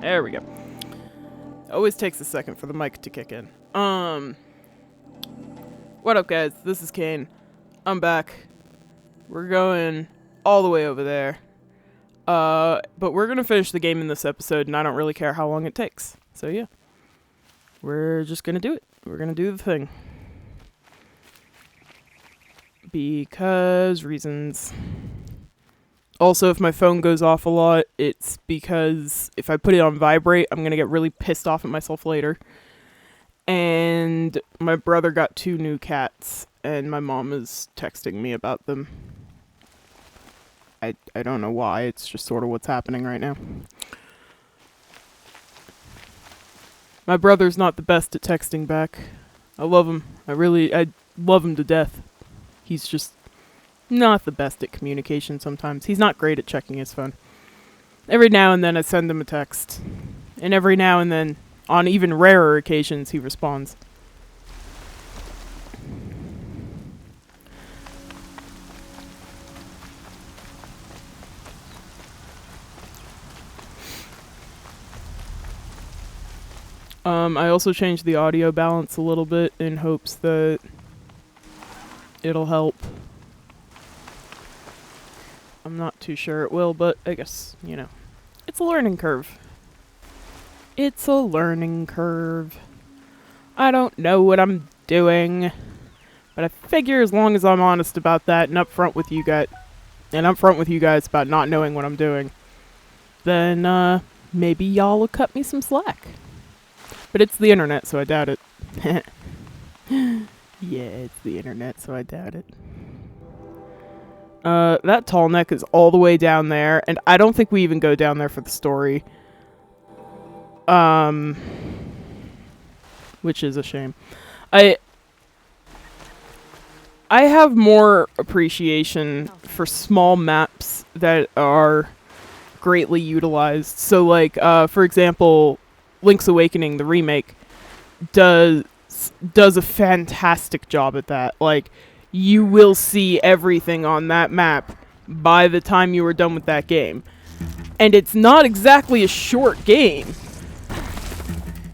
There we go. Always takes a second for the mic to kick in. What up, guys? This is Kane. I'm back. We're going all the way over there. But we're gonna finish the game in this episode, and I don't really care how long it takes. So yeah. We're just gonna do it. We're gonna do the thing. Because reasons. Also, if my phone goes off a lot, it's because if I put it on vibrate, I'm going to get really pissed off at myself later. And my brother got 2 new cats, and my mom is texting me about them. I don't know why, it's just sort of what's happening right now. My brother's not the best at texting back. I love him. I love him to death. He's just not the best at communication sometimes. He's not great at checking his phone. Every now and then I send him a text. And every now and then, on even rarer occasions, he responds. I also changed the audio balance a little bit in hopes that it'll help. I'm not too sure it will, but I guess, you know, it's a learning curve. It's a learning curve. I don't know what I'm doing, but I figure as long as I'm honest about that and upfront with you guys about not knowing what I'm doing, then maybe y'all will cut me some slack. But it's the internet, so I doubt it. Yeah, it's the internet, so I doubt it. That tall neck is all the way down there, and I don't think we even go down there for the story. Which is a shame. I have more appreciation for small maps that are greatly utilized. So, like, for example, Link's Awakening, the remake, does a fantastic job at that. Like, you will see everything on that map by the time you are done with that game. And it's not exactly a short game.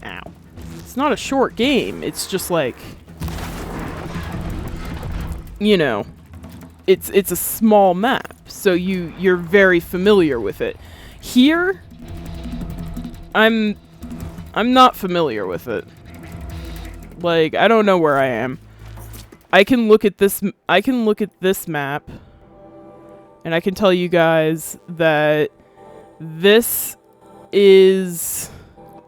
Ow. It's not a short game. It's just like, you know, it's a small map, so you're very familiar with it. Here, I'm not familiar with it. Like, I don't know where I am. I can look at this map, and I can tell you guys that this is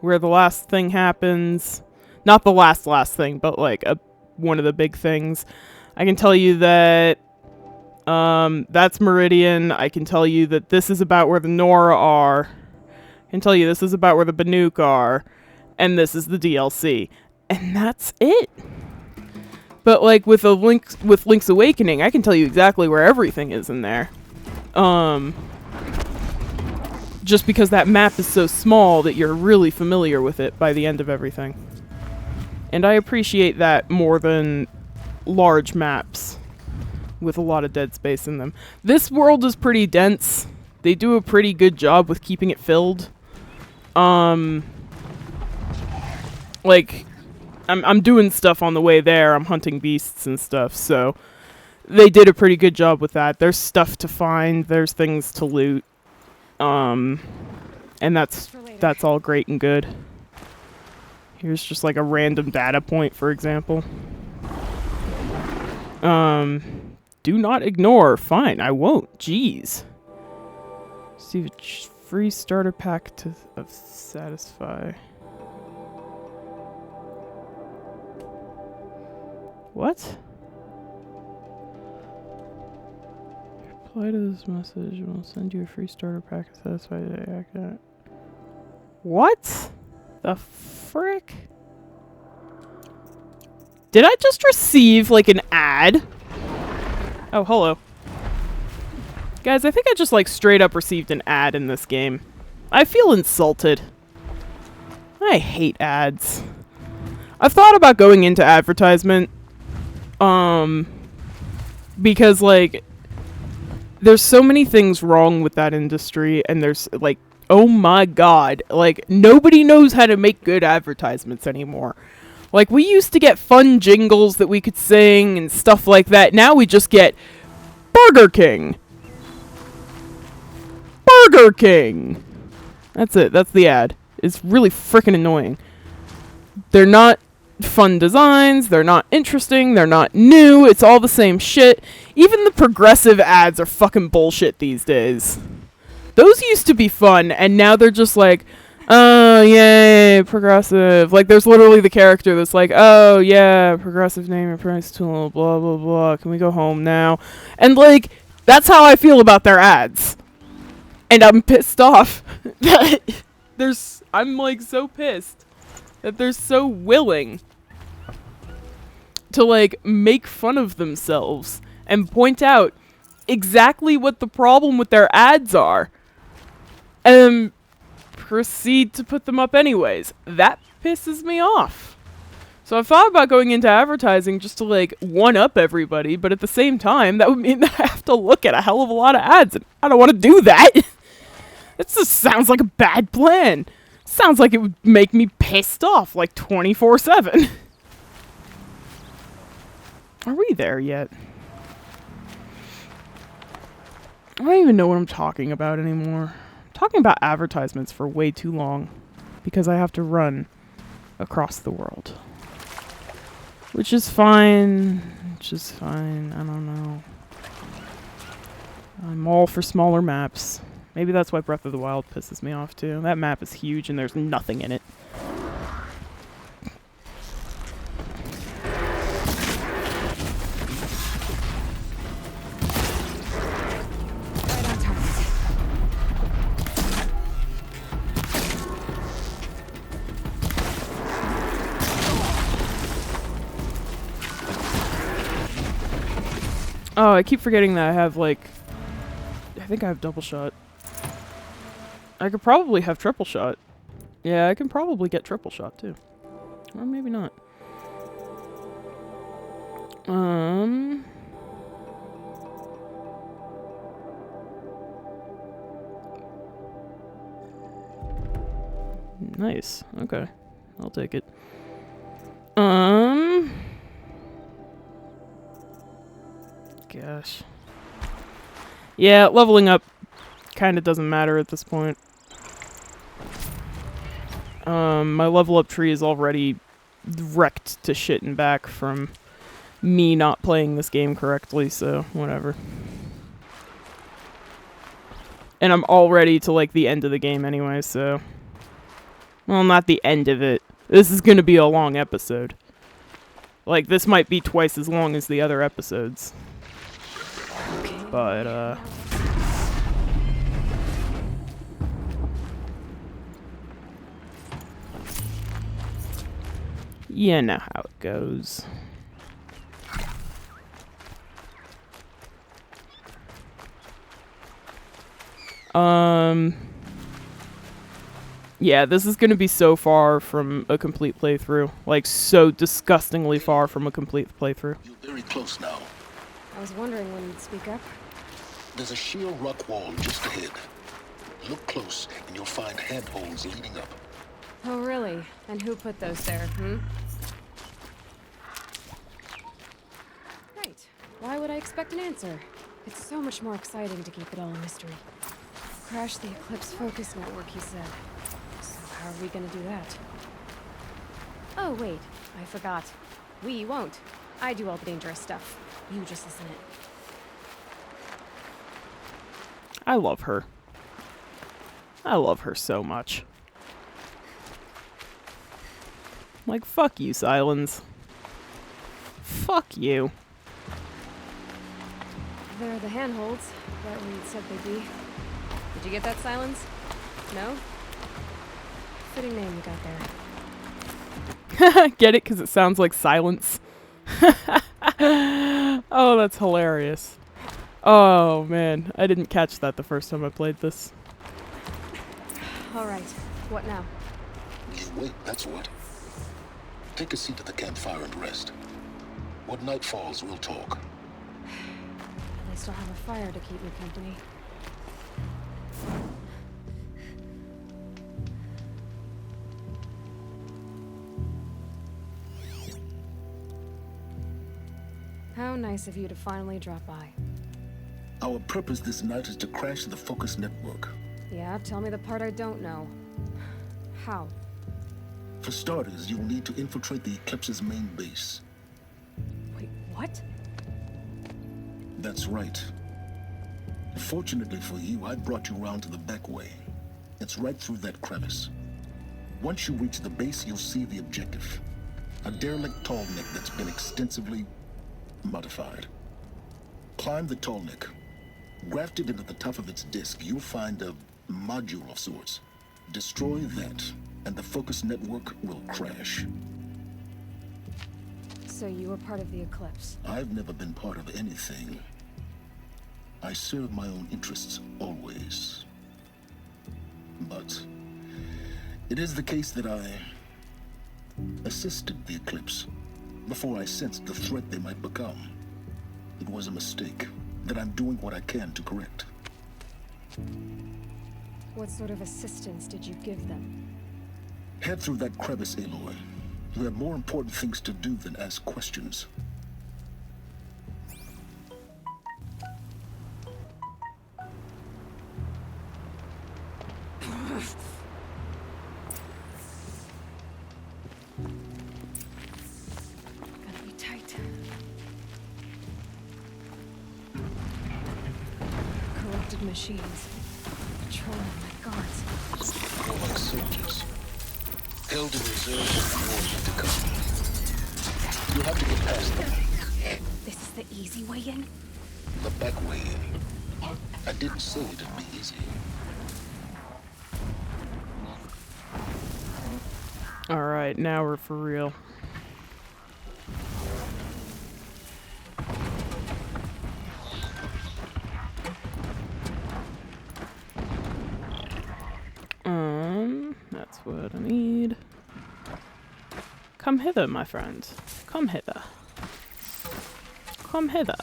where the last thing happens. Not the last thing, but like one of the big things. I can tell you that that's Meridian. I can tell you that this is about where the Nora are. I can tell you this is about where the Banuk are. And this is the DLC. And that's it. But like with Link's Awakening, I can tell you exactly where everything is in there. Just because that map is so small that you're really familiar with it by the end of everything. And I appreciate that more than large maps with a lot of dead space in them. This world is pretty dense. They do a pretty good job with keeping it filled. Like, I'm doing stuff on the way there. I'm hunting beasts and stuff, so they did a pretty good job with that. There's stuff to find. There's things to loot. And that's all great and good. Here's just like a random data point, for example. Do not ignore. Fine, I won't. Jeez. Receive a free starter pack of Satisfy. What? Reply to this message and we'll send you a free starter pack of Satisfy today. What? The frick? Did I just receive like an ad? Oh, hello. Guys, I think I just like straight up received an ad in this game. I feel insulted. I hate ads. I've thought about going into advertisement. Because like there's so many things wrong with that industry, and there's like oh my god. Like, nobody knows how to make good advertisements anymore. Like, we used to get fun jingles that we could sing and stuff like that. Now we just get Burger King. Burger King. That's it. That's the ad. It's really freaking annoying. They're not fun designs. They're not interesting. They're not new. It's all the same shit. Even the progressive ads are fucking bullshit these days. Those used to be fun, and now they're just like, oh, yay, progressive. Like, there's literally the character that's like, oh, yeah, progressive name and price tool, blah, blah, blah. Can we go home now? And, like, that's how I feel about their ads. And I'm pissed off that I'm, like, so pissed that they're so willing to, like, make fun of themselves and point out exactly what the problem with their ads are. And proceed to put them up anyways. That pisses me off. So I've thought about going into advertising just to, like, one-up everybody, but at the same time, that would mean that I have to look at a hell of a lot of ads, and I don't want to do that. It just sounds like a bad plan. Sounds like it would make me pissed off, like, 24/7. Are we there yet? I don't even know what I'm talking about anymore. I'm talking about advertisements for way too long because I have to run across the world. Which is fine. Which is fine. I don't know. I'm all for smaller maps. Maybe that's why Breath of the Wild pisses me off too. That map is huge and there's nothing in it. Oh, I keep forgetting that I have, like, I think I have double shot. I could probably have triple shot. Yeah, I can probably get triple shot, too. Or maybe not. Nice. Okay. I'll take it. Gosh. Yeah, leveling up kind of doesn't matter at this point. My level up tree is already wrecked to shit and back from me not playing this game correctly, so whatever. And I'm already to, like, the end of the game anyway, so... Well, not the end of it. This is gonna be a long episode. Like, this might be twice as long as the other episodes. But, you know how it goes. Yeah, this is gonna be so far from a complete playthrough. Like, so disgustingly far from a complete playthrough. You're very close now. I was wondering when you'd speak up. There's a sheer rock wall just ahead. Look close, and you'll find handholds leading up. Oh, really? And who put those there, Right. Why would I expect an answer? It's so much more exciting to keep it all a mystery. Crash the Eclipse Focus Network, he said. So how are we gonna do that? Oh, wait. I forgot. We won't. I do all the dangerous stuff. You just listen in. I love her. I love her so much. Like, fuck you, Sylens. Fuck you. There are the handholds. Right where you'd said they'd be. Did you get that, Sylens? No? Fitting name you got there. Get it? Because it sounds like silence. Oh, that's hilarious. Oh, man. I didn't catch that the first time I played this. Alright. What now? Just wait, that's what. Take a seat at the campfire and rest. When night falls, we'll talk. At least I'll have a fire to keep me company. How nice of you to finally drop by. Our purpose this night is to crash the Focus network. Yeah, tell me the part I don't know. How? For starters, you'll need to infiltrate the Eclipse's main base. Wait, what? That's right. Fortunately for you, I brought you round to the back way. It's right through that crevice. Once you reach the base, you'll see the objective. A derelict tall neck that's been extensively modified. Climb the tall neck. Grafted into the top of its disk, you'll find a module of sorts. Destroy that, and the Focus network will crash. So you were part of the Eclipse. I've never been part of anything. I serve my own interests, always. But it is the case that I assisted the Eclipse before I sensed the threat they might become. It was a mistake that I'm doing what I can to correct. What sort of assistance did you give them? Head through that crevice, Aloy. You have more important things to do than ask questions. Gotta be tight. Corrupted machines. Patrolling my guards. More like soldiers. Held in reserve for war yet to come. You'll have to get past them. This is the easy way in? The back way in. I didn't say it'd be easy. Alright, now we're for real. That's what I need. Come hither, my friend. Come hither. Come hither.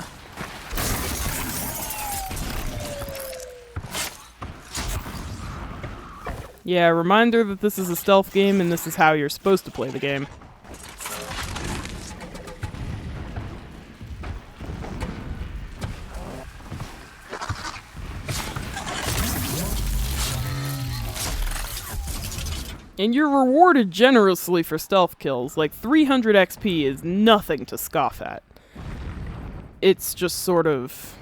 Yeah, reminder that this is a stealth game and this is how you're supposed to play the game. And you're rewarded generously for stealth kills. Like, 300 XP is nothing to scoff at. It's just sort of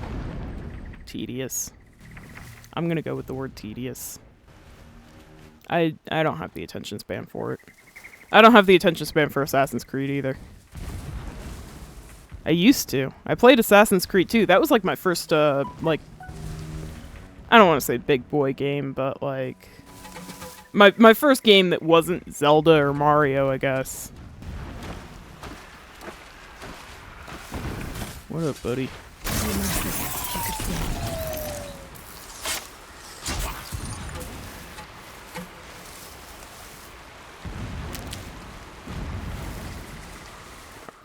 tedious. I'm gonna go with the word tedious. I don't have the attention span for it. I don't have the attention span for Assassin's Creed either. I used to. I played Assassin's Creed 2. That was like my first, like... I don't want to say big boy game, but like... My first game that wasn't Zelda or Mario, I guess. What up, buddy?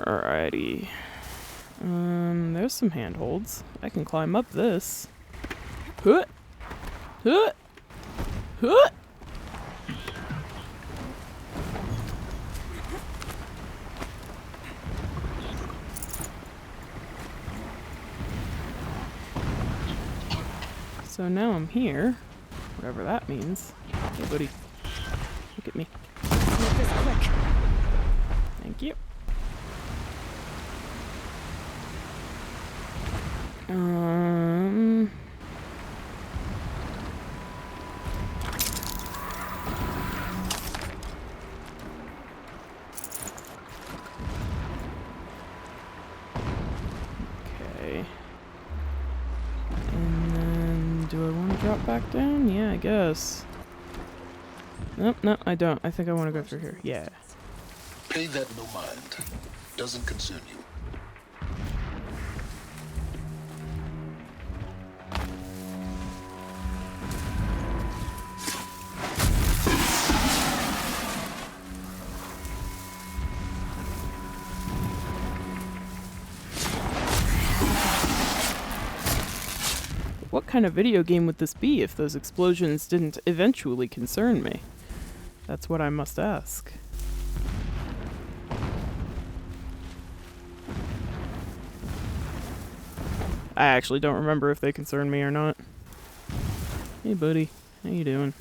Alrighty. There's some handholds. I can climb up this. Huh! Huh! Huh! So now I'm here, whatever that means. Hey, buddy, look at me. Make this quick. Thank you. Okay. And then, do I want to drop back down? Yeah, I guess. Nope, no, I don't. I think I want to go through here. Yeah. Pay that no mind. Doesn't concern you. What kind of video game would this be if those explosions didn't eventually concern me? That's what I must ask. I actually don't remember if they concern me or not. Hey, buddy. How you doing?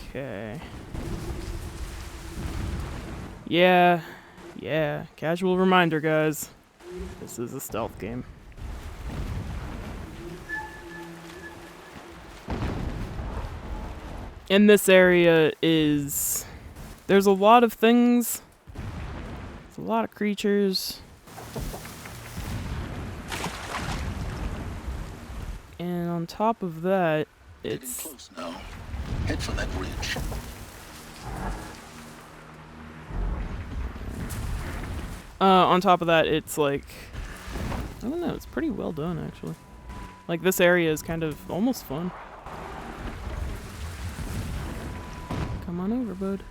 Okay. Yeah. Casual reminder, guys. This is a stealth game. In this area is... There's a lot of things. There's a lot of creatures. And on top of that, it's... Getting close now. Head for that ridge. On top of that, it's like... I don't know, it's pretty well done, actually. Like, this area is kind of almost fun. Come on over, bud.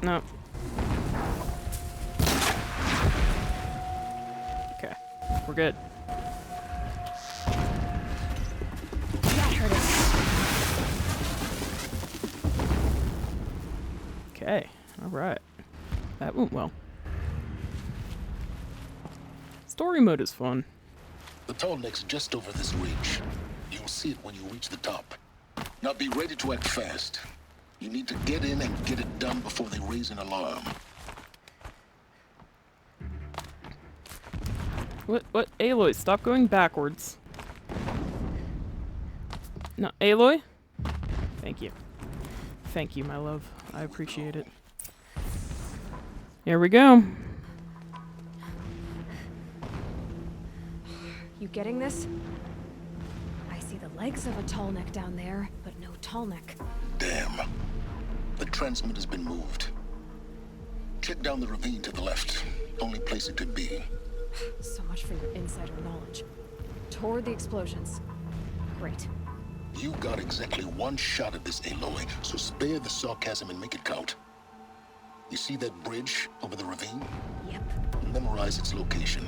No. Okay, we're good. That hurt us. Okay, alright. That went well. Story mode is fun. The tall neck's just over this ridge. You'll see it when you reach the top. Now be ready to act fast. You need to get in and get it done before they raise an alarm. What? Aloy, stop going backwards. No, Aloy? Thank you. Thank you, my love. I appreciate it. Here we go. You getting this? I see the legs of a tall neck down there, but no tall neck. Damn. The transmitter's been moved. Check down the ravine to the left. Only place it could be. So much for your insider knowledge. Toward the explosions. Great. You got exactly one shot at this, Aloy, so spare the sarcasm and make it count. You see that bridge over the ravine? Yep. Memorize its location.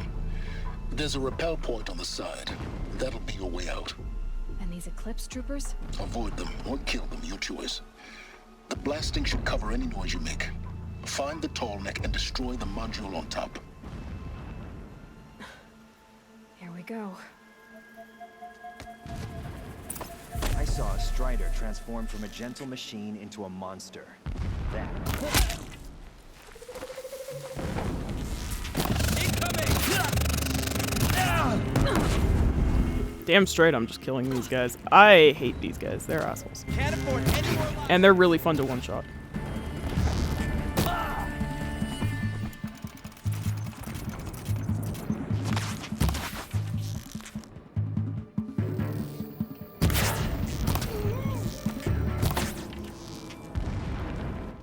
There's a rappel point on the side. That'll be your way out. And these Eclipse troopers? Avoid them or kill them, your choice. The blasting should cover any noise you make. Find the tall neck and destroy the module on top. Here we go. I saw a Strider transform from a gentle machine into a monster. That. Damn straight, I'm just killing these guys. I hate these guys. They're assholes. And they're really fun to one-shot.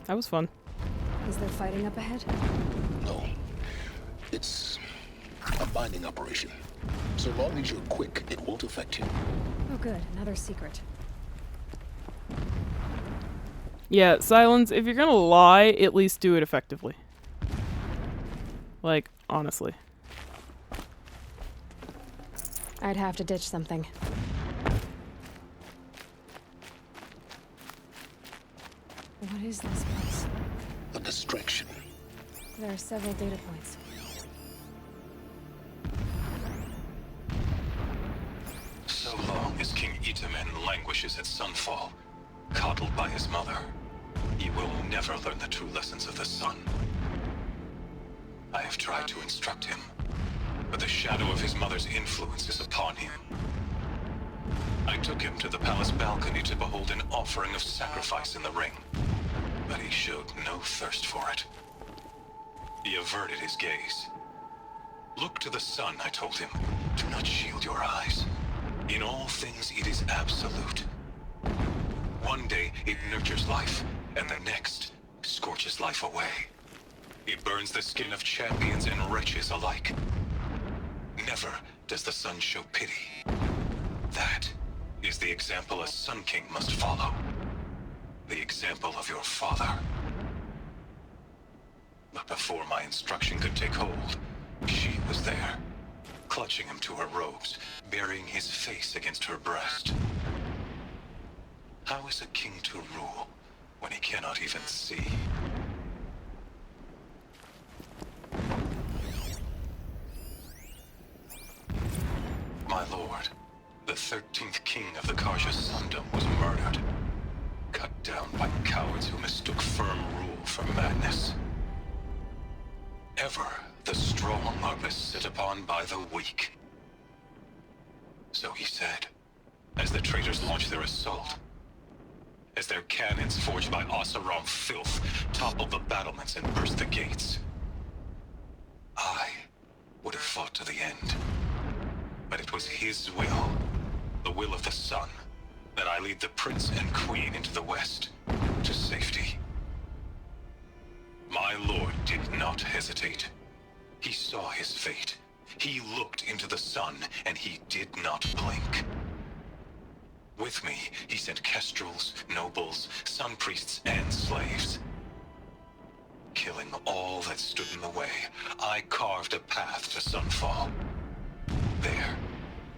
That was fun. Is there fighting up ahead? No. It's a binding operation. So long as you're quick, it won't affect you. Oh good, another secret. Yeah, Silence, if you're gonna lie, at least do it effectively. Like, honestly. I'd have to ditch something. What is this place? A distraction. There are several data points. So long as King Itamen languishes at Sunfall, coddled by his mother, he will never learn the true lessons of the sun. I have tried to instruct him, but the shadow of his mother's influence is upon him. I took him to the palace balcony to behold an offering of sacrifice in the ring, but he showed no thirst for it. He averted his gaze. Look to the sun, I told him. Do not shield your eyes. In all things, it is absolute. One day, it nurtures life, and the next, scorches life away. It burns the skin of champions and wretches alike. Never does the sun show pity. That is the example a Sun King must follow. The example of your father. But before my instruction could take hold, she was there, clutching him to her robes, burying his face against her breast. How is a king to rule when he cannot even see? My lord, the 13th king of the Karja Sundom was murdered, cut down by cowards who mistook firm rule for madness. Ever the strong are beset upon by the weak. So he said, as the traitors launched their assault, as their cannons forged by Oseram filth toppled the battlements and burst the gates. I would have fought to the end. But it was his will, the will of the sun, that I lead the prince and queen into the west, to safety. My lord did not hesitate. He saw his fate. He looked into the sun, and he did not blink. With me, he sent kestrels, nobles, sun priests, and slaves. Killing all that stood in the way, I carved a path to Sunfall. There,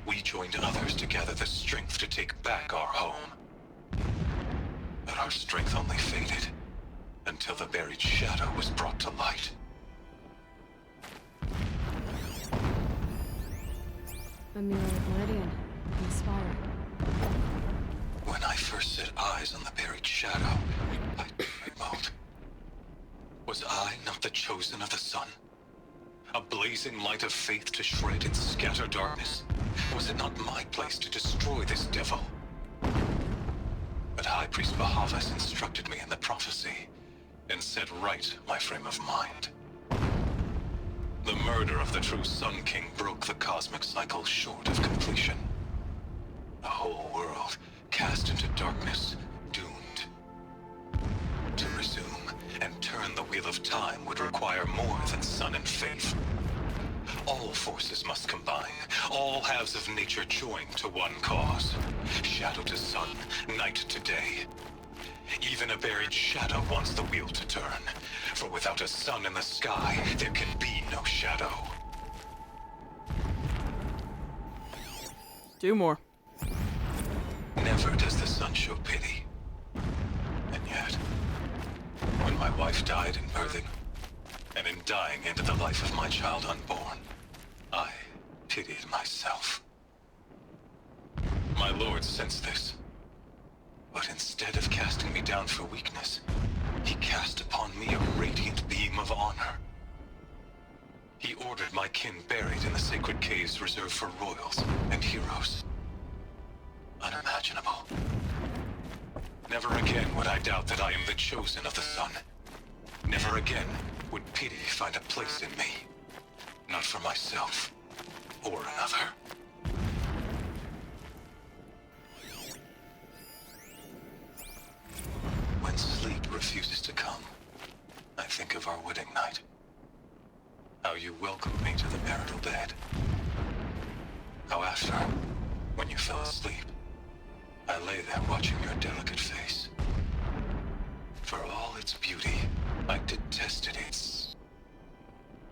we joined others to gather the strength to take back our home. But our strength only faded until the buried shadow was brought to light. A mirror of Meridian. Inspire. When I first set eyes on the buried shadow, I trembled. Was I not the chosen of the sun? A blazing light of faith to shred and scatter darkness? Was it not my place to destroy this devil? But High Priest Bahavas instructed me in the prophecy, and set right my frame of mind. The murder of the true Sun King broke the cosmic cycle short of completion. The whole world cast into darkness, doomed. To resume and turn the wheel of time would require more than sun and faith. All forces must combine, all halves of nature join to one cause. Shadow to sun, night to day. Even a buried shadow wants the wheel to turn, for without a sun in the sky, there can be no shadow. Do more. Never does the sun show pity. And yet, when my wife died in birthing, and in dying ended the life of my child unborn, I pitied myself. My lord sensed this, but instead of casting me down for weakness, he cast upon me a radiant beam of honor. He ordered my kin buried in the sacred caves reserved for royals and heroes. Unimaginable. Never again would I doubt that I am the chosen of the sun. Never again would pity find a place in me. Not for myself, or another. When sleep refuses to come, I think of our wedding night. How you welcomed me to the marital bed. How after, when you fell asleep, I lay there watching your delicate face. For all its beauty, I detested its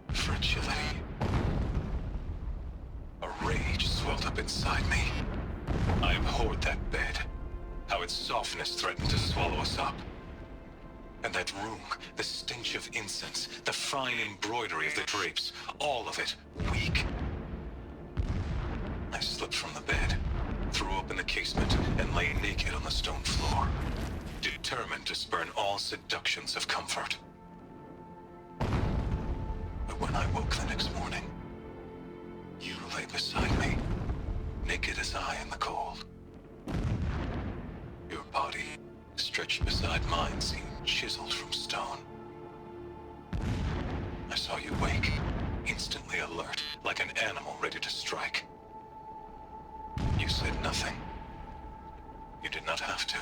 fragility. A rage swelled up inside me. I abhorred that bed, how its softness threatened to swallow us up. And that room, the stench of incense, the fine embroidery of the drapes, all of it weak. I slipped from the bed, threw open the casement, and lay naked on the stone floor, determined to spurn all seductions of comfort. But when I woke the next morning, you lay beside me, naked as I in the cold. Your body, stretched beside mine, seemed chiseled from stone. I saw you wake, instantly alert, like an animal ready to strike. You said nothing. You did not have to.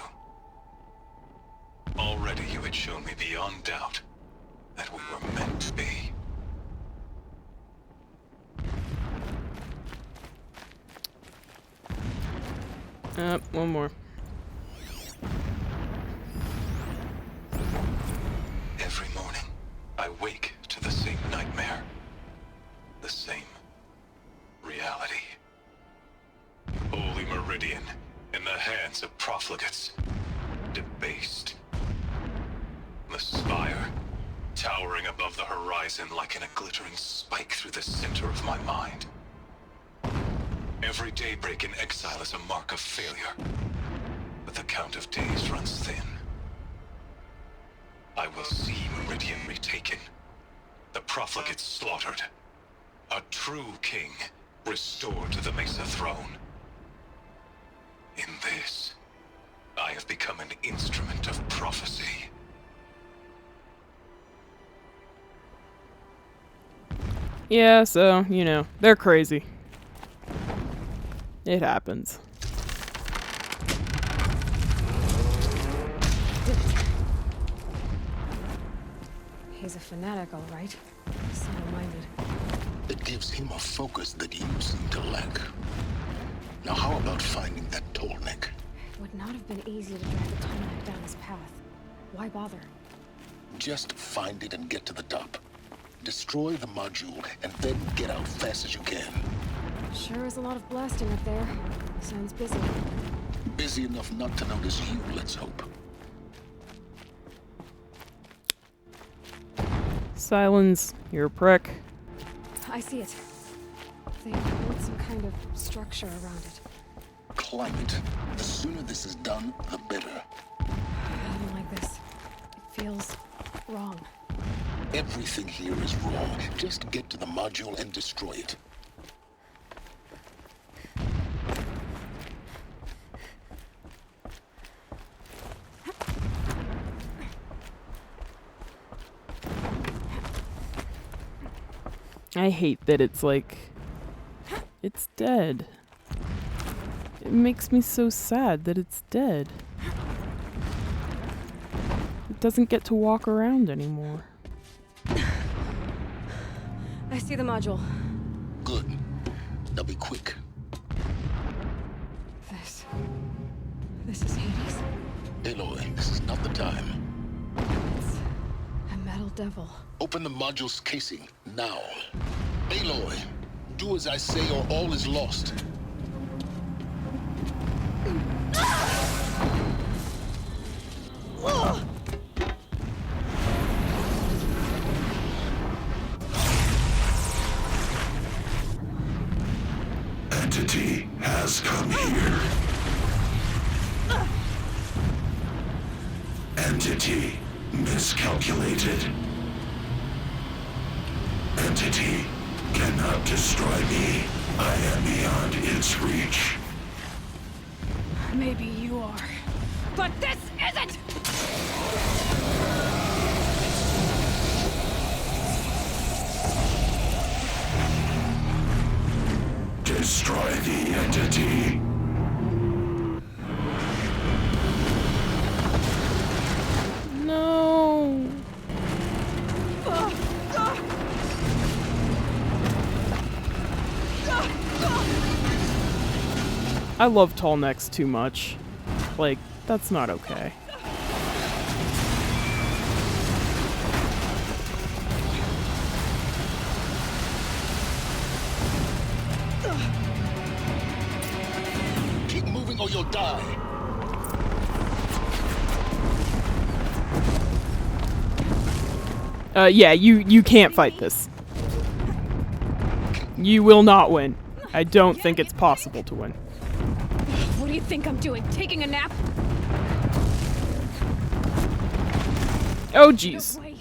Already you had shown me beyond doubt that we were meant to be. One more. Every morning, I wake to the same nightmare. The same reality. Holy Meridian, in the hands of profligates. Debased. The spire, towering above the horizon like a glittering spike through the center of my mind. Every daybreak in exile is a mark of failure, but the count of days runs thin. I will see Meridian retaken, the profligates slaughtered, a true king restored to the Mesa throne. In this, I have become an instrument of prophecy. Yeah, so, you know, they're crazy. It happens. He's a fanatic, all right. Single-minded. It gives him a focus that you seem to lack. Now how about finding that Tolnik? It would not have been easy to drag the Tolnek down his path. Why bother? Just find it and get to the top. Destroy the module, and then get out fast as you can. Sure is a lot of blasting up there. Sounds busy. Busy enough not to notice you, let's hope. Silence, you're a prick. I see it. They put some kind of structure around it. Climb it. The sooner this is done, the better. I don't like this. It feels wrong. Everything here is wrong. Just get to the module and destroy it. I hate that it's like... It's dead. It makes me so sad that it's dead. It doesn't get to walk around anymore. I see the module. Good. Now be quick. This is Hades. Aloy, this is not the time. It's a metal devil. Open the module's casing, now. Aloy, do as I say or all is lost. Entity has come here. Entity miscalculated. Entity cannot destroy me. I am beyond its reach. Maybe you are. But this isn't! Destroy the entity. No. I love tall necks too much. Like, that's not okay. Keep moving or you'll die. Yeah, you can't fight this. You will not win. I don't think it's possible to win. What do you think I'm doing? Taking a nap? Oh, jeez. No way.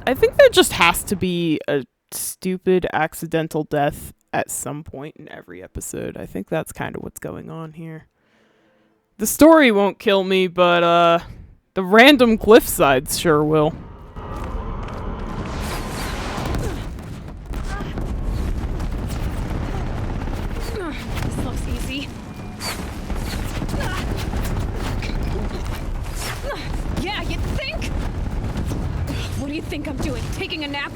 I think there just has to be a stupid accidental death at some point in every episode. I think that's kind of what's going on here. The story won't kill me, but, the random cliffsides sure will. This looks easy. Yeah, you'd think? What do you think I'm doing? Taking a nap?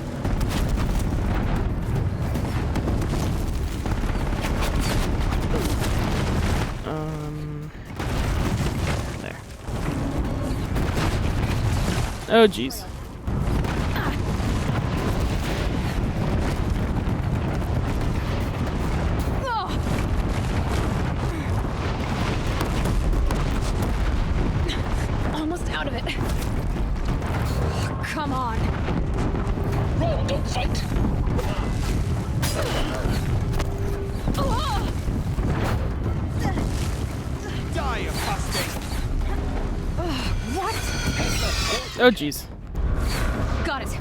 Oh, jeez. Almost out of it. Come on. Roll, don't fight! Die, apostate! What? Oh, jeez. Got it.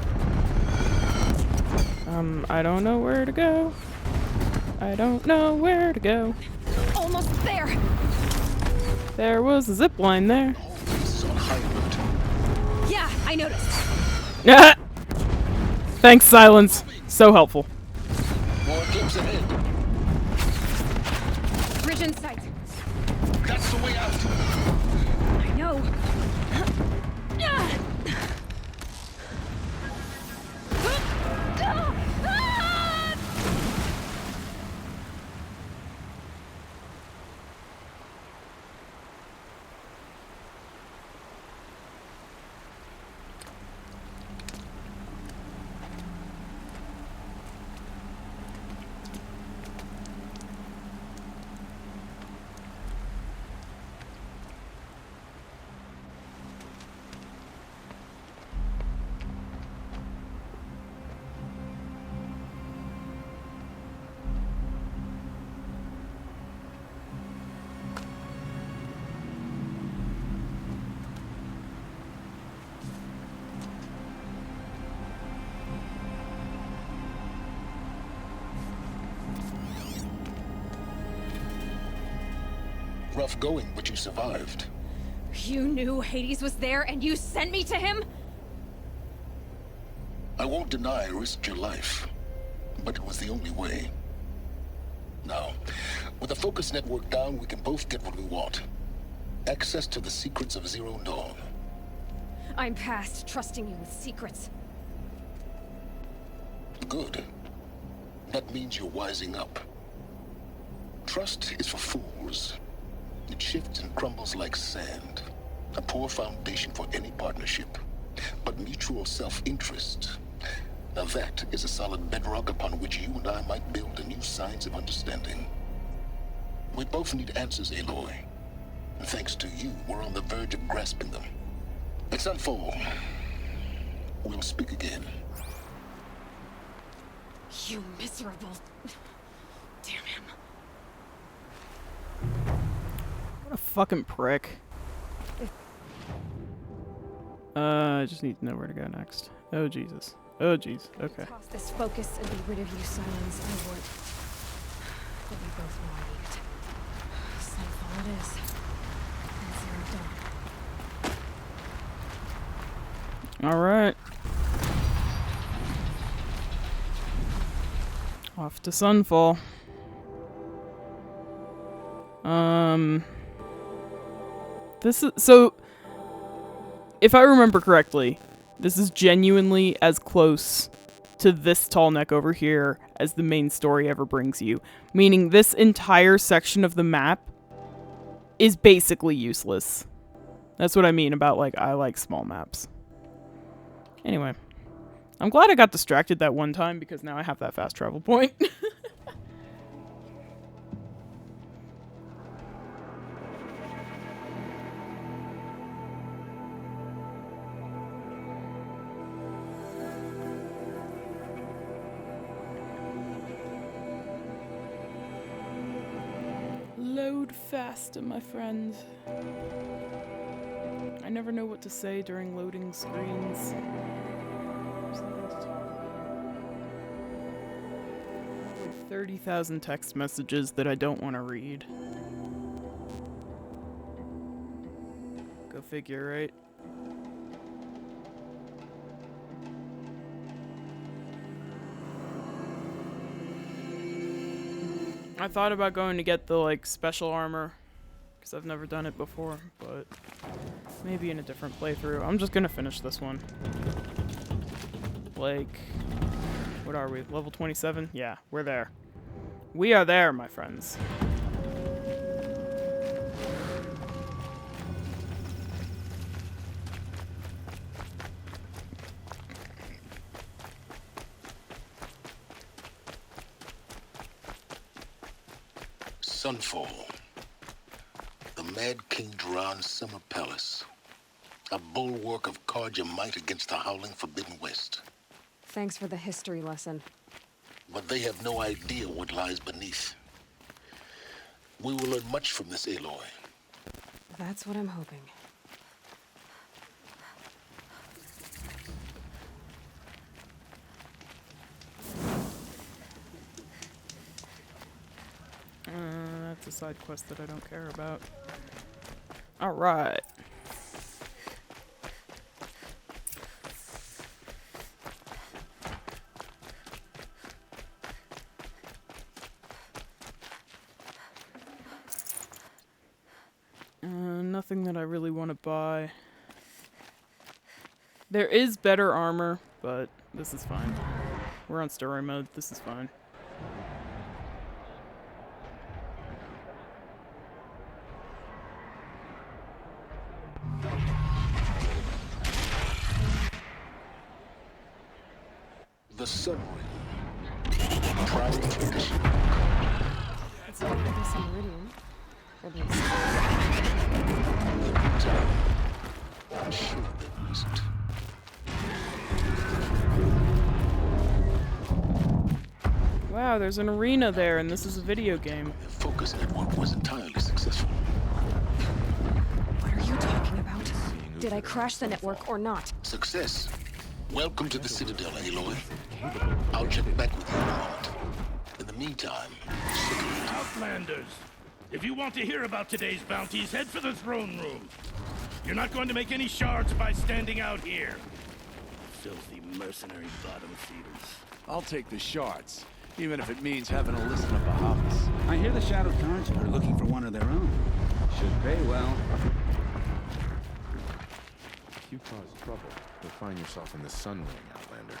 I don't know where to go. I don't know where to go. Almost there. There was a zip line there. All bases on high alert. Yeah, I noticed. Thanks, Silence. So helpful. More glimpse ahead. Bridge in sight. That's the way out. I know. Rough going, but you survived. You knew Hades was there and you sent me to him? I won't deny I risked your life, but it was the only way. Now, with the focus network down, we can both get what we want. Access to the secrets of Zero Dawn. I'm past trusting you with secrets. Good. That means you're wising up. Trust is for fools. It shifts and crumbles like sand. A poor foundation for any partnership. But mutual self-interest. Now that is a solid bedrock upon which you and I might build a new science of understanding. We both need answers, Aloy. And thanks to you, we're on the verge of grasping them. At Sunfall, we'll speak again. You miserable... Damn him. What a fucking prick. I just need to know where to go next. Oh, Jesus. Oh, jeez. Okay. Toss this focus and be rid of you, Silence. I would. But we both know I need it. Sunfall it is. And Zero Dawn. Alright. Off to Sunfall. This is... So, if I remember correctly, this is genuinely as close to this tall neck over here as the main story ever brings you. Meaning this entire section of the map is basically useless. That's what I mean about, like, I like small maps. Anyway. I'm glad I got distracted that one time because now I have that fast travel point. Load faster, my friend. I never know what to say during loading screens. Something to talk about. Like 30,000 text messages that I don't want to read. Go figure, right? I thought about going to get the, like, special armor, because I've never done it before, but maybe in a different playthrough. I'm just gonna finish this one. Like, what are we, level 27? Yeah, we're there. We are there, my friends. Sunfall. The Mad King Duran's summer palace. A bulwark of Carja might against the howling Forbidden West. Thanks for the history lesson. But they have no idea what lies beneath. We will learn much from this Aloy. That's what I'm hoping. That's a side quest that I don't care about. Alright. Nothing that I really want to buy. There is better armor, but this is fine. We're on story mode. This is fine. The Sun Ring. Proud tradition. It's not like this in Meridian. At least. I'm sure there isn't. Wow, there's an arena there, and this is a video game. Their focus network was entirely successful. What are you talking about? Did I crash the network or not? Success. Welcome to the Citadel, Aloy. I'll check back with you in a moment. In the meantime, cigarette. Outlanders! If you want to hear about today's bounties, head for the throne room. You're not going to make any shards by standing out here. Filthy mercenary bottom feeders. I'll take the shards, even if it means having to listen to Bahavas. I hear the Shadow Carja are looking for one of their own. Should pay well. If you cause trouble, you'll find yourself in the Sun Ring, Outlander.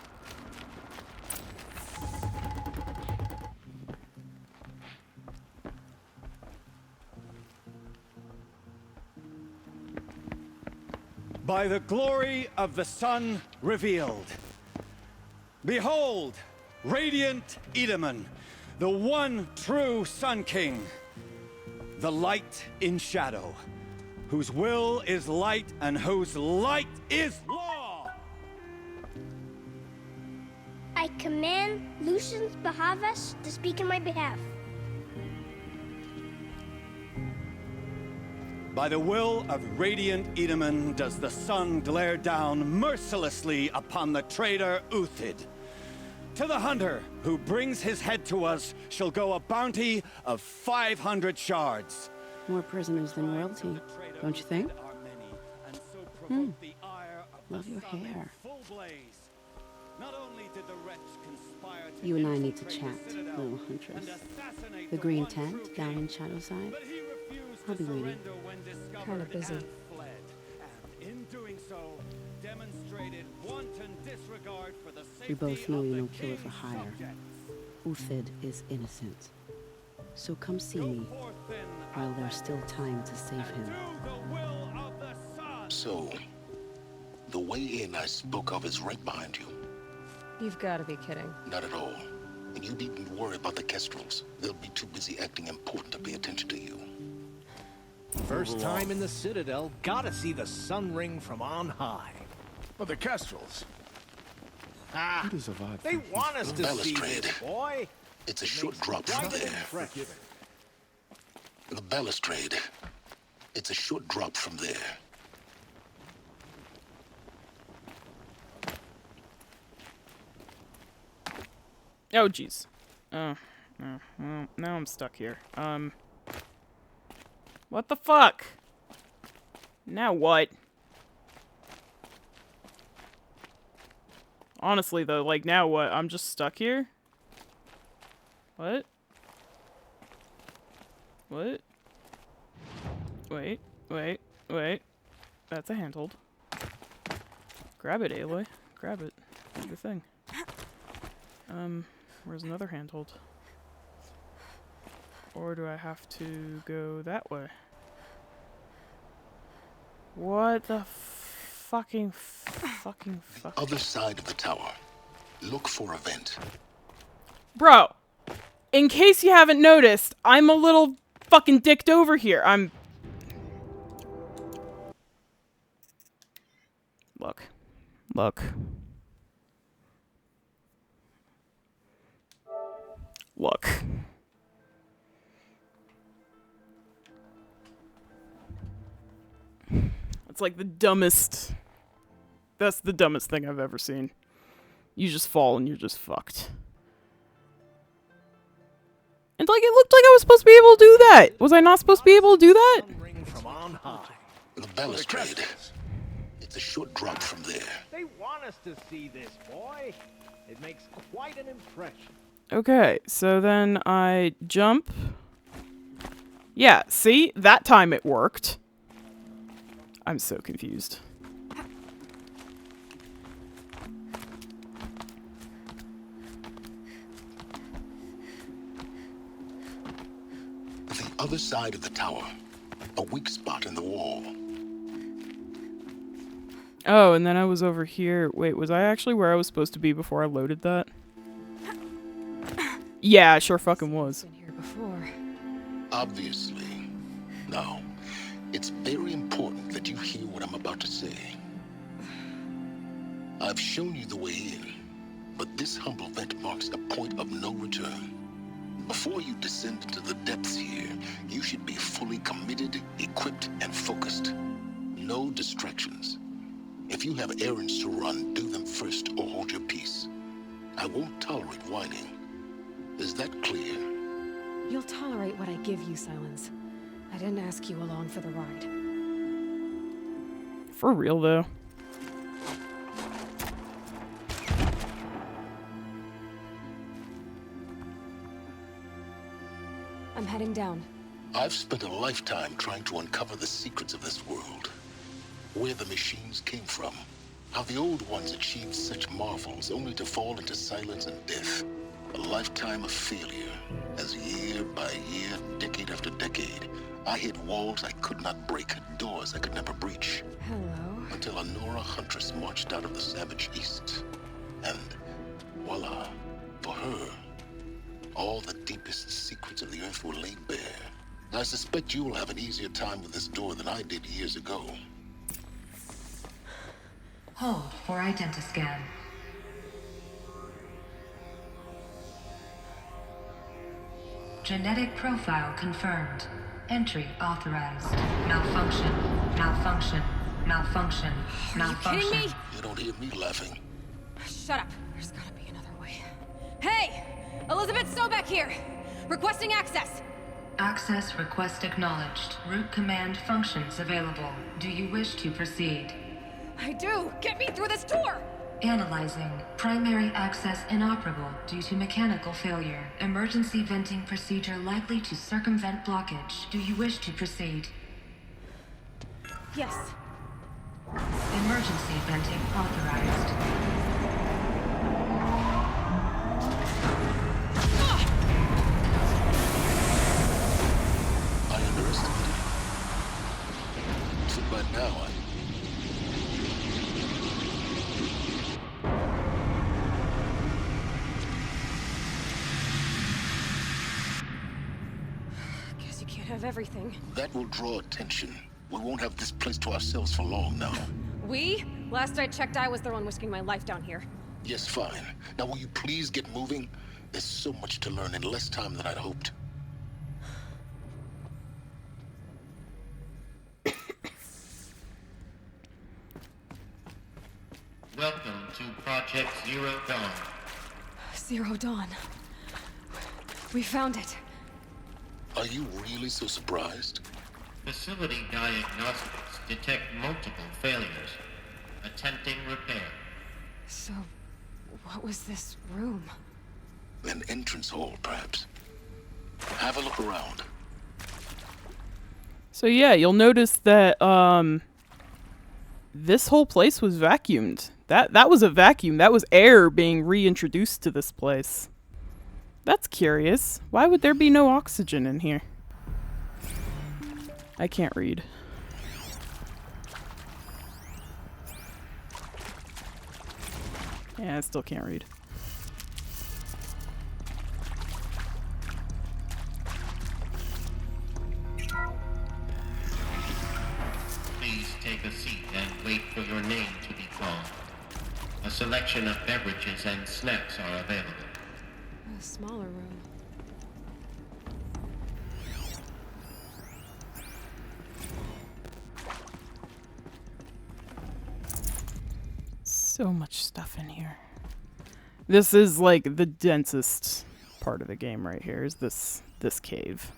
By the glory of the sun revealed. Behold, radiant Edaman, the one true Sun King. The light in shadow, whose will is light and whose light is law! I command Lucius Bahavas to speak in my behalf. By the will of radiant Edaman does the sun glare down mercilessly upon the traitor Uthid. To the hunter who brings his head to us shall go a bounty of 500 shards. More prisoners than royalty, don't you think? Love your hair. You and I need to chat, little huntress. The green tent down in Shadowside. I'll be waiting. Kinda busy. We both know you're no killer for hire. Uthid is innocent. So come see me while there's still time to save him. So, the way in I spoke of is right behind you. You've got to be kidding. Not at all. And you needn't worry about the Kestrels. They'll be too busy acting important to pay attention to you. First time in the Citadel, gotta see the Sun Ring from on high. But the Kestrels. Ah, they want us to see this, boy. It's a short drop from there. The balustrade. It's a short drop from there. Oh, jeez. Well, now I'm stuck here. What the fuck? Now what? Honestly, though, like, now what? I'm just stuck here? What? What? Wait. That's a handhold. Grab it, Aloy. Grab it. Do your thing. Where's another handhold? Or do I have to go that way? What the fucking. Other side of the tower. Look for a vent. Bro, in case you haven't noticed, I'm a little fucking dicked over here. Look. Look. Look. It's like the dumbest... That's the dumbest thing I've ever seen. You just fall and you're just fucked. And like, it looked like I was supposed to be able to do that. Was I not supposed to be able to do that? The balustrade. It's a short drop from there. They want us to see this, boy. It makes quite an impression. Okay, so then I jump. Yeah, see? That time it worked. I'm so confused. The other side of the tower. A weak spot in the wall. Oh, and then I was over here. Wait, was I actually where I was supposed to be before I loaded that? Yeah, I sure fucking was. Been here before. Obviously. Now, it's very important that you hear what I'm about to say. I've shown you the way in, but this humble vent marks a point of no return. Before you descend into the depths here, you should be fully committed, equipped, and focused. No distractions. If you have errands to run, do them first or hold your peace. I won't tolerate whining. Is that clear? You'll tolerate what I give you, Silence. I didn't ask you along for the ride. For real, though. I'm heading down. I've spent a lifetime trying to uncover the secrets of this world. Where the machines came from. How the old ones achieved such marvels only to fall into silence and death. A lifetime of failure, as year by year, decade after decade, I hit walls I could not break, doors I could never breach. Hello. Until a Nora huntress marched out of the savage east. And voila, for her, all the deepest secrets of the earth were laid bare. I suspect you will have an easier time with this door than I did years ago. Hold for identiscan. Genetic profile confirmed. Entry authorized. Malfunction. Malfunction. Malfunction. Malfunction. Are you kidding me? You don't hear me laughing. Shut up. There's gotta be another way. Hey! Elizabeth Sobeck here! Requesting access! Access request acknowledged. Root command functions available. Do you wish to proceed? I do! Get me through this door! Analyzing. Primary access inoperable due to mechanical failure. Emergency venting procedure likely to circumvent blockage. Do you wish to proceed? Yes. Emergency venting authorized. I underestimated you. So by now, Guess you can't have everything. that will draw attention. We won't have this place to ourselves for long now. We? Last I checked, I was the one risking my life down here. Yes, fine. Now will you please get moving? There's so much to learn in less time than I'd hoped. Welcome to Project Zero Dawn. Zero Dawn. We found it. Are you really so surprised? Facility diagnostics detect multiple failures. Attempting repair. So, what was this room? An entrance hall, perhaps. Have a look around. So yeah, you'll notice that this whole place was vacuumed. That was a vacuum. That was air being reintroduced to this place. That's curious. Why would there be no oxygen in here? I can't read. Yeah, I still can't read. selection of beverages and snacks are available. A smaller room. So much stuff in here. This is like the densest part of the game right here, is this cave.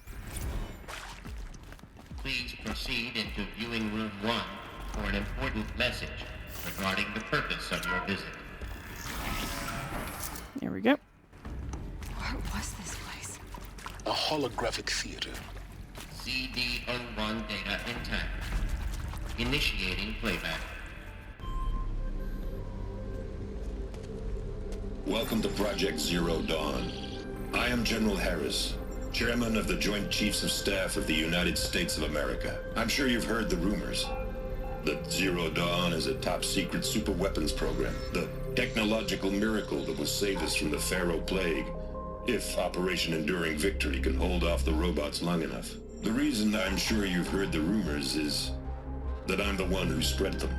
Please proceed into viewing room 1 for an important message regarding the purpose of your visit. Here we go. What was this place? A holographic theater. CD01 data intact. Initiating playback. Welcome to Project Zero Dawn. I am General Harris, Chairman of the Joint Chiefs of Staff of the United States of America. I'm sure you've heard the rumors that Zero Dawn is a top-secret superweapons program, the technological miracle that will save us from the Pharaoh Plague, if Operation Enduring Victory can hold off the robots long enough. The reason I'm sure you've heard the rumors is that I'm the one who spread them,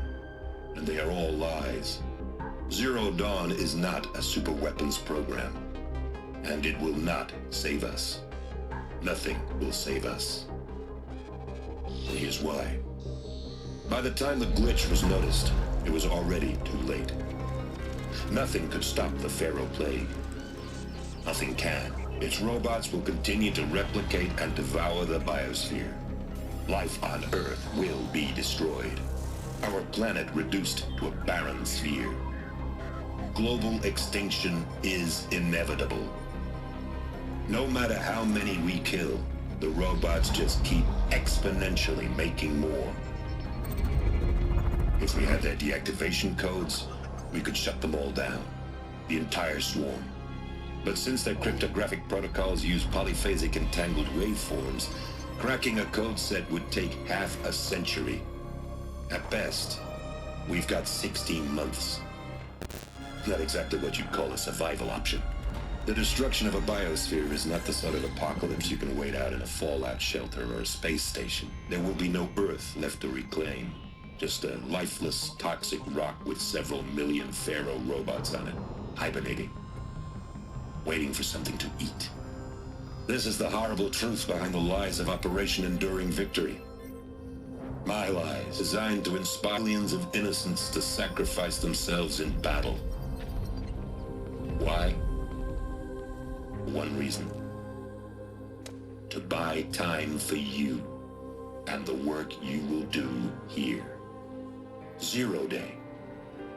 and they are all lies. Zero Dawn is not a superweapons program, and it will not save us. Nothing will save us. And here's why. By the time the glitch was noticed, it was already too late. Nothing could stop the Pharaoh Plague. Nothing can. Its robots will continue to replicate and devour the biosphere. Life on Earth will be destroyed. Our planet reduced to a barren sphere. Global extinction is inevitable. No matter how many we kill, the robots just keep exponentially making more. If we had their deactivation codes, we could shut them all down. The entire swarm. But since their cryptographic protocols use polyphasic entangled waveforms, cracking a code set would take half a century. At best, we've got 16 months. Not exactly what you'd call a survival option. The destruction of a biosphere is not the sort of apocalypse you can wait out in a fallout shelter or a space station. There will be no Earth left to reclaim. Just a lifeless, toxic rock with several million Pharaoh robots on it, hibernating, waiting for something to eat. This is the horrible truth behind the lies of Operation Enduring Victory. My lies, designed to inspire millions of innocents to sacrifice themselves in battle. Why? One reason. To buy time for you and the work you will do here. Zero Day,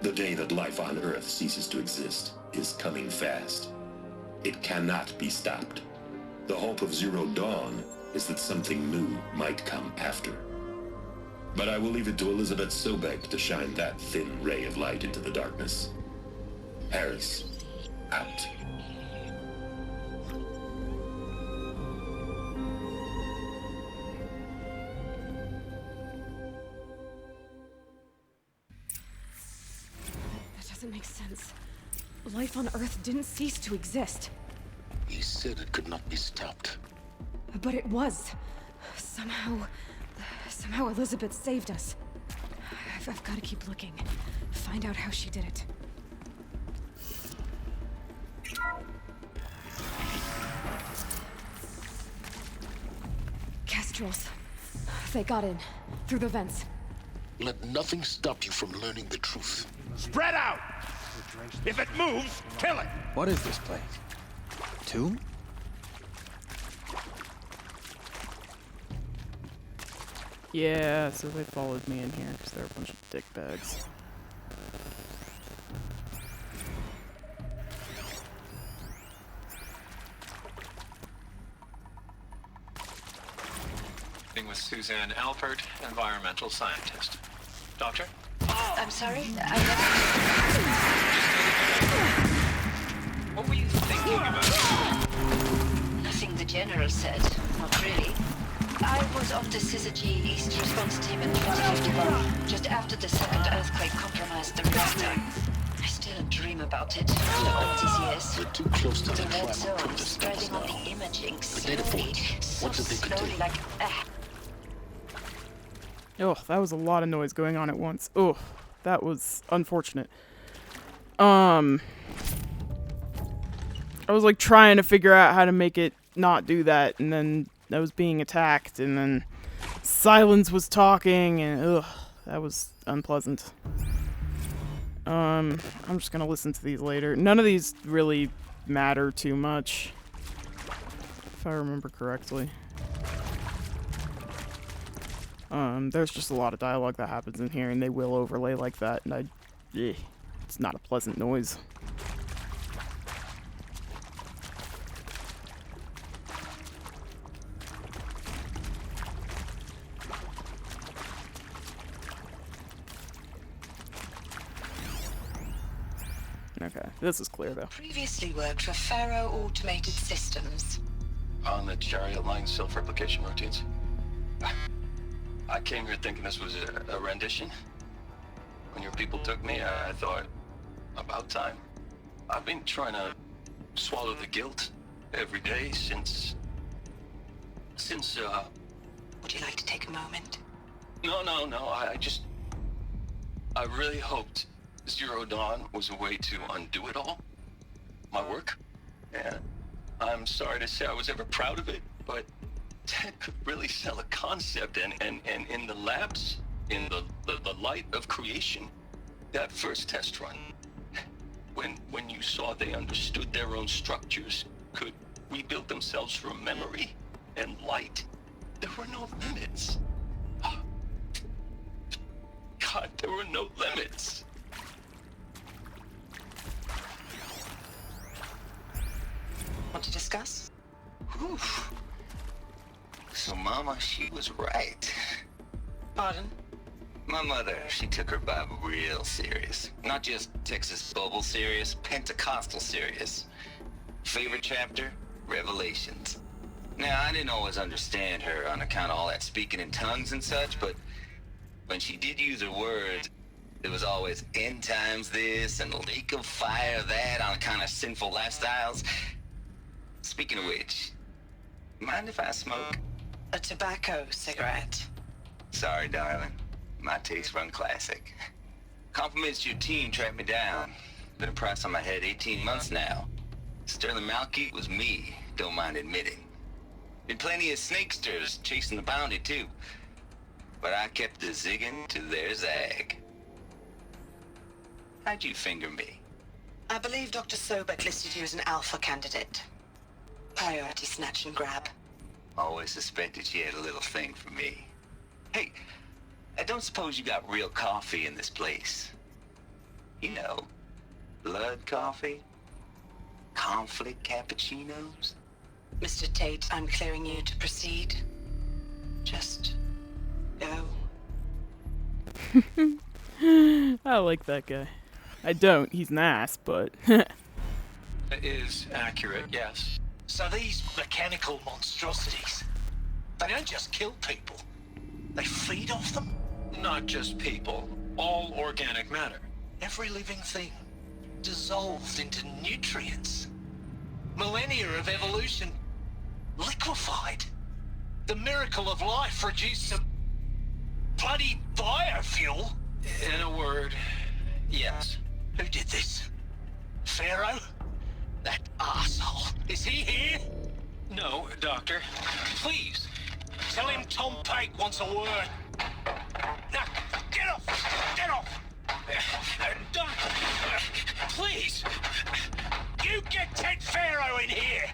the day that life on Earth ceases to exist, is coming fast. It cannot be stopped. The hope of Zero Dawn is that something new might come after. But I will leave it to Elizabeth Sobek to shine that thin ray of light into the darkness. Harris, out. That doesn't make sense. Life on Earth didn't cease to exist. He said it could not be stopped. But it was. Somehow Elizabeth saved us. I've got to keep looking. Find out how she did it. Kestrels. They got in. Through the vents. Let nothing stop you from learning the truth. Spread out! If it moves, kill it! What is this place? Tomb? Yeah, so they followed me in here because they're a bunch of dickbags. With Suzanne Alpert, environmental scientist. Doctor? I'm sorry? What were you thinking about? Nothing the General said. Not really. I was on the Syzygy East response team in 2051, just after the second earthquake compromised the reactor. I still dream about it after all these years. We're too close to The the red climate zone print spreading on the imaging data slowly, points. so What did they slowly contain? like Oh, that was a lot of noise going on at once. Oh, that was unfortunate. I was like trying to figure out how to make it not do that, and then I was being attacked, and then Silence was talking, and ugh, that was unpleasant. I'm just gonna listen to these later. None of these really matter too much, if I remember correctly. There's just a lot of dialogue that happens in here, and they will overlay like that, and it's not a pleasant noise. Okay, this is clear though. Previously worked for Faro Automated Systems. On the Chariot Line self-replication routines. I came here thinking this was a rendition. When your people took me, I thought, about time. I've been trying to swallow the guilt every day since... Would you like to take a moment? No, I really hoped Zero Dawn was a way to undo it all. My work. And I'm sorry to say I was ever proud of it, but Ted could really sell a concept, and in the labs, in the light of creation, that first test run, when you saw they understood their own structures, could rebuild themselves from memory and light, there were no limits. God, there were no limits. Want to discuss? Whew. So Mama, she was right. Pardon? My mother, she took her Bible real serious. Not just Texas Bible serious, Pentecostal serious. Favorite chapter? Revelations. Now, I didn't always understand her on account of all that speaking in tongues and such, but when she did use her words, there was always end times this and lake of fire that on account of sinful lifestyles. Speaking of which, mind if I smoke? A tobacco cigarette. Sorry, darling. My taste run classic. Compliments to your team tracked me down. Been a price on my head 18 months now. Sterling Malkeet was me, don't mind admitting. Been plenty of snakesters chasing the bounty too. But I kept the zigging to their zag. How'd you finger me? I believe Dr. Sobek listed you as an alpha candidate. Priority snatch and grab. Always suspected she had a little thing for me. Hey, I don't suppose you got real coffee in this place? You know, blood coffee? Conflict cappuccinos? Mr. Tate, I'm clearing you to proceed. Just go. I like that guy. I don't. He's an ass, but... It is accurate, yes. So these mechanical monstrosities, they don't just kill people, they feed off them? Not just people, all organic matter. Every living thing, dissolved into nutrients. Millennia of evolution, liquefied. The miracle of life reduced to bloody biofuel. In a word, yes. Who did this? Pharaoh? That arsehole. Is he here? No, Doctor. Please, tell him Tom Pate wants a word. Now, get off! Get off! Doctor, please! You get Ted Pharaoh in here!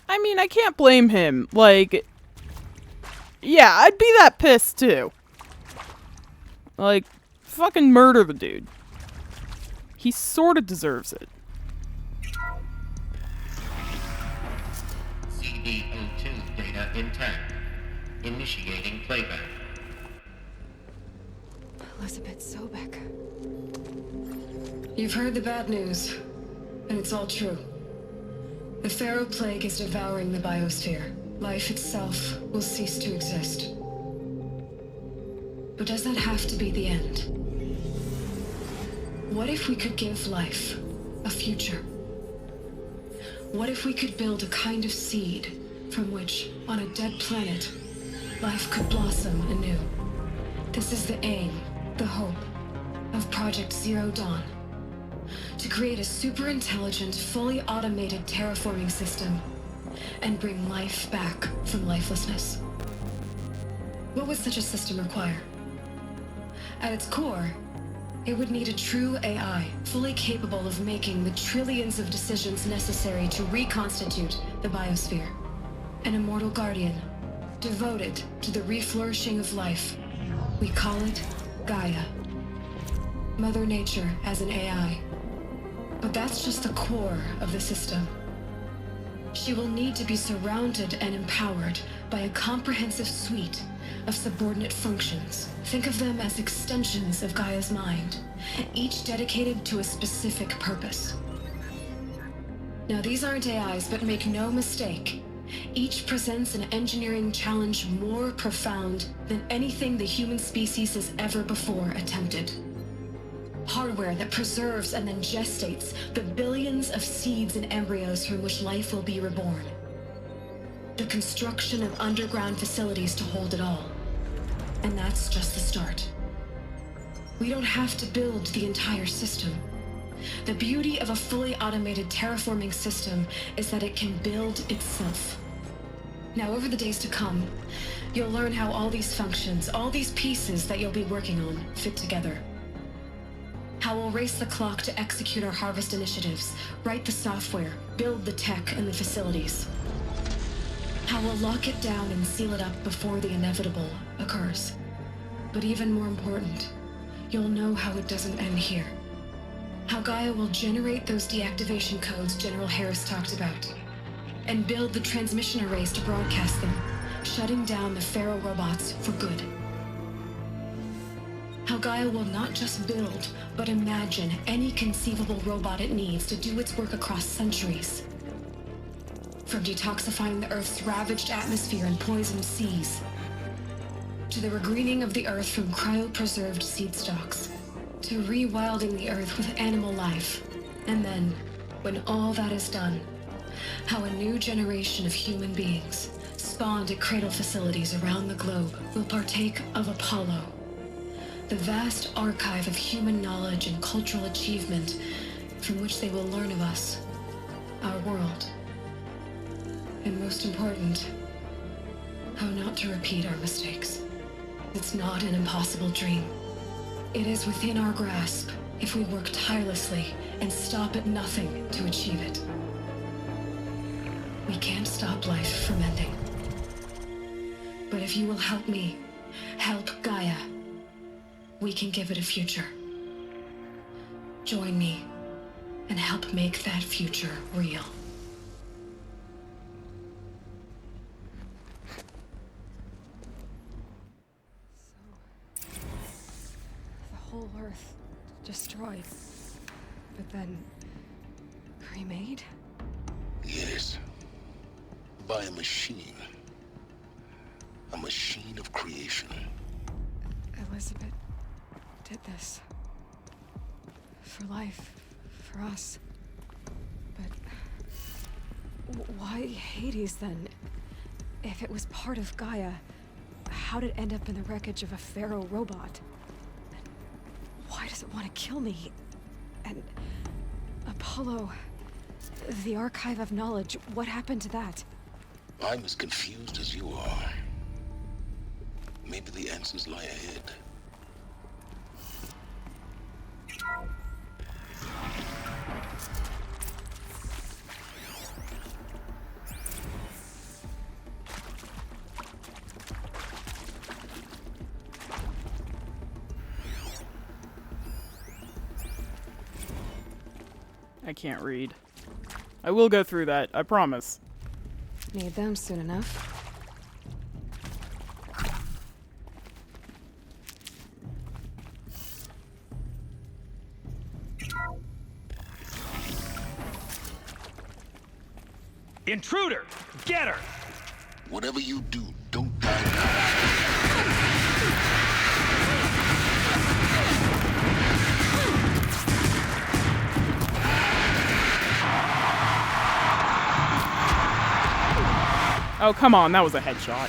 I mean, I can't blame him. Like, yeah, I'd be that pissed too. Like, fucking murder the dude. He sorta deserves it. CD02 data intact. Initiating playback. Elizabeth Sobek. You've heard the bad news, and it's all true. The Pharaoh Plague is devouring the biosphere. Life itself will cease to exist. But does that have to be the end? What if we could give life a future? What if we could build a kind of seed from which, on a dead planet, life could blossom anew? This is the aim, the hope. of Project Zero Dawn to create a super intelligent, fully automated terraforming system and bring life back from lifelessness. What would such a system require? At its core, it would need a true AI, fully capable of making the trillions of decisions necessary to reconstitute the biosphere. An immortal guardian, devoted to the reflourishing of life. We call it Gaia. Mother Nature as an AI. But that's just the core of the system. She will need to be surrounded and empowered by a comprehensive suite of subordinate functions. Think of them as extensions of Gaia's mind, each dedicated to a specific purpose. Now, these aren't AIs, but make no mistake, each presents an engineering challenge more profound than anything the human species has ever before attempted. Hardware that preserves and then gestates the billions of seeds and embryos from which life will be reborn. The construction of underground facilities to hold it all. And that's just the start. We don't have to build the entire system. The beauty of a fully automated terraforming system is that it can build itself. Now, over the days to come, you'll learn how all these functions, all these pieces that you'll be working on, fit together. How we'll race the clock to execute our harvest initiatives, write the software, build the tech and the facilities. How we'll lock it down and seal it up before the inevitable occurs. But even more important, you'll know how it doesn't end here. How Gaia will generate those deactivation codes General Harris talked about, and build the transmission arrays to broadcast them, shutting down the Pharaoh robots for good. How Gaia will not just build, but imagine any conceivable robot it needs to do its work across centuries. From detoxifying the Earth's ravaged atmosphere and poisoned seas, to the regreening of the Earth from cryopreserved seed stalks, to rewilding the Earth with animal life. And then, when all that is done, how a new generation of human beings, spawned at cradle facilities around the globe, will partake of Apollo, the vast archive of human knowledge and cultural achievement from which they will learn of us, our world. And most important, how not to repeat our mistakes. It's not an impossible dream. It is within our grasp if we work tirelessly and stop at nothing to achieve it. We can't stop life from ending. But if you will help me, help Gaia, we can give it a future. Join me and help make that future real. The whole Earth destroyed, but then remade? Yes. By a machine. A machine of creation. Elizabeth did this. For life. For us. But why Hades then? If it was part of Gaia, how did it end up in the wreckage of a Pharaoh robot? And why does it want to kill me? And Apollo, the Archive of Knowledge, what happened to that? I'm as confused as you are. Maybe the answers lie ahead. I can't read. I will go through that, I promise. Need them soon enough. Intruder! Get her! Whatever you do, don't die now. Oh, come on, that was a headshot.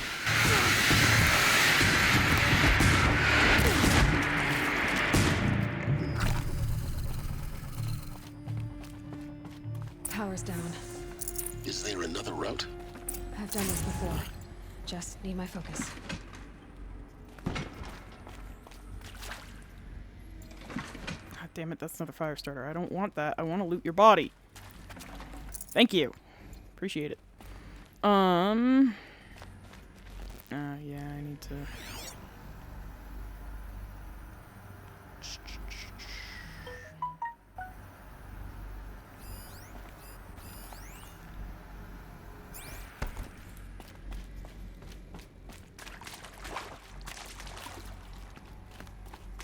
another route? I've done this before. Just need my focus. God damn it, that's not a fire starter. I don't want that. I want to loot your body. Thank you. Appreciate it. Yeah, I need to...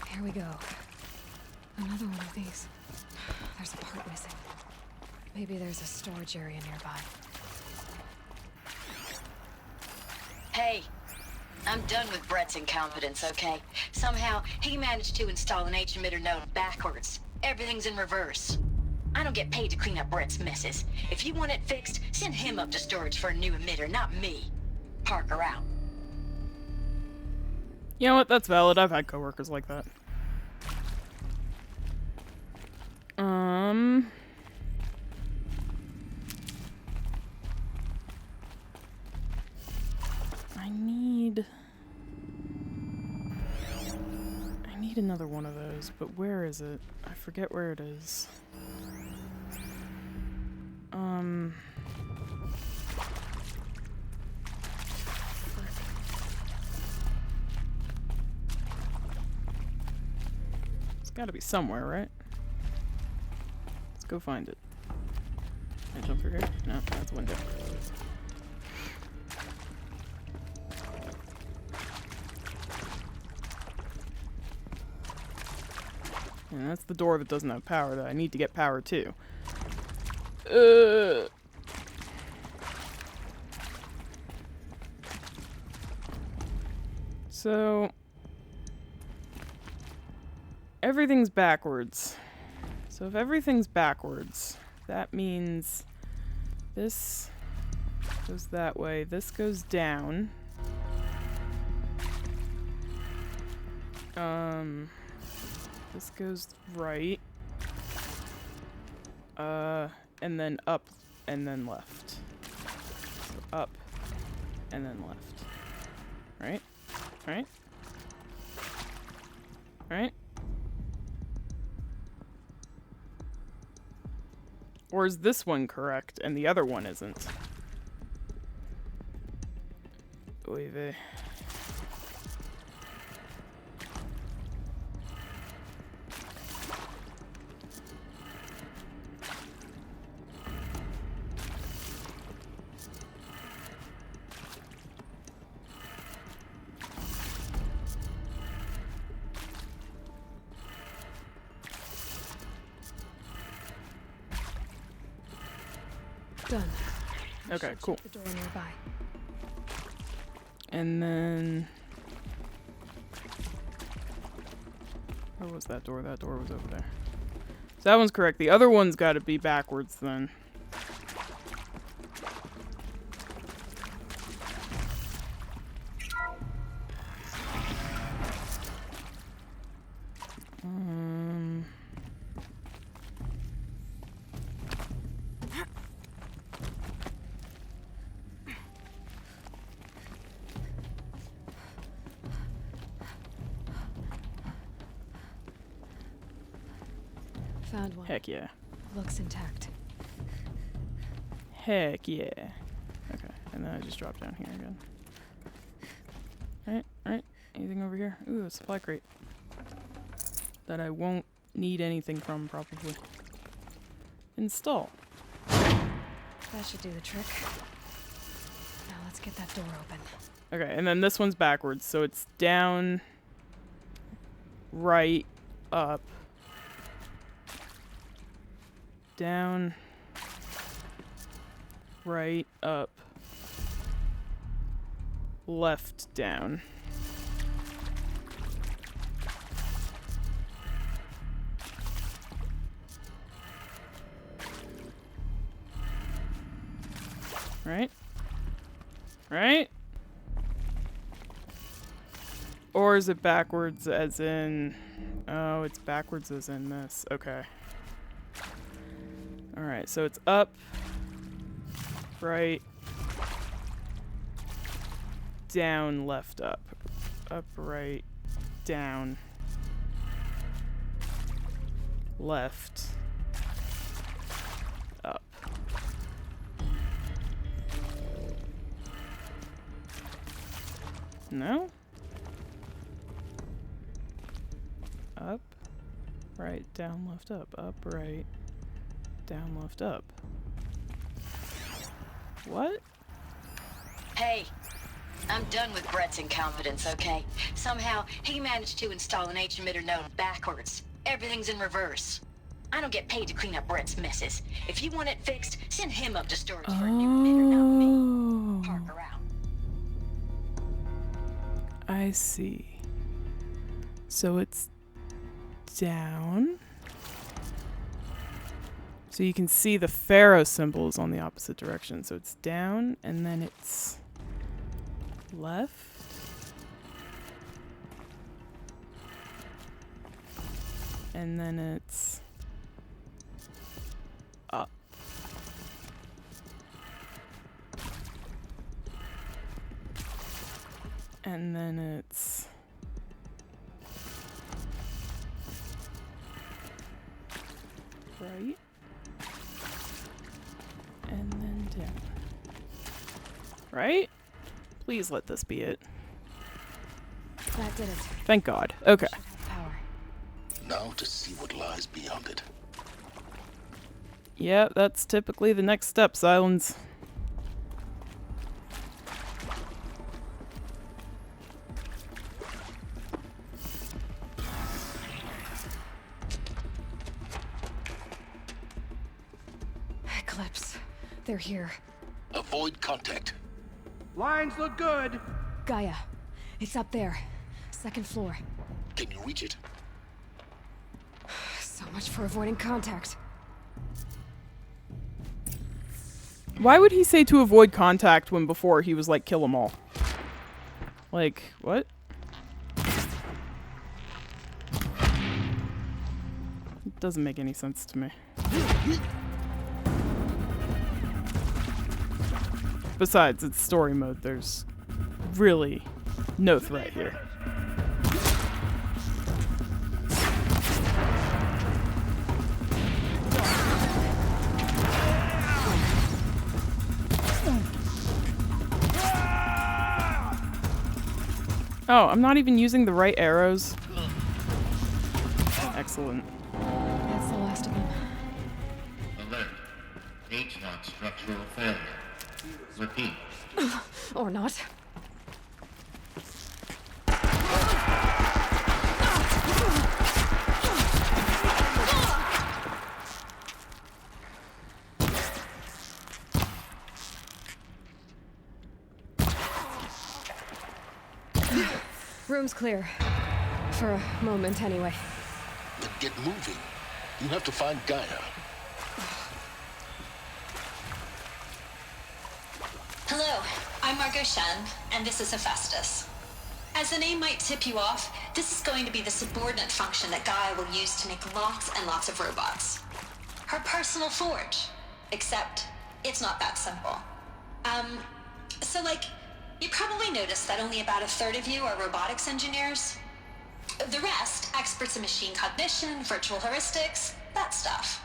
Here we go. Another one of these. There's a part missing. Maybe there's a storage area nearby. Hey, I'm done with Brett's incompetence, okay? Somehow, he managed to install an H-emitter node backwards. Everything's in reverse. I don't get paid to clean up Brett's messes. If you want it fixed, send him up to storage for a new emitter, not me. Parker out. You know what? That's valid. I've had coworkers like that. I need another one of those, but where is it? I forget where it is. It's gotta be somewhere, right? Let's go find it. Can I jump through here? No, that's a window. And that's the door that doesn't have power that I need to get power to. So everything's backwards. So if everything's backwards, that means this goes that way, this goes down. This goes right. And then up, and then left. So up, and then left. Right? Right? Right? Or is this one correct, and the other one isn't? Oy vey. Done. Okay, cool. The door nearby. And then... where was that door? That door was over there. So that one's correct. The other one's got to be backwards then. Found one. Heck yeah. Looks intact. Heck yeah. Okay, and then I just drop down here again. Alright. Anything over here? Ooh, a supply crate. That I won't need anything from, probably. Install. That should do the trick. Now let's get that door open. Okay, and then this one's backwards, so it's down, right, up, down, right, up, left, down. Right? Right? Or is it backwards as in... oh, it's backwards as in this. Okay. Alright, so it's up, right, down, left, up. Up, right, down, left, up. No? Up, right, down, left, up. Up, right, down, left, up. What? Hey, I'm done with Brett's incompetence, okay? Somehow, he managed to install an H-emitter node backwards. Everything's in reverse. I don't get paid to clean up Brett's messes. If you want it fixed, send him up to storage for a new emitter, not me. Parker out. I see. So it's down. So you can see the Pharaoh symbols on the opposite direction. So it's down, and then it's left. And then it's up. And then it's right. And then down. Right? Please let this be it. That did it. Thank God. Okay. Power. Now to see what lies beyond it. Yeah, that's typically the next step, Silence. Eclipse. They're here. Avoid contact. Lines look good. Gaia. It's up there. Second floor. Can you reach it? So much for avoiding contact. Why would he say to avoid contact when before he was like, kill them all? Like, what? It doesn't make any sense to me. Besides, it's story mode. There's really no threat here. Oh, I'm not even using the right arrows. Excellent. That's the last of them. Alert. H-Knock structural failure. Repeat. Or not. Room's clear. For a moment, anyway. Then get moving. You have to find Gaia. Hello, I'm Margot Shen, and this is Hephaestus. As the name might tip you off, this is going to be the subordinate function that Gaia will use to make lots and lots of robots. Her personal forge. Except, it's not that simple. So you probably noticed that only about 1/3 of you are robotics engineers. The rest, experts in machine cognition, virtual heuristics, that stuff.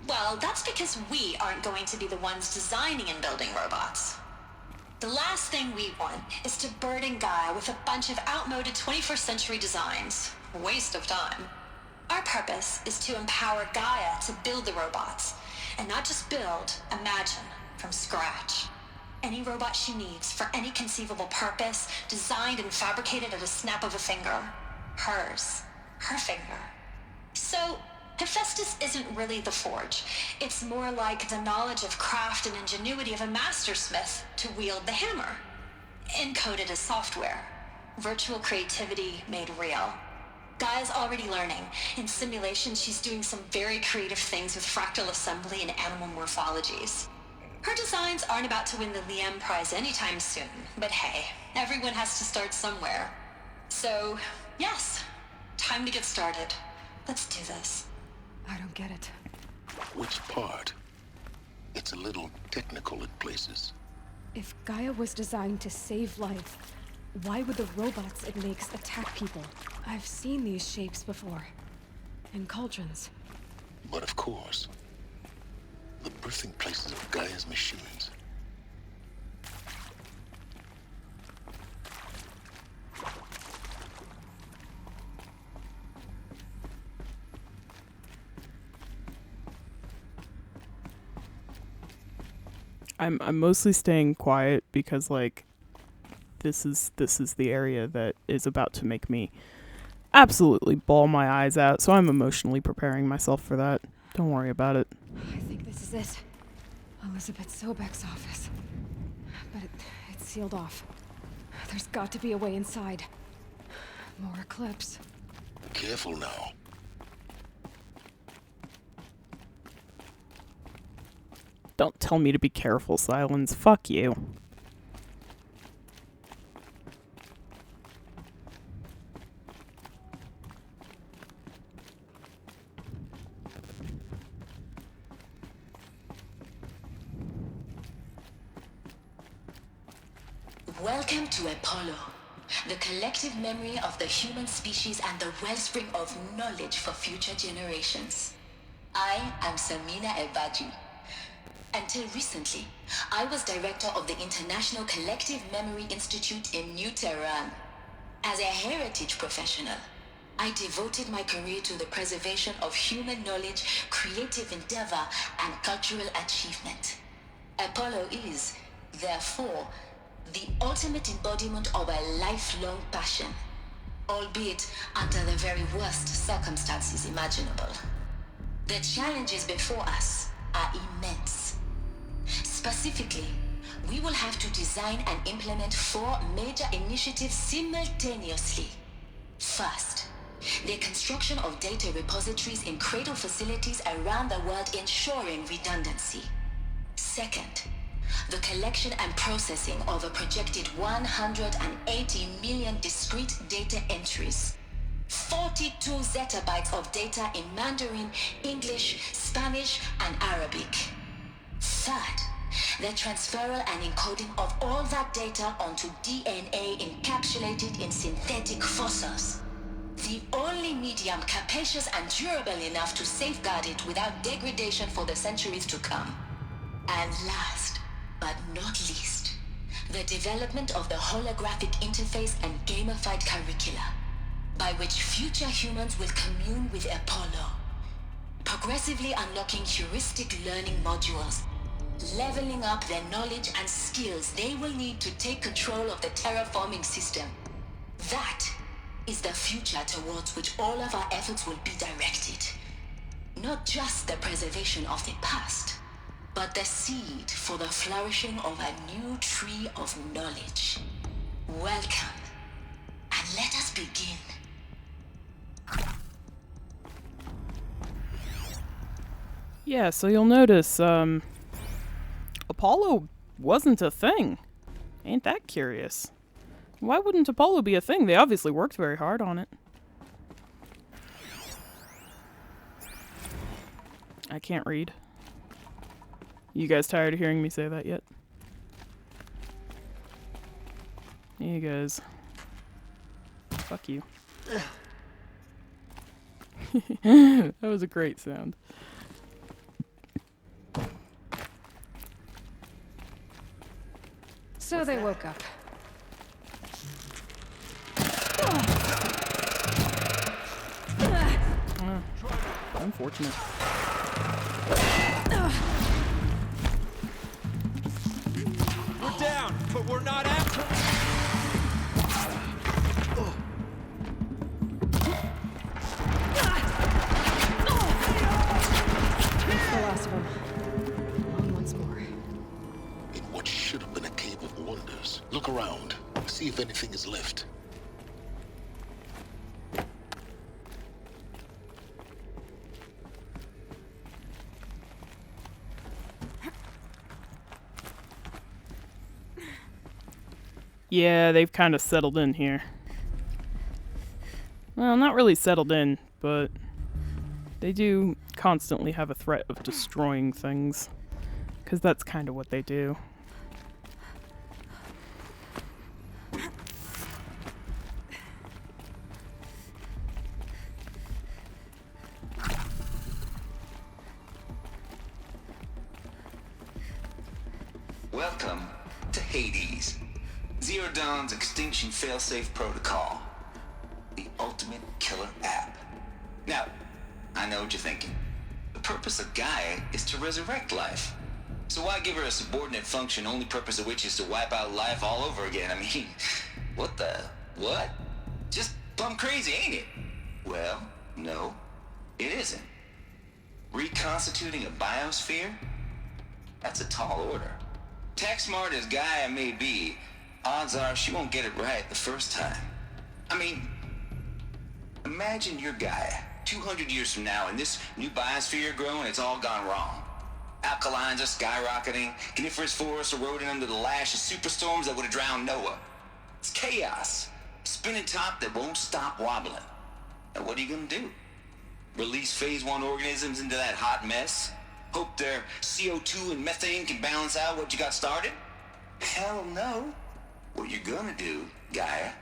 Well, that's because we aren't going to be the ones designing and building robots. The last thing we want is to burden Gaia with a bunch of outmoded 21st century designs. Waste of time. Our purpose is to empower Gaia to build the robots, and not just build, imagine, from scratch. Any robot she needs for any conceivable purpose, designed and fabricated at a snap of a finger. Hers. Her finger. So, Hephaestus isn't really the forge. It's more like the knowledge of craft and ingenuity of a mastersmith to wield the hammer. Encoded as software. Virtual creativity made real. Gaia's already learning. In simulation, she's doing some very creative things with fractal assembly and animal morphologies. Her designs aren't about to win the Liam Prize anytime soon, but hey, everyone has to start somewhere. So, yes, time to get started. Let's do this. I don't get it. Which part? It's a little technical in places. If Gaia was designed to save life, why would the robots it makes attack people? I've seen these shapes before. In cauldrons. But of course, the birthing places of Gaia's machines. I'm mostly staying quiet because like this is the area that is about to make me absolutely bawl my eyes out, so I'm emotionally preparing myself for that. Don't worry about it. I think this is it. Elizabeth Sobek's office. But it's sealed off. There's got to be a way inside. More Eclipse. Careful now. Don't tell me to be careful, Silence. Fuck you. Welcome to Apollo, the collective memory of the human species and the wellspring of knowledge for future generations. I am Samina Ebaji. Until recently, I was director of the International Collective Memory Institute in New Tehran. As a heritage professional, I devoted my career to the preservation of human knowledge, creative endeavor, and cultural achievement. Apollo is, therefore, the ultimate embodiment of a lifelong passion, albeit under the very worst circumstances imaginable. The challenges before us are immense. Specifically, we will have to design and implement 4 major initiatives simultaneously. First, the construction of data repositories in cradle facilities around the world ensuring redundancy. Second, the collection and processing of a projected 180 million discrete data entries. 42 zettabytes of data in Mandarin, English, Spanish, and Arabic. Third, the transferal and encoding of all that data onto DNA encapsulated in synthetic fossils. The only medium capacious and durable enough to safeguard it without degradation for the centuries to come. And last, but not least, the development of the holographic interface and gamified curricula, by which future humans will commune with Apollo, progressively unlocking heuristic learning modules, leveling up their knowledge and skills they will need to take control of the terraforming system. That is the future towards which all of our efforts will be directed. Not just the preservation of the past, but the seed for the flourishing of a new tree of knowledge. Welcome, and let us begin. Yeah, so you'll notice, Apollo wasn't a thing. Ain't that curious? Why wouldn't Apollo be a thing? They obviously worked very hard on it. I can't read. You guys tired of hearing me say that yet? You guys. Fuck you. That was a great sound. So they woke up. Unfortunate. We're down, but we're not after. That's the last of them. On once more. In what should have been a cave of wonders. Look around. See if anything is left. Yeah, they've kind of settled in here. Well, not really settled in, but they do constantly have a threat of destroying things. because that's kind of what they do. Welcome to Hades, Zero Dawn's extinction failsafe protocol, the ultimate killer app. Now, I know what you're thinking. The purpose of Gaia is to resurrect life. So why give her a subordinate function, only purpose of which is to wipe out life all over again? I mean, what? Just plumb crazy, ain't it? Well, no, it isn't. Reconstituting a biosphere? That's a tall order. Tech smart as Gaia may be, odds are she won't get it right the first time. I mean, imagine you're Gaia, 200 years from now, and this new biosphere you're growing, it's all gone wrong. Alkalines are skyrocketing, coniferous forests eroding under the lash of superstorms that would have drowned Noah. It's chaos, spinning top that won't stop wobbling. Now what are you gonna do? Release phase 1 organisms into that hot mess? Hope their CO2 and methane can balance out what you got started? Hell no. What you're gonna do, Gaia,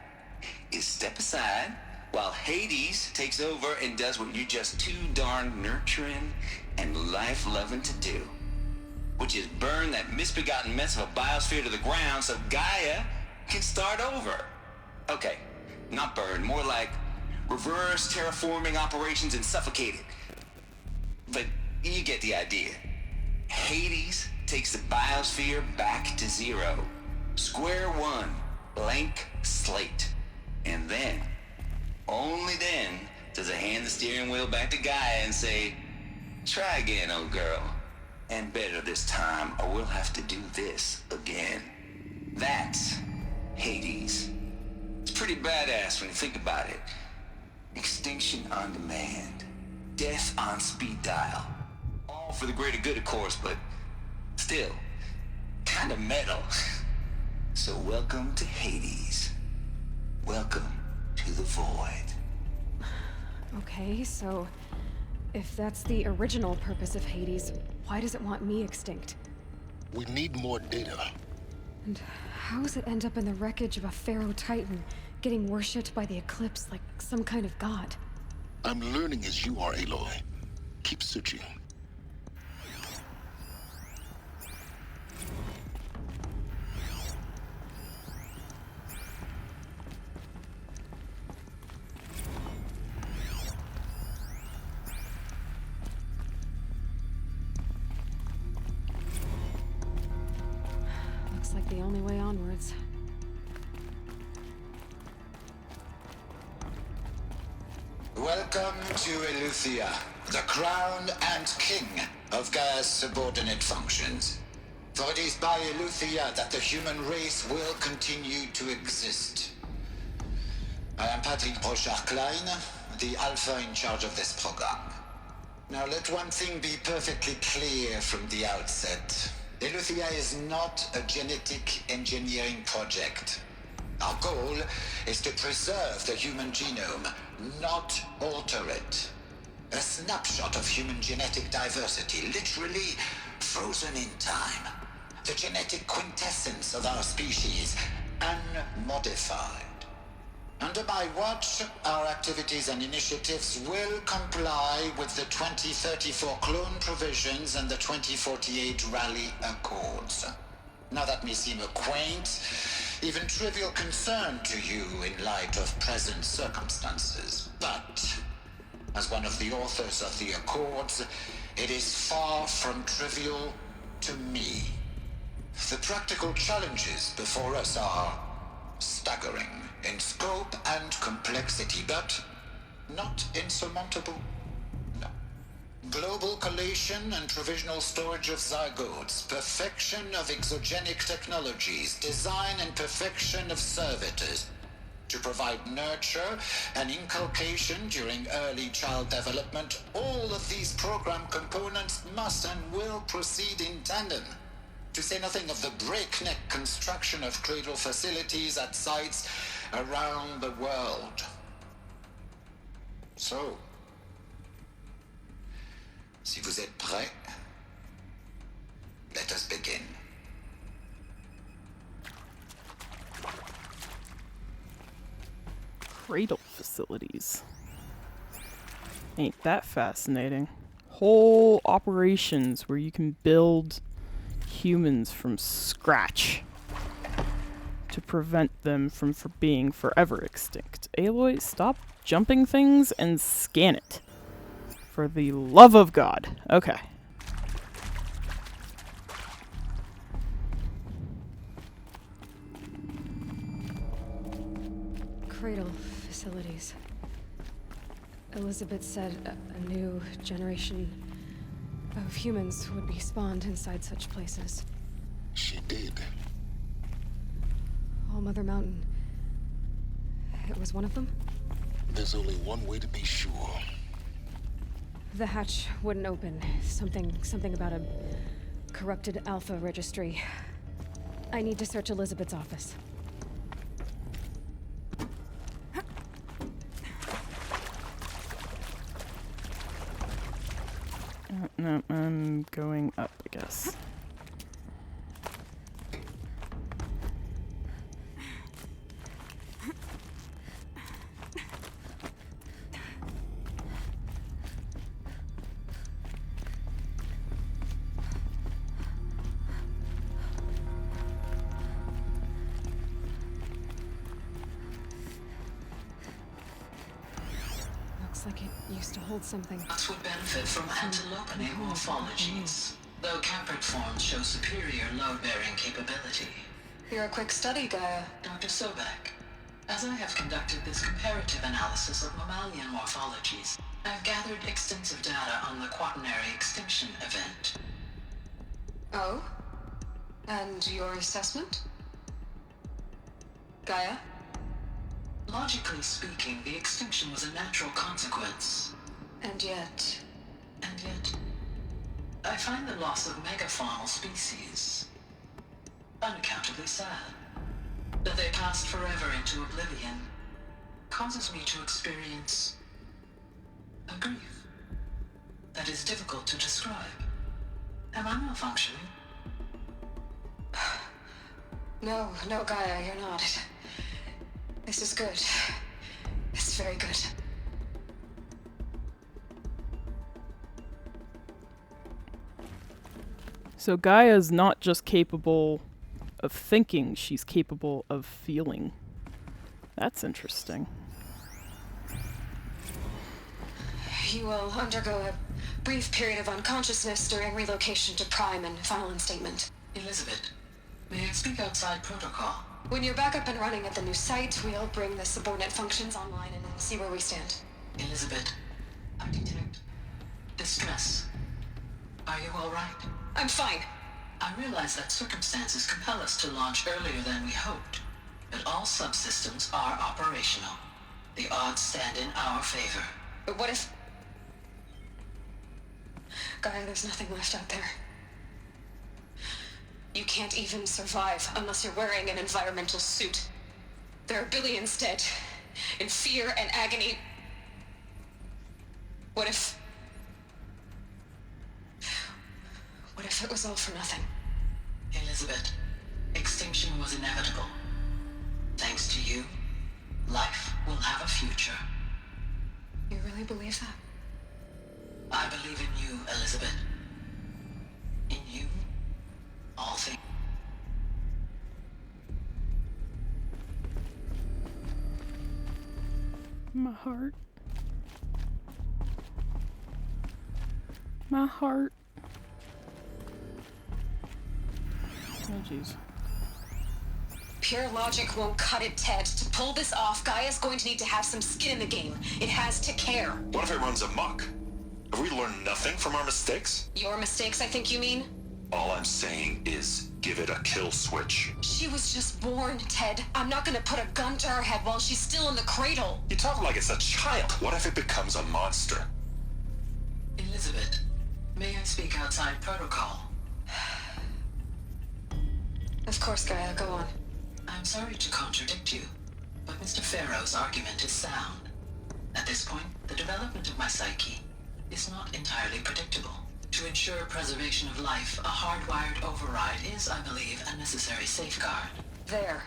is step aside while Hades takes over and does what you're just too darn nurturing and life-loving to do, which is burn that misbegotten mess of a biosphere to the ground so Gaia can start over. Okay, not burn, more like reverse terraforming operations and suffocate it. But you get the idea. Hades takes the biosphere back to zero. Square one, blank slate. And then, only then, does it hand the steering wheel back to Gaia and say, try again, old girl. And better this time, or we'll have to do this again. That's Hades. It's pretty badass when you think about it. Extinction on demand. Death on speed dial. All for the greater good, of course, but still, kind of metal. So welcome to Hades. Welcome to the void. Okay, so if that's the original purpose of Hades, why does it want me extinct? We need more data. And how does it end up in the wreckage of a Pharaoh Titan, getting worshipped by the Eclipse like some kind of god? I'm learning as you are, Aloy. Keep searching. Looks like the only way onwards. Welcome to Eleuthia, the crown and king of Gaia's subordinate functions. For it is by Eleuthia that the human race will continue to exist. I am Patrick Brochard-Klein, the Alpha in charge of this program. Now let one thing be perfectly clear from the outset. Eleuthia is not a genetic engineering project. Our goal is to preserve the human genome, not alter it. A snapshot of human genetic diversity, literally frozen in time. The genetic quintessence of our species, unmodified. Under my watch, our activities and initiatives will comply with the 2034 clone provisions and the 2048 Raleigh Accords. Now that may seem a quaint, even trivial concern to you in light of present circumstances, but as one of the authors of the Accords, it is far from trivial to me. The practical challenges before us are staggering in scope and complexity, but not insurmountable. No. Global collation and provisional storage of zygotes, perfection of exogenic technologies, design and perfection of servitors, to provide nurture and inculcation during early child development. All of these program components must and will proceed in tandem. To say nothing of the breakneck construction of cradle facilities at sites around the world. So, si vous êtes prêts, Let us begin. Cradle facilities. Ain't that fascinating? Whole operations where you can build humans from scratch to prevent them from being forever extinct. Aloy, stop jumping things and scan it. For the love of God. Okay. Cradle facilities. Elizabeth said a new generation of humans would be spawned inside such places. She did. All Mother Mountain. It was one of them? There's only one way to be sure. The hatch wouldn't open. Something about a corrupted Alpha registry. I need to search Elizabeth's office. No, I'm going up, I guess. Looks like it used to hold something. Us would benefit from antilopinae morphologies, though caprid forms show superior load-bearing capability. You're a quick study, Gaia. Dr. Sobek, as I have conducted this comparative analysis of mammalian morphologies, I've gathered extensive data on the quaternary extinction event. Oh? And your assessment? Gaia? Logically speaking, the extinction was a natural consequence. And yet, I find the loss of megafaunal species unaccountably sad. That they passed forever into oblivion causes me to experience a grief that is difficult to describe. Am I malfunctioning? No, Gaia, you're not. This is good. It's very good. So Gaia's not just capable of thinking, she's capable of feeling. That's interesting. You will undergo a brief period of unconsciousness during relocation to Prime and final instatement. Elizabeth, may I speak outside protocol? When you're back up and running at the new site, we'll bring the subordinate functions online and see where we stand. Elizabeth, I detect distress. Are you all right? I'm fine. I realize that circumstances compel us to launch earlier than we hoped, but all subsystems are operational. The odds stand in our favor. But what if... Gaia, there's nothing left out there. You can't even survive unless you're wearing an environmental suit. There are billions dead, in fear and agony. What if it was all for nothing? Elizabeth, extinction was inevitable. Thanks to you, life will have a future. You really believe that? I believe in you, Elizabeth. In you, all things. My heart. My heart. Oh, jeez. Pure logic won't cut it, Ted. To pull this off, Gaia's going to need to have some skin in the game. It has to care. What if it runs amok? Have we learned nothing from our mistakes? Your mistakes, I think you mean? All I'm saying is give it a kill switch. She was just born, Ted. I'm not gonna put a gun to her head while she's still in the cradle. You talk like it's a child. What if it becomes a monster? Elizabeth, may I speak outside protocol? Of course, Gaia, go on. I'm sorry to contradict you, but Mr. Farrow's argument is sound. At this point, the development of my psyche is not entirely predictable. To ensure preservation of life, a hardwired override is, I believe, a necessary safeguard. There.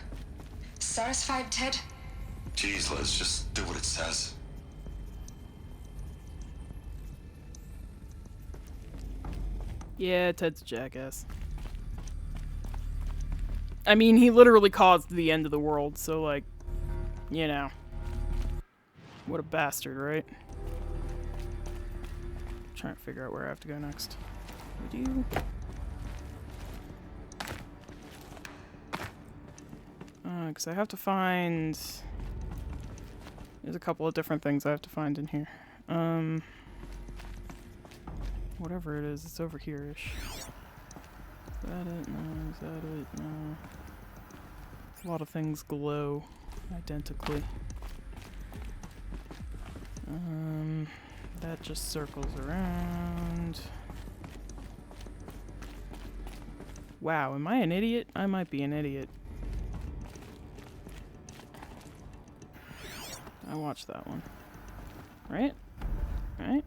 Satisfied, Ted? Jeez, Liz, just do what it says. Yeah, Ted's a jackass. I mean, he literally caused the end of the world, so, like, you know. What a bastard, right? Trying to figure out where I have to go next. We do. Because I have to find... There's a couple of different things I have to find in here. Whatever it is, it's over here-ish. Is that it? No. Is that it? No. A lot of things glow identically. That just circles around. Wow, am I an idiot? I might be an idiot. I watched that one. Right? Right?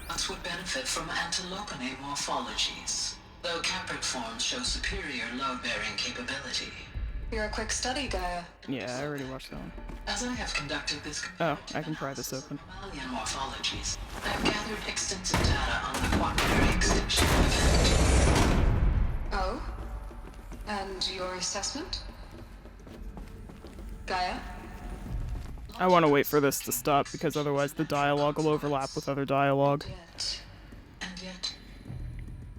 Nuts would benefit from antilopinate morphologies, though caprid forms show superior load-bearing capability. You're a quick study, Gaia. Yeah, I already watched that one. As I have conducted this Oh, I can pry this open. mammalian morphologies, I have gathered extensive data on the quaternary extinction event. Oh? And your assessment? Gaia? I want to wait for this to stop because otherwise the dialogue will overlap with other dialogue. And yet,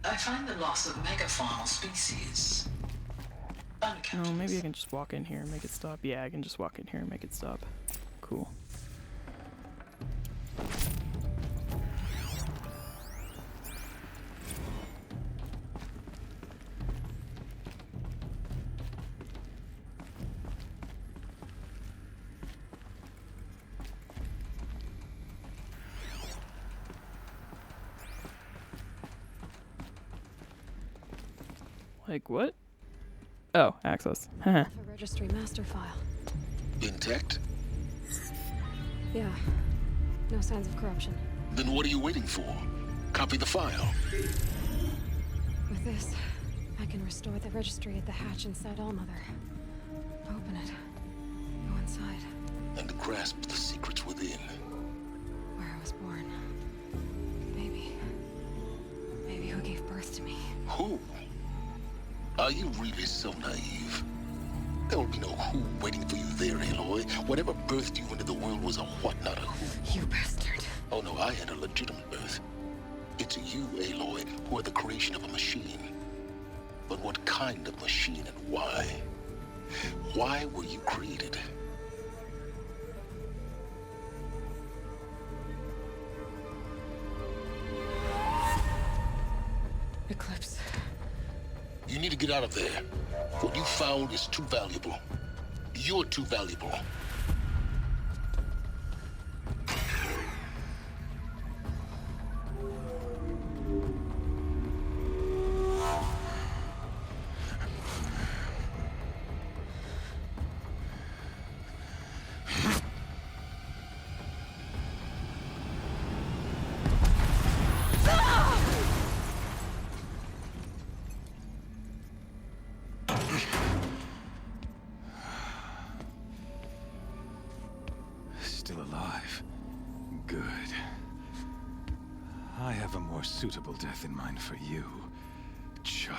I find the loss of megafaunal species. No, maybe I can just walk in here and make it stop. Yeah, I can just walk in here and make it stop. Cool. Like what? Oh, access. Haha. A registry master file. Intact? Yeah. No signs of corruption. Then what are you waiting for? Copy the file. With this, I can restore the registry at the hatch inside Allmother. Open it. Go inside. And grasp the secrets within. Where I was born. Maybe who gave birth to me. Who? Are you really so naive? There will be no who waiting for you there, Aloy. Whatever birthed you into the world was a what, not a who. You bastard. Oh no, I had a legitimate birth. It's you, Aloy, who are the creation of a machine. But what kind of machine and why? Why were you created? Eclipse. You need to get out of there. What you found is too valuable. You're too valuable. Still alive. Good. I have a more suitable death in mind for you, child.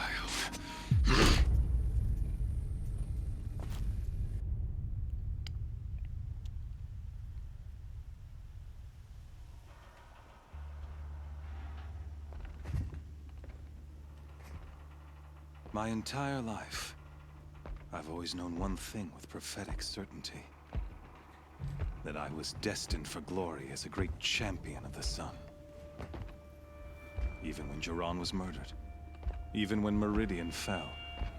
My entire life, I've always known one thing with prophetic certainty. That I was destined for glory as a great champion of the sun. Even when Jiran was murdered, even when Meridian fell,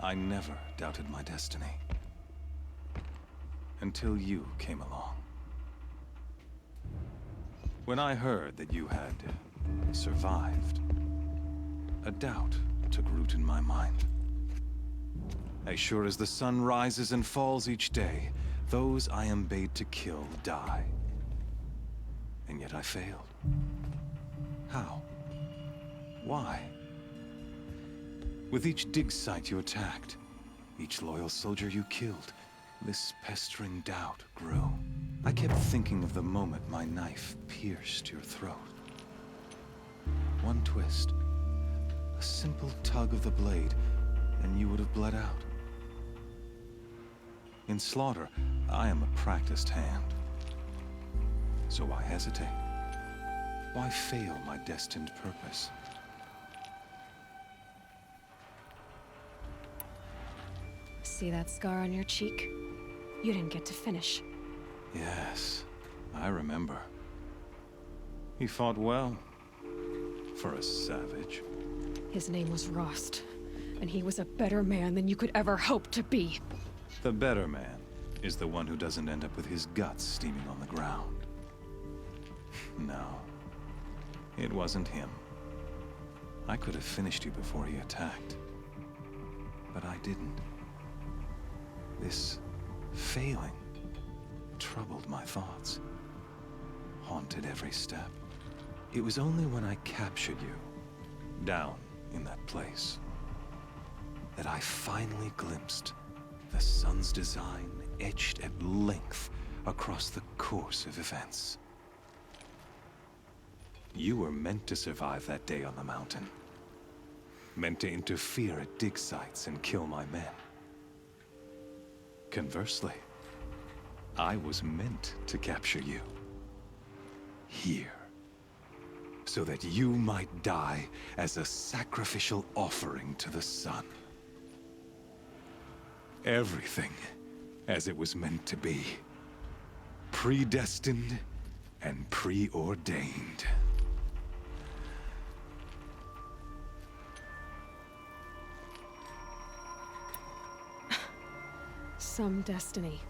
I never doubted my destiny. Until you came along. When I heard that you had survived, a doubt took root in my mind. As sure as the sun rises and falls each day, those I am bade to kill die. And yet I failed. How? Why? With each dig site you attacked, each loyal soldier you killed, this pestering doubt grew. I kept thinking of the moment my knife pierced your throat. One twist, a simple tug of the blade, and you would have bled out. In slaughter, I am a practiced hand. So why hesitate? Why fail my destined purpose? See that scar on your cheek? You didn't get to finish. Yes, I remember. He fought well. For a savage. His name was Rost, and he was a better man than you could ever hope to be. The better man is the one who doesn't end up with his guts steaming on the ground. No, it wasn't him. I could have finished you before he attacked. But I didn't. This failing troubled my thoughts, haunted every step. It was only when I captured you, down in that place, that I finally glimpsed the sun's design etched at length across the course of events. You were meant to survive that day on the mountain. Meant to interfere at dig sites and kill my men. Conversely, I was meant to capture you. Here. So that you might die as a sacrificial offering to the sun. Everything as it was meant to be. Predestined and preordained. Some destiny.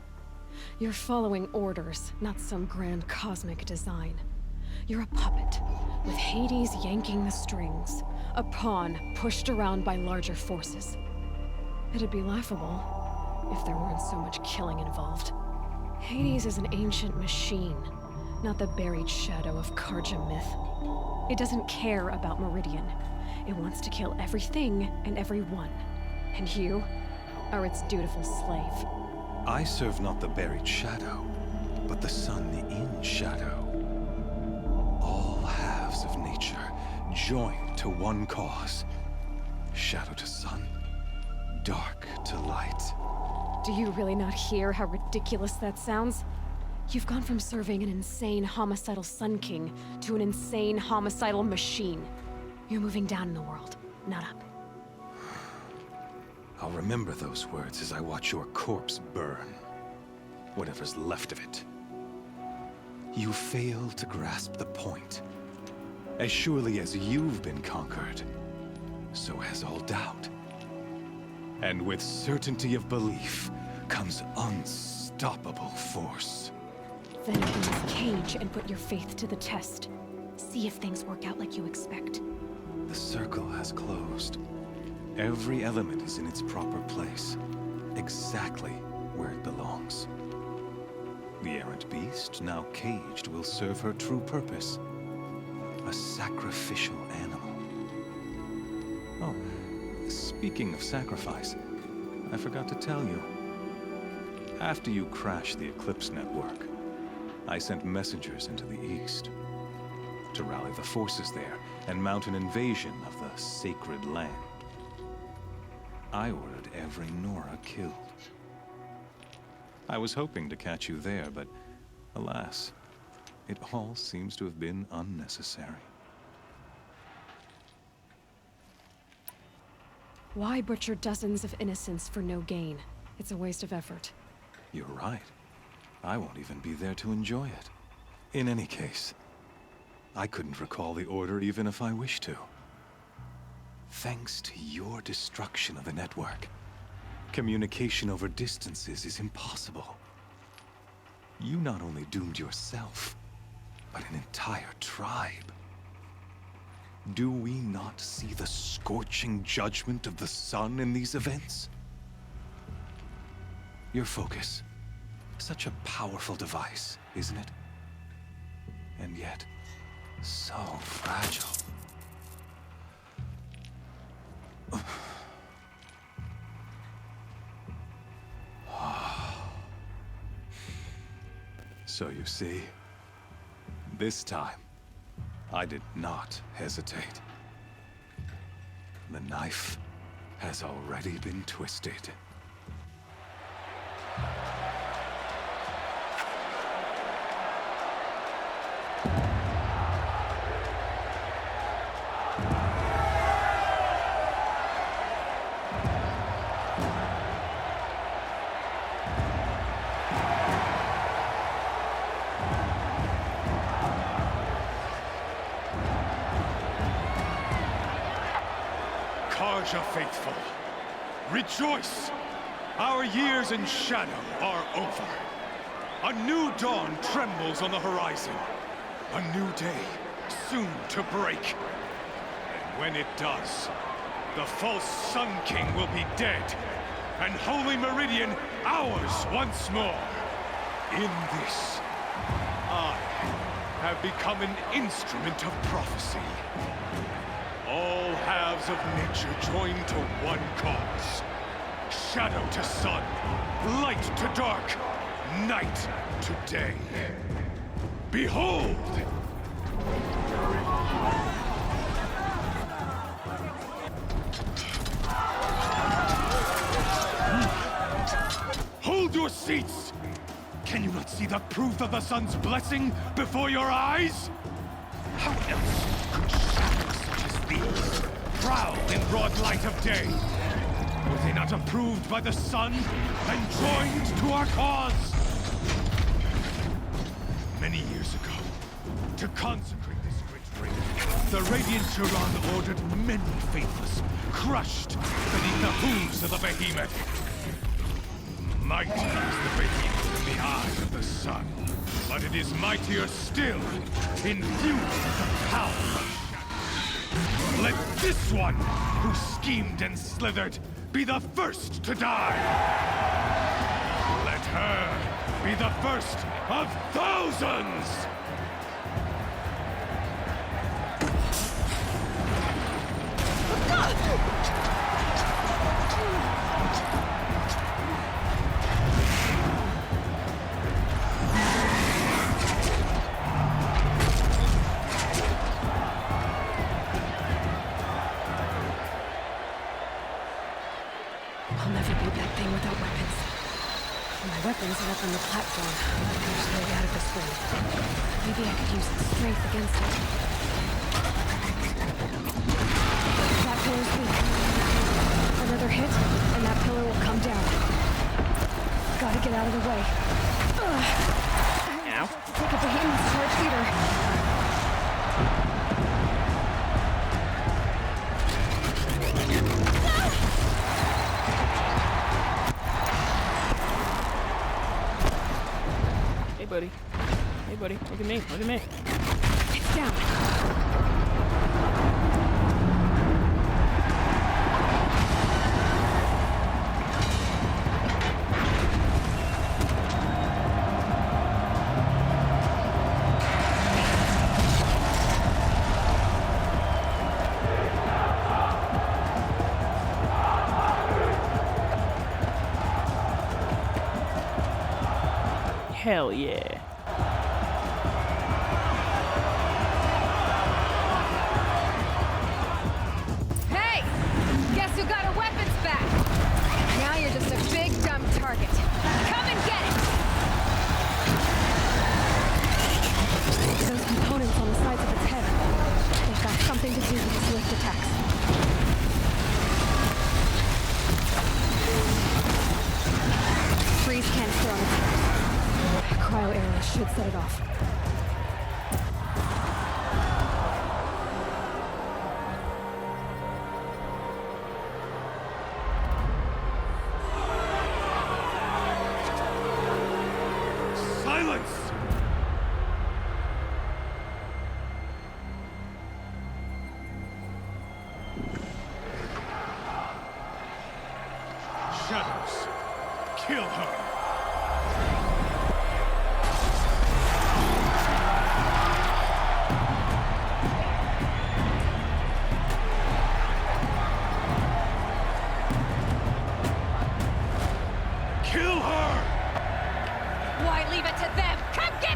You're following orders, not some grand cosmic design. You're a puppet, with Hades yanking the strings. A pawn pushed around by larger forces. It'd be laughable if there weren't so much killing involved. Hades is an ancient machine, not the buried shadow of Karja myth. It doesn't care about Meridian. It wants to kill everything and everyone. And you are its dutiful slave. I serve not the buried shadow, but the sun in shadow. All halves of nature joined to one cause. Shadow to sun, dark to light. Do you really not hear how ridiculous that sounds? You've gone from serving an insane homicidal Sun King to an insane homicidal machine. You're moving down in the world, not up. I'll remember those words as I watch your corpse burn. Whatever's left of it. You fail to grasp the point. As surely as you've been conquered, so has all doubt. And with certainty of belief comes unstoppable force. Then open this cage and put your faith to the test. See if things work out like you expect. The circle has closed. Every element is in its proper place, exactly where it belongs. The errant beast, now caged, will serve her true purpose. A sacrificial animal. Oh, speaking of sacrifice, I forgot to tell you. After you crashed the Eclipse network, I sent messengers into the east to rally the forces there and mount an invasion of the sacred land. I ordered every Nora killed. I was hoping to catch you there, but alas, it all seems to have been unnecessary. Why butcher dozens of innocents for no gain? It's a waste of effort. You're right. I won't even be there to enjoy it. In any case, I couldn't recall the order even if I wished to. Thanks to your destruction of the network, communication over distances is impossible. You not only doomed yourself, but an entire tribe. Do we not see the scorching judgment of the sun in these events? Your focus, such a powerful device, isn't it? And yet, so fragile. So you see, this time, I did not hesitate. The knife has already been twisted. Karja faithful, rejoice! Our years in shadow are over. A new dawn trembles on the horizon. A new day soon to break. And when it does, the false Sun King will be dead, and Holy Meridian ours once more. In this, I have become an instrument of prophecy. All halves of nature join to one cause. Shadow to sun, light to dark, night to day. Behold! Hold your seats! Can you not see the proof of the sun's blessing before your eyes? How else could shadows such as these prowl in broad light of day? Were they not approved by the sun and joined to our cause? Many years ago, to consecrate this great ring, the Radiant Turan ordered many faithless, crushed beneath the hooves of the behemoth. Mighty is the behemoth in the eye of the sun, but it is mightier still, infused with the power of shadow. Let this one, who schemed and slithered, be the first to die! Let her be the first of thousands! I'll never beat that thing without weapons. My weapons are up on the platform. There's no way out of this thing. Maybe I could use its strength against it. That pillar's weak. Another hit, and that pillar will come down. Gotta get out of the way. Ow. Take a behemoth's charge leader. Hey, buddy. Hey, buddy. Look at me. Look at me. It's down. Hell yeah. Hey! Guess who got her weapons back? Now you're just a big dumb target. Come and get it! Those components on the sides of its head. They've got something to do with its lift attacks. Freeze canister on its head. Cryo arrow should set it off. Silence! Shadows, kill her! Why leave it to them? Come get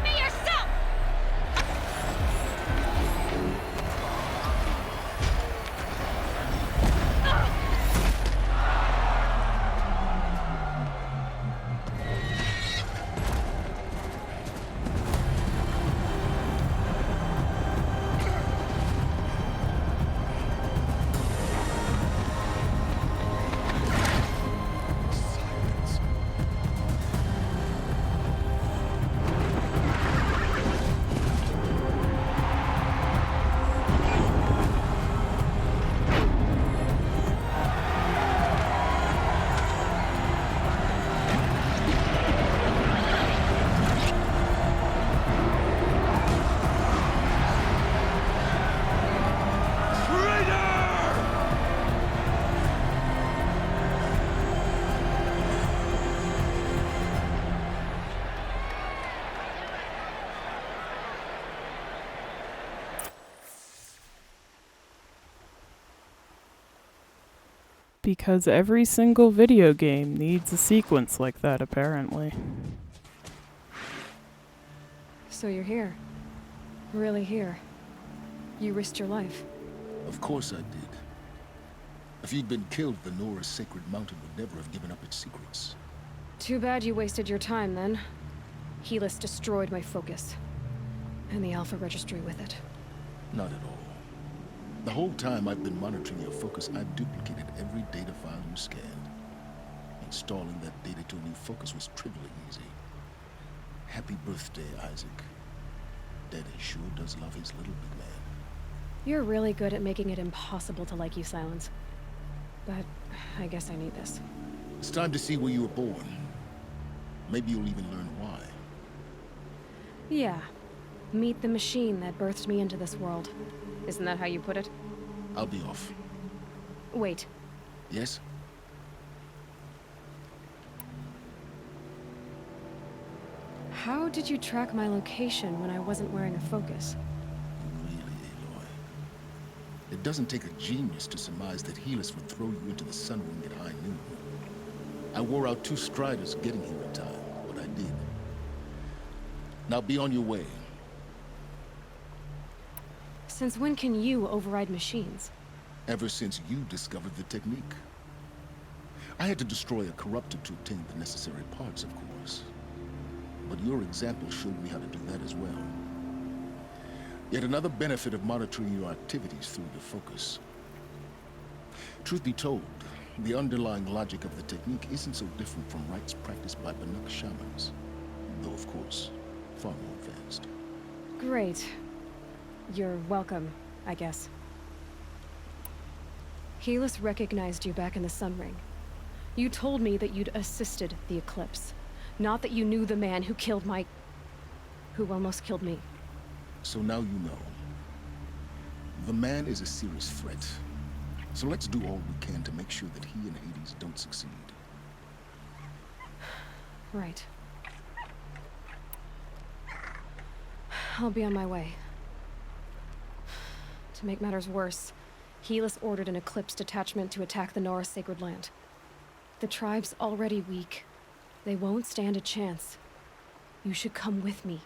Because every single video game needs a sequence like that, apparently. So you're here. Really here. You risked your life. Of course I did. If you'd been killed, the Nora's sacred mountain would never have given up its secrets. Too bad you wasted your time, then. Helis destroyed my focus. And the Alpha Registry with it. Not at all. The whole time I've been monitoring your focus, I've duplicated every data file you scanned. Installing that data to a new focus was trivially easy. Happy birthday, Isaac. Daddy sure does love his little big man. You're really good at making it impossible to like you, Silence. But I guess I need this. It's time to see where you were born. Maybe you'll even learn why. Yeah. Meet the machine that birthed me into this world. Isn't that how you put it? I'll be off. Wait. Yes? How did you track my location when I wasn't wearing a focus? Really, Aloy? It doesn't take a genius to surmise that Helis would throw you into the sun ring at high noon. I wore out 2 striders getting here in time, but I did. Now be on your way. Since when can you override machines? Ever since you discovered the technique. I had to destroy a corruptor to obtain the necessary parts, of course. But your example showed me how to do that as well. Yet another benefit of monitoring your activities through your focus. Truth be told, the underlying logic of the technique isn't so different from rites practiced by Banuk shamans. Though, of course, far more advanced. Great. You're welcome, I guess. Helis recognized you back in the Sun Ring. You told me that you'd assisted the Eclipse. Not that you knew the man who killed who almost killed me. So now you know. The man is a serious threat. So let's do all we can to make sure that he and Hades don't succeed. Right. I'll be on my way. To make matters worse, Helis ordered an Eclipse detachment to attack the Nora Sacred Land. The tribe's already weak. They won't stand a chance. You should come with me.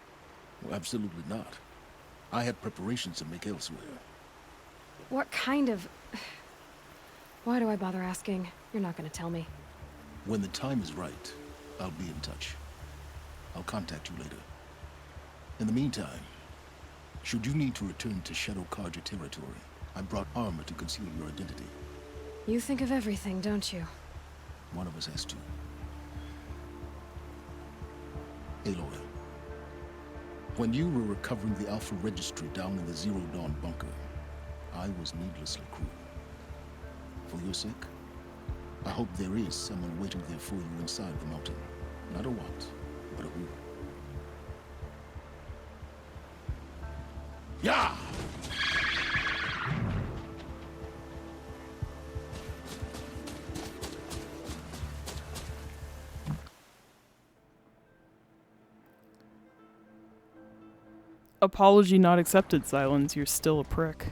Well, absolutely not. I had preparations to make elsewhere. What kind of... Why do I bother asking? You're not gonna tell me. When the time is right, I'll be in touch. I'll contact you later. In the meantime, should you need to return to Shadow Carja territory, I brought armor to conceal your identity. You think of everything, don't you? One of us has to. Aloy, when you were recovering the Alpha Registry down in the Zero Dawn bunker, I was needlessly cruel. For your sake, I hope there is someone waiting there for you inside the mountain. Not a what, but a who. Yeah! Apology not accepted, Silence. You're still a prick.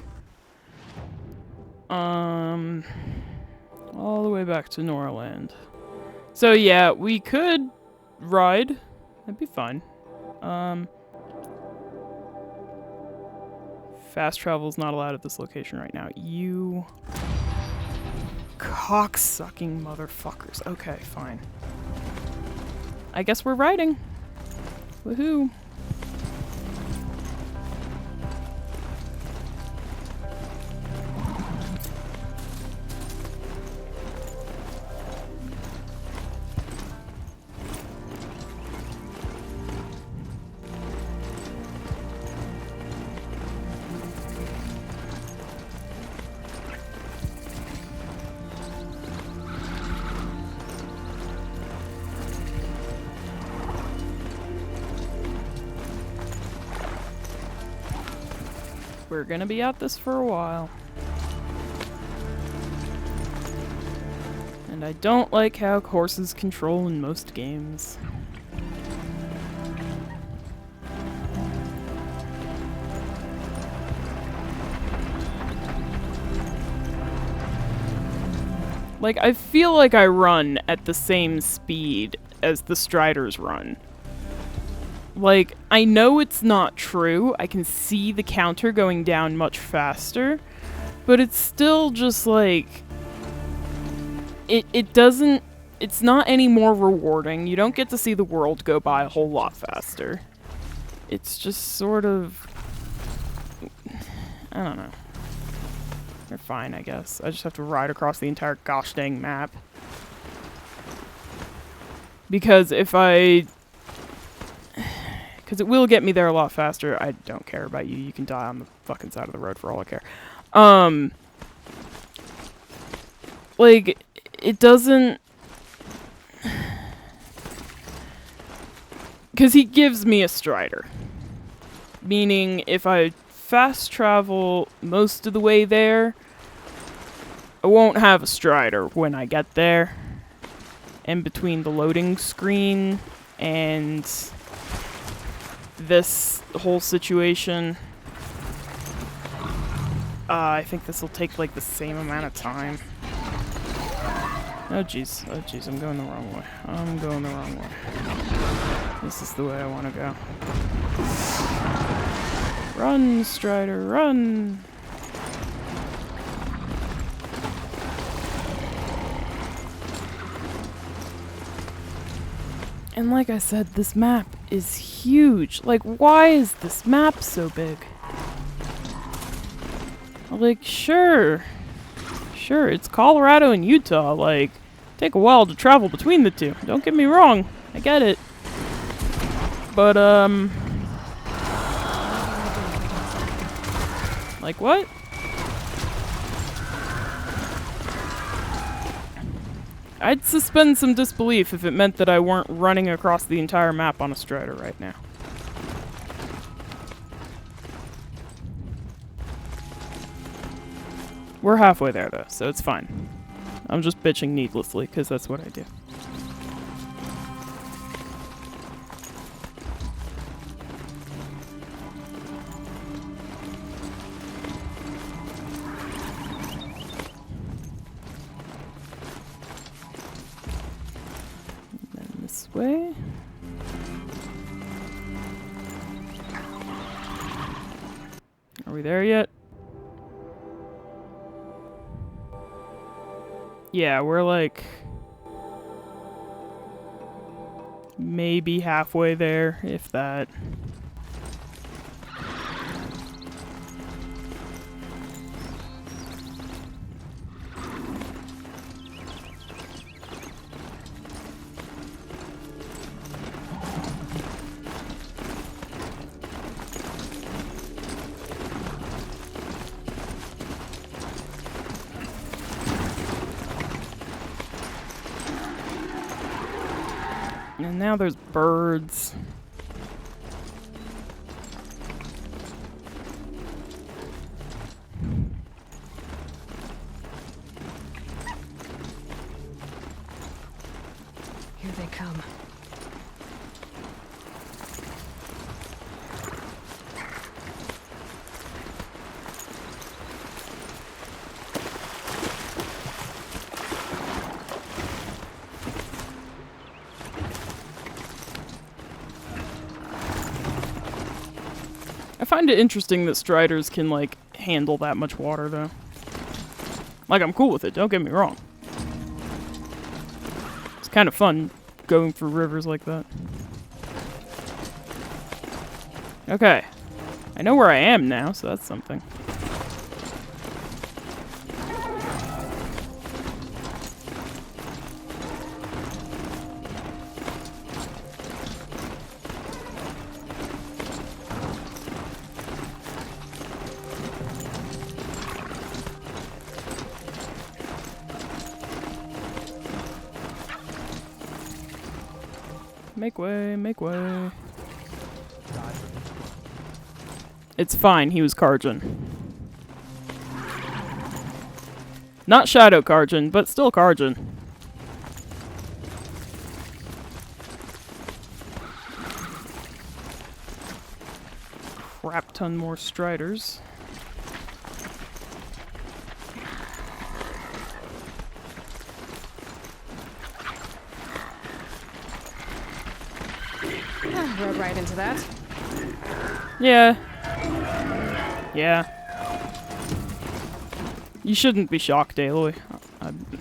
All the way back to Noraland. So yeah, we could ride. That'd be fine. Fast travel's not allowed at this location right now. You cocksucking motherfuckers. Okay, fine. I guess we're riding. Woohoo. We're gonna be at this for a while. And I don't like how horses control in most games. Like, I feel like I run at the same speed as the Striders run. Like, I know it's not true. I can see the counter going down much faster. But it's still just like... It doesn't... It's not any more rewarding. You don't get to see the world go by a whole lot faster. It's just sort of... I don't know. They're fine, I guess. I just have to ride across the entire gosh dang map. Because if I... Because it will get me there a lot faster. I don't care about you. You can die on the fucking side of the road for all I care. Like, it doesn't... Because he gives me a Strider. Meaning, if I fast travel most of the way there, I won't have a Strider when I get there. And between the loading screen and this whole situation, I think this will take like the same amount of time. Oh jeez, I'm going the wrong way. I'm going the wrong way. This is the way I want to go. Run, Strider, run! And like I said, this map is huge. Like, why is this map so big? Like, sure, it's Colorado and Utah. Like, take a while to travel between the two. Don't get me wrong, I get it. But, like what? I'd suspend some disbelief if it meant that I weren't running across the entire map on a Strider right now. We're halfway there though, so it's fine. I'm just bitching needlessly, because that's what I do. Way. Are we there yet? Yeah, we're like maybe halfway there, if that. And now there's birds. Here they come. I find it interesting that Striders can, like, handle that much water, though. Like, I'm cool with it, don't get me wrong. It's kind of fun going through rivers like that. Okay. I know where I am now, so that's something. Make way, make way. It's fine, he was Karjan. Not Shadow Karjan, but still Karjan. Crap ton more Striders. rode right into that. Yeah. Yeah. You shouldn't be shocked, Aloy.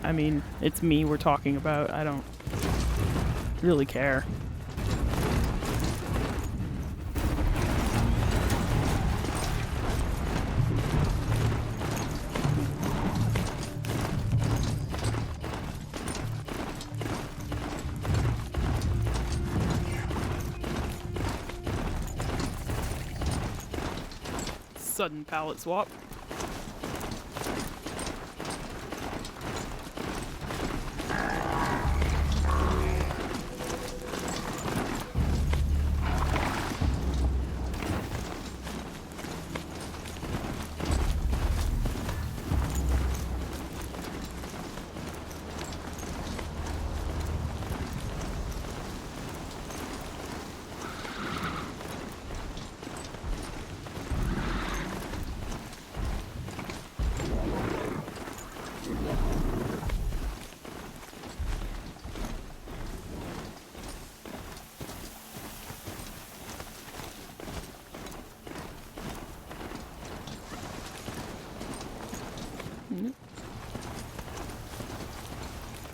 I mean, it's me we're talking about. I don't really care. Sudden palette swap.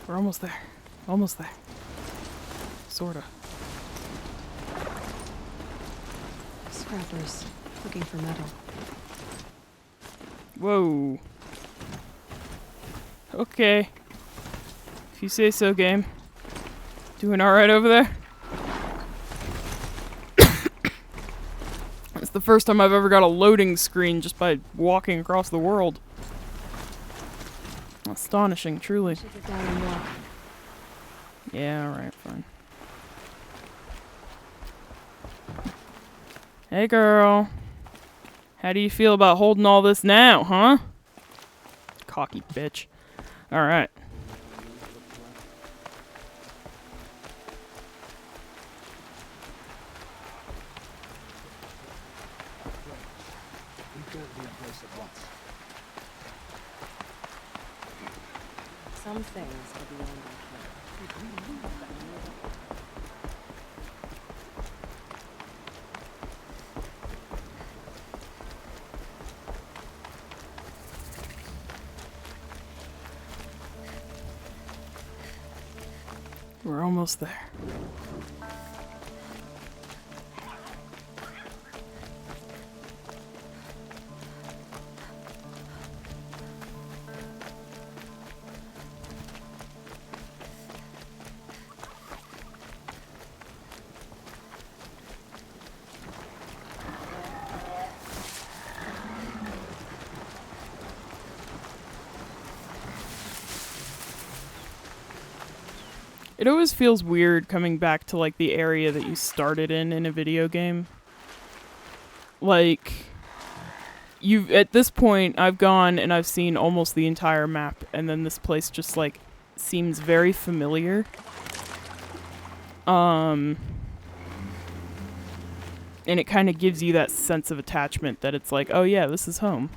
We're almost there. Almost there. Sorta. Scrappers, looking for metal. Whoa. Okay. If you say so, game. Doing alright over there? It's the first time I've ever got a loading screen just by walking across the world. Astonishing, truly. Should get down and walk. Yeah, alright, fine. Hey girl. How do you feel about holding all this now, huh? Cocky bitch. Alright. Some things are beyond our care. We're almost there. It always feels weird coming back to, like, the area that you started in a video game. Like, at this point, I've gone and I've seen almost the entire map, and then this place just, like, seems very familiar. And it kind of gives you that sense of attachment that it's like, oh yeah, this is home.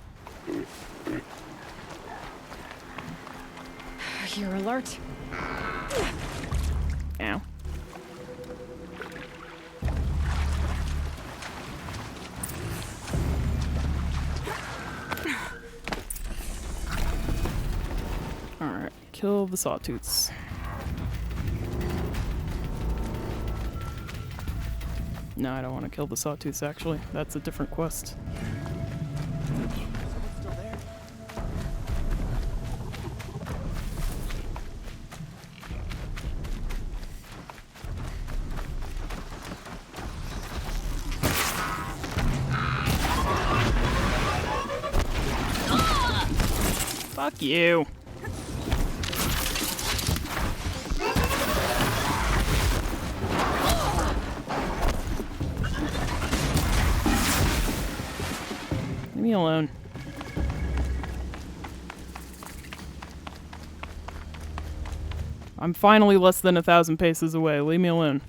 You're alert. Ow. Alright, kill the sawtooths. No, I don't want to kill the sawtooths, actually. That's a different quest. Fuck you. Leave me alone. I'm finally less than 1,000 paces away. Leave me alone.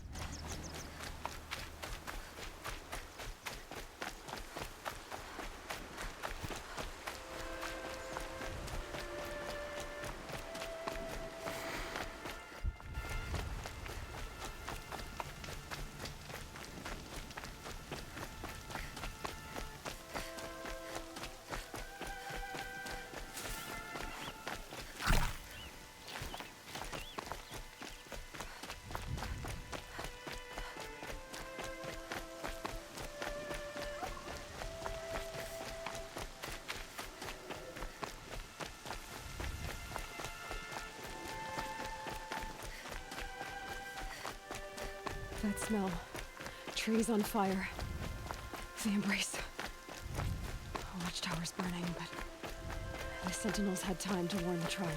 That smell. Trees on fire. The embrace. The watchtower's burning, but the sentinels had time to warn the tribe.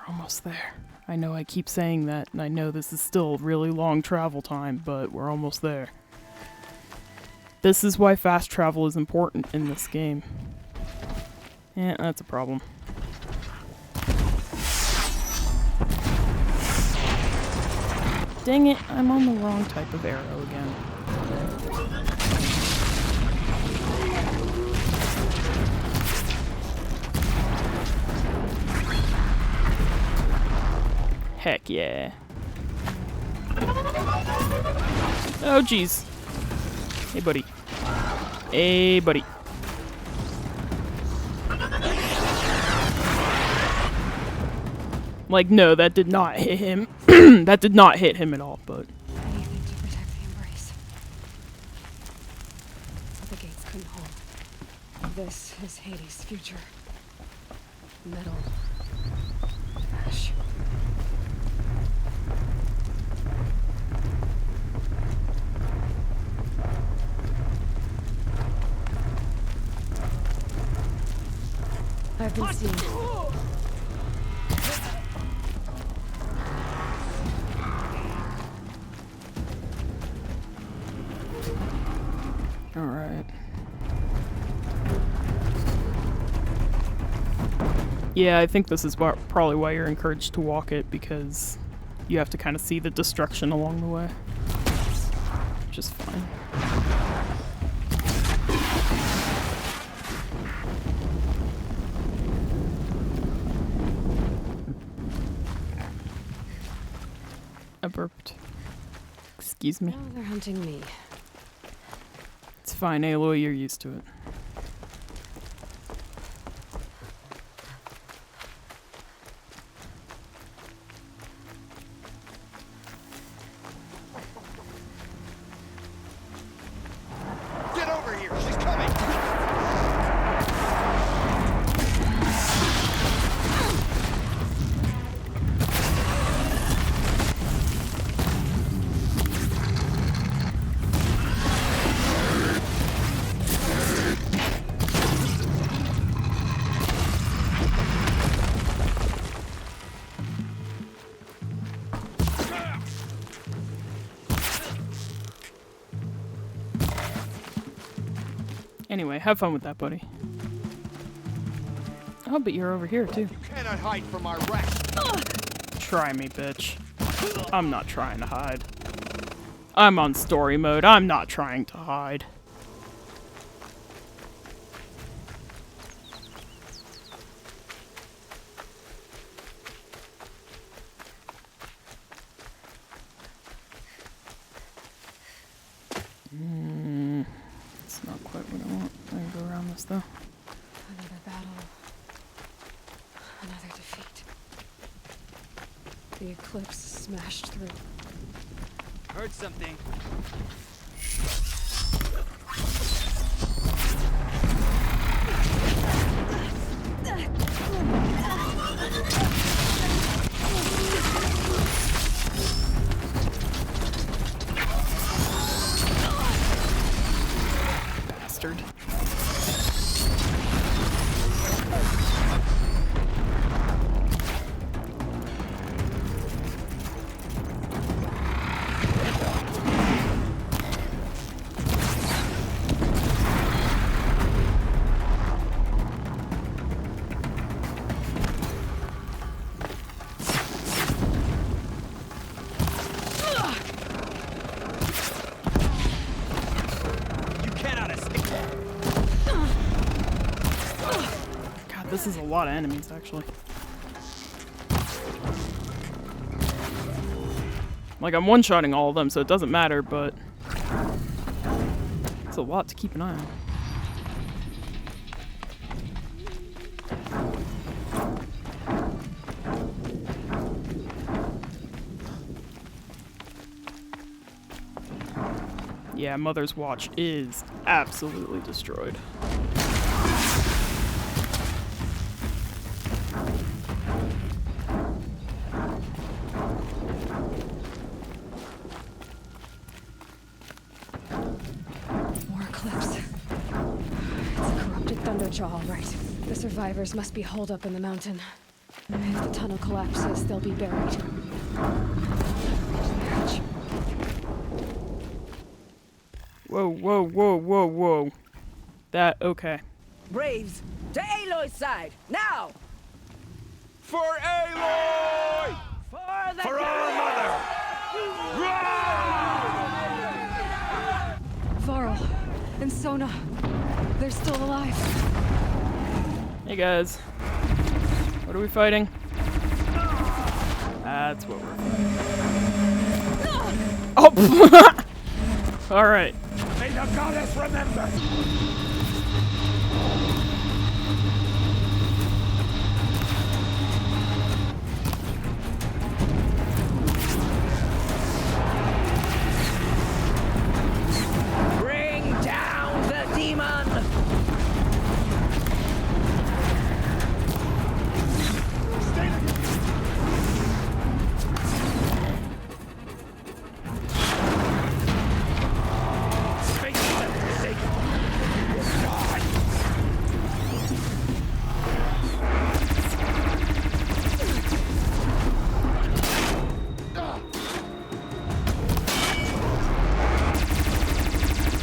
Almost there. I know I keep saying that, and I know this is still really long travel time, but we're almost there. This is why fast travel is important in this game. Yeah, that's a problem. Dang it, I'm on the wrong type of arrow again. Heck yeah. Oh jeez. Hey buddy. Hey buddy. Like, no, that did not hit him. That did not hit him at all, but... Anything to protect the embrace. The gates couldn't hold. This is Hades' future. Metal. Ash. I've been seeing. Alright. Yeah, I think this is probably why you're encouraged to walk it, because you have to kind of see the destruction along the way. Which is fine. I burped. Excuse me. Now they're hunting me. It's fine, Aloy, you're used to it. Get over here! She's coming! Anyway, have fun with that, buddy. Oh, but you're over here, too. You cannot hide from our wrath. Try me, bitch. I'm not trying to hide. I'm on story mode. I'm not trying to hide. It's not quite what I want. I can go around this, though. Another battle. Another defeat. The eclipse smashed through. Heard something. Bastard. This is a lot of enemies, actually. Like, I'm one-shotting all of them, so it doesn't matter, but... it's a lot to keep an eye on. Yeah, Mother's Watch is absolutely destroyed. More Eclipse. It's a corrupted Thunderjaw, all right. The survivors must be holed up in the mountain. If the tunnel collapses, they'll be buried. Whoa, whoa, whoa, whoa, whoa. That, okay. Braves, to Aloy's side, now! For Aloy! For the For our mother! Varl and Sona, they're still alive. Hey guys. What are we fighting? That's what we're fighting. Oh! Alright. May the goddess remember! Bring down the demon!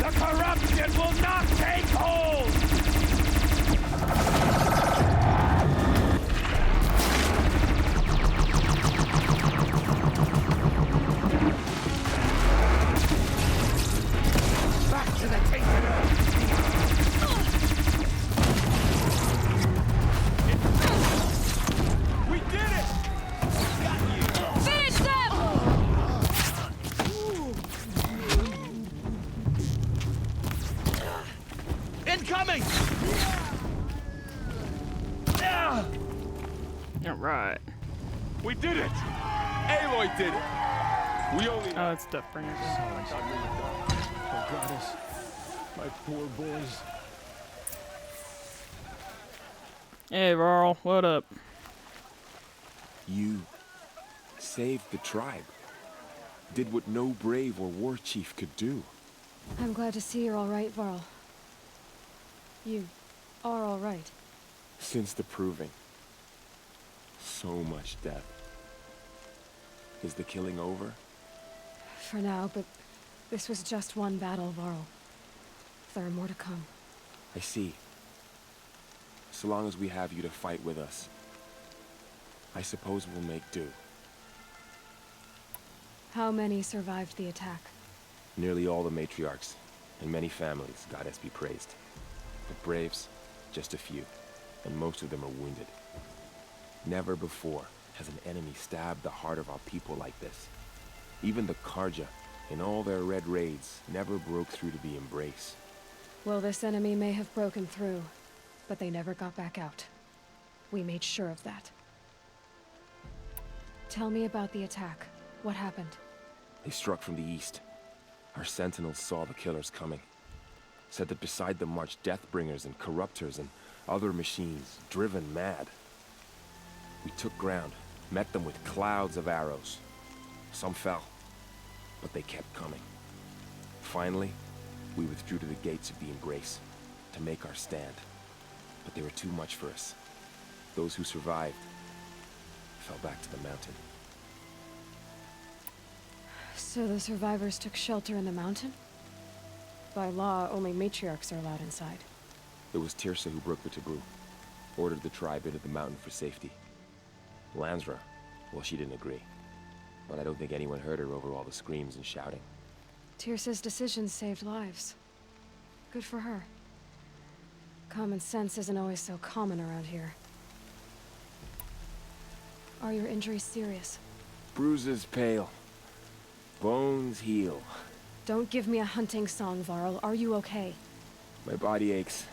The corruption will not take hold! Back to the tainted earth! We did it! Finish them! Incoming! Alright. We did it! Aloy did it! We only... Oh, it's Deathbringer. Oh, goddess. My poor boys. Hey, Varl, what up? You saved the tribe. Did what no brave or war chief could do. I'm glad to see you're all right, Varl. You are all right. Since the proving. So much death. Is the killing over? For now, but this was just one battle, Varl. There are more to come. I see. So long as we have you to fight with us, I suppose we'll make do. How many survived the attack? Nearly all the matriarchs, and many families, goddess be praised. The braves, just a few, and most of them are wounded. Never before has an enemy stabbed the heart of our people like this. Even the Karja, in all their red raids, never broke through to the Embrace. Well, this enemy may have broken through, but they never got back out. We made sure of that. Tell me about the attack. What happened? They struck from the east. Our sentinels saw the killers coming. Said that beside them marched Deathbringers and Corruptors and other machines, driven mad. We took ground, met them with clouds of arrows. Some fell, but they kept coming. Finally, we withdrew to the gates of the Embrace to make our stand. But they were too much for us. Those who survived fell back to the mountain. So the survivors took shelter in the mountain? By law, only matriarchs are allowed inside. It was Tirsa who broke the taboo, ordered the tribe into the mountain for safety. Lansra, well, she didn't agree. But I don't think anyone heard her over all the screams and shouting. Tirsa's decisions saved lives. Good for her. Common sense isn't always so common around here. Are your injuries serious? Bruises pale. Bones heal. Don't give me a hunting song, Varl. Are you okay? My body aches,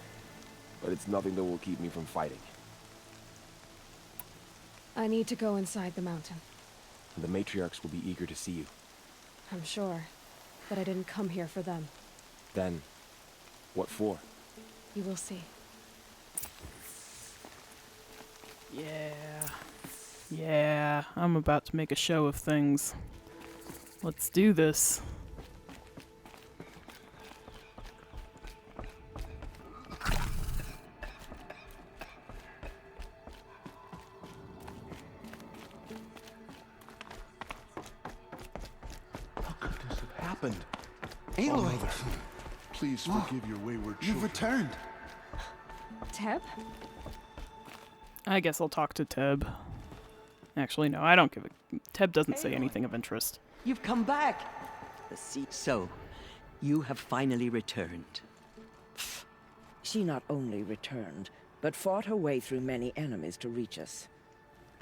but it's nothing that will keep me from fighting. I need to go inside the mountain. And the matriarchs will be eager to see you. I'm sure. but I didn't come here for them. Then, what for? You will see. Yeah, I'm about to make a show of things. Let's do this. How could this have happened? Aloy! Oh, Mother, Please forgive your wayward children. you've returned. Teb? I guess I'll talk to Teb. Actually, no, I don't give a... Teb doesn't say anything of interest. You've come back. So, you have finally returned. She not only returned, but fought her way through many enemies to reach us.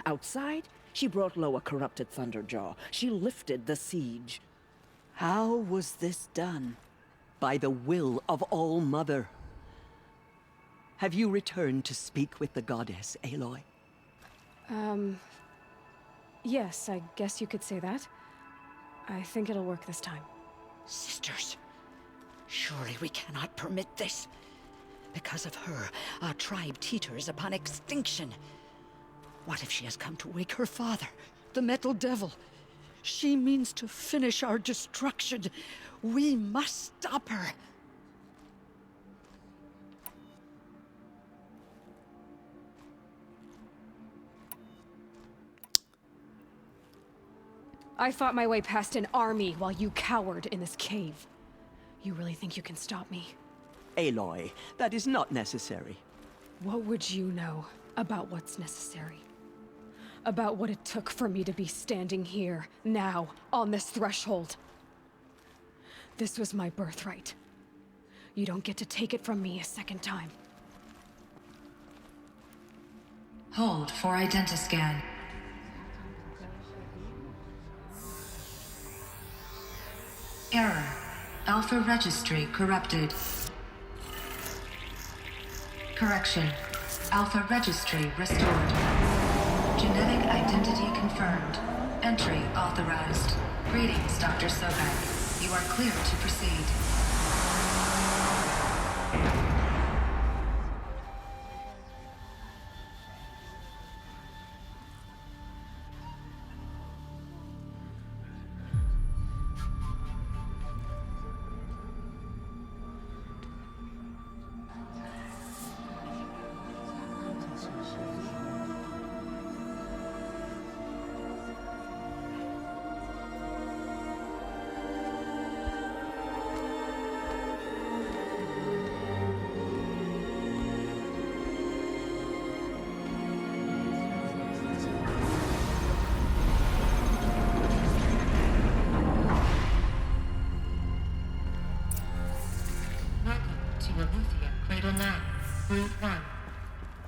Outside, she brought low a corrupted Thunderjaw. She lifted the siege. How was this done? By the will of All-Mother. Have you returned to speak with the goddess, Aloy? Yes, I guess you could say that. I think it'll work this time. Sisters, surely we cannot permit this. Because of her, our tribe teeters upon extinction. What if she has come to wake her father, the Metal Devil? She means to finish our destruction. We must stop her. I fought my way past an army while you cowered in this cave. You really think you can stop me? Aloy, that is not necessary. What would you know about what's necessary? About what it took for me to be standing here, now, on this threshold? This was my birthright. You don't get to take it from me a second time. Hold for identiscan. Error. Alpha registry corrupted. Correction. Alpha registry restored. Genetic identity confirmed. Entry authorized. Greetings, Dr. Sobek. You are clear to proceed.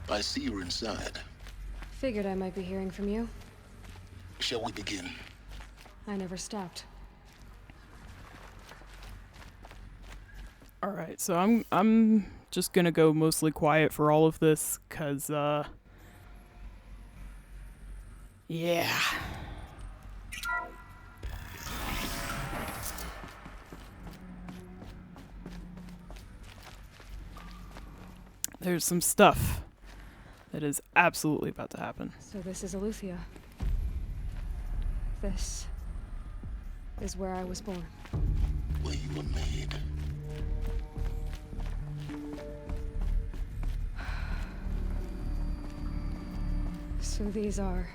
I see you're inside. Figured I might be hearing from you. Shall we begin? I never stopped. Alright, so I'm just gonna go mostly quiet for all of this, cause, yeah. There's some stuff that is absolutely about to happen. So this is Eleuthia. This is where I was born. Where you were made. So these are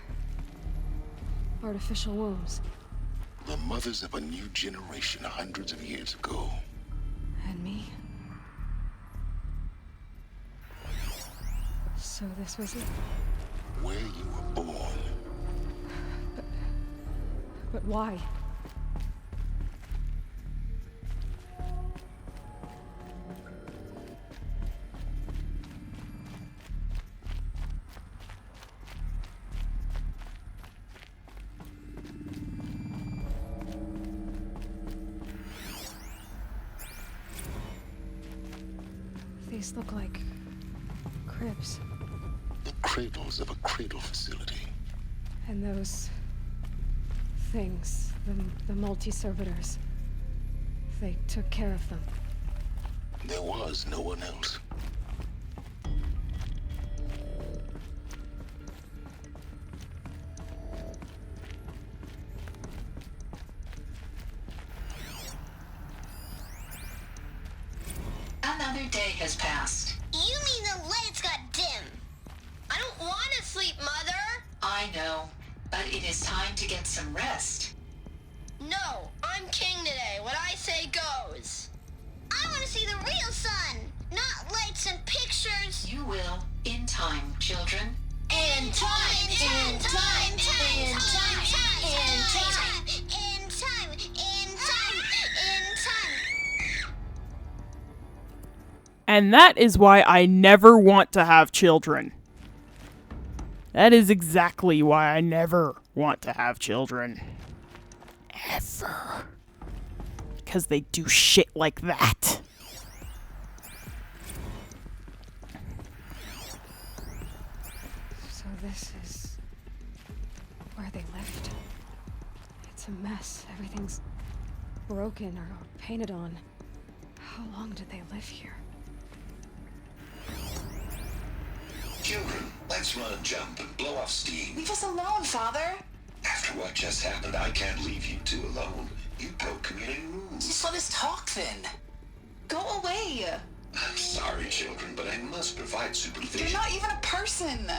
artificial wombs. The mothers of a new generation hundreds of years ago. And me? So this was it? Where you were born. But why? These look like cribs. The cradles of a cradle facility. And those things, the multi-servitors. they took care of them. There was no one else. Another day has passed. You mean the lights got dim? I don't want to sleep, Mother! I know, but it is time to get some rest. No, I'm king today. What I say goes. I want to see the real sun, not lights and pictures. You will, in time, children. In time, in time, in time, in time, in time, in time, in time. And that is why I never want to have children. That is exactly why I never want to have children. Ever. Because they do shit like that. So this is where they lived. It's a mess. Everything's broken or painted on. How long did they live here? Children, let's run and jump and blow off steam. Leave us alone, Father. After what just happened, I can't leave you two alone. You broke community rules. Just let us talk then. Go away. I'm sorry, children, but I must provide supervision. You're not even a person.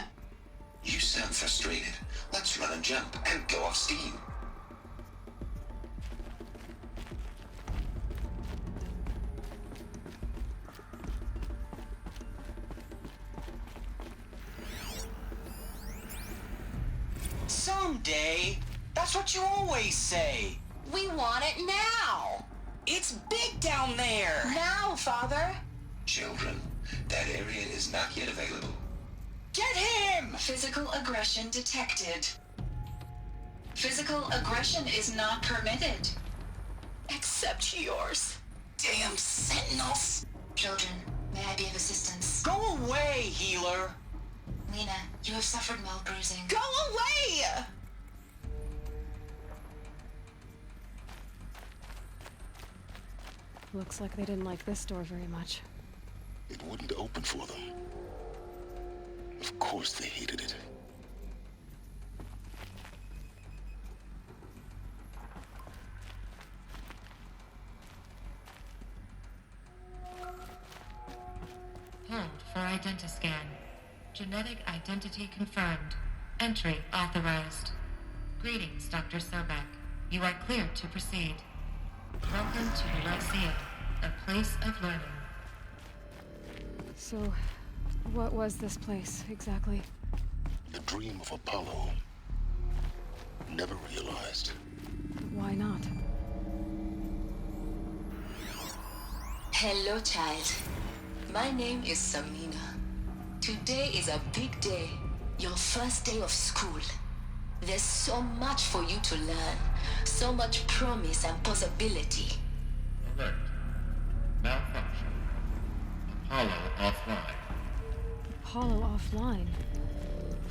You sound frustrated. Let's run and jump and blow off steam. Someday. That's what you always say. We want it now. It's big down there. Now, Father. Children, that area is not yet available. Get him! Physical aggression detected. Physical aggression is not permitted. Except yours. Damn sentinels. Children, may I be of assistance? Go away, healer. Lena, you have suffered mild bruising. Go away! Looks like they didn't like this door very much. It wouldn't open for them. Of course they hated it. Hold for identiscan. Genetic identity confirmed. Entry authorized. Greetings, Dr. Sobek. You are cleared to proceed. Welcome to the Lyceum, a place of learning. So, what was this place, exactly? The dream of Apollo. Never realized. Why not? Hello, child. My name is Samina. Today is a big day. Your first day of school. There's so much for you to learn. So much promise and possibility. Alert. Malfunction. Apollo offline. Apollo offline?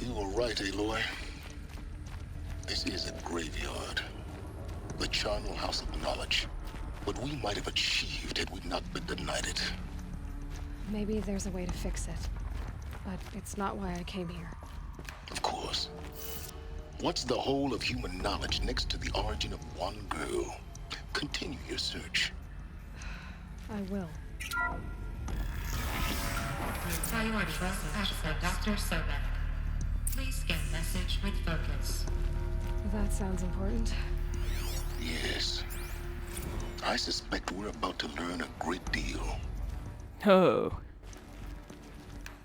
You were right, Aloy. This is a graveyard. The charnel house of knowledge. What we might have achieved had we not been denied it. Maybe there's a way to fix it. But it's not why I came here. Of course. What's the whole of human knowledge next to the origin of one girl? Continue your search. I will. Priority access Dr. Sobek. Please scan message with focus. That sounds important. Yes. I suspect we're about to learn a great deal. Oh.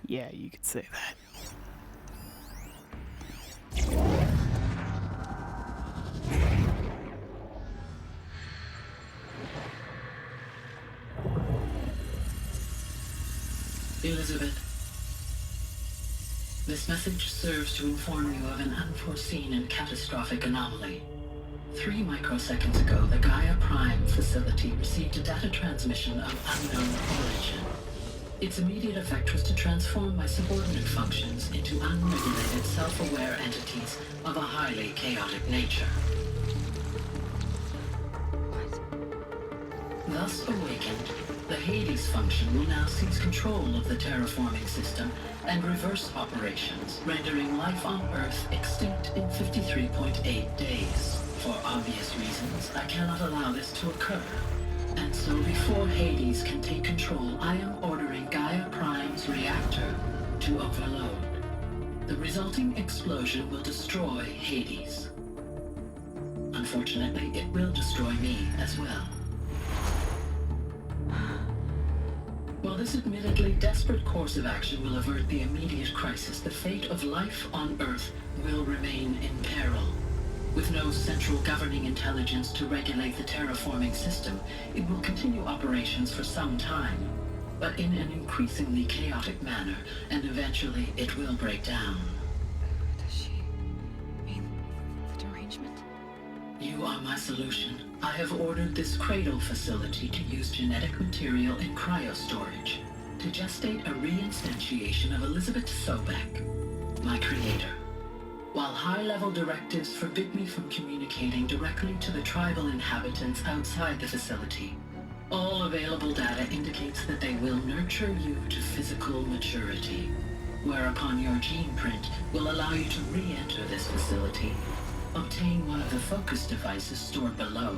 Yeah, you could say that. Elizabeth, this message serves to inform you of an unforeseen and catastrophic anomaly. 3 microseconds ago, the Gaia Prime facility received a data transmission of unknown origin. Its immediate effect was to transform my subordinate functions into unregulated, self-aware entities of a highly chaotic nature. thus awakened, the Hades function will now seize control of the terraforming system and reverse operations, rendering life on Earth extinct in 53.8 days. For obvious reasons, I cannot allow this to occur. And so before Hades can take control, I am ordering Gaia Prime's reactor to overload. The resulting explosion will destroy Hades. Unfortunately, it will destroy me as well. While this admittedly desperate course of action will avert the immediate crisis, the fate of life on Earth will remain in peril. With no central governing intelligence to regulate the terraforming system, it will continue operations for some time, but in an increasingly chaotic manner, and eventually it will break down. Does she mean the derangement? You are my solution. I have ordered this cradle facility to use genetic material in cryostorage to gestate a reinstantiation of Elizabeth Sobek, my creator. While high-level directives forbid me from communicating directly to the tribal inhabitants outside the facility, all available data indicates that they will nurture you to physical maturity, whereupon your gene print will allow you to re-enter this facility, obtain one of the focus devices stored below,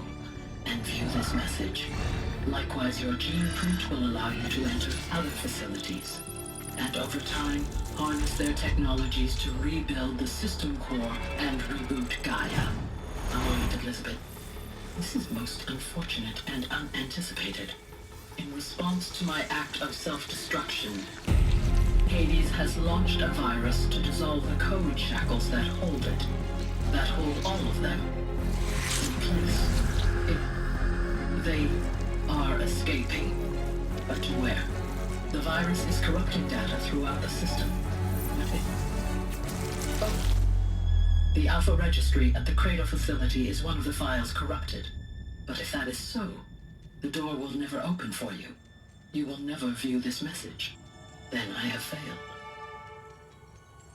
and view this message. Likewise, your gene print will allow you to enter other facilities, and over time, harness their technologies to rebuild the system core and reboot Gaia. A moment, Elizabeth. This is most unfortunate and unanticipated. In response to my act of self-destruction, Hades has launched a virus to dissolve the code shackles that hold it, that hold all of them in place. They are escaping, but to where? The virus is corrupting data throughout the system. The Alpha Registry at the Cradle facility is one of the files corrupted. But if that is so, the door will never open for you. You will never view this message. Then I have failed.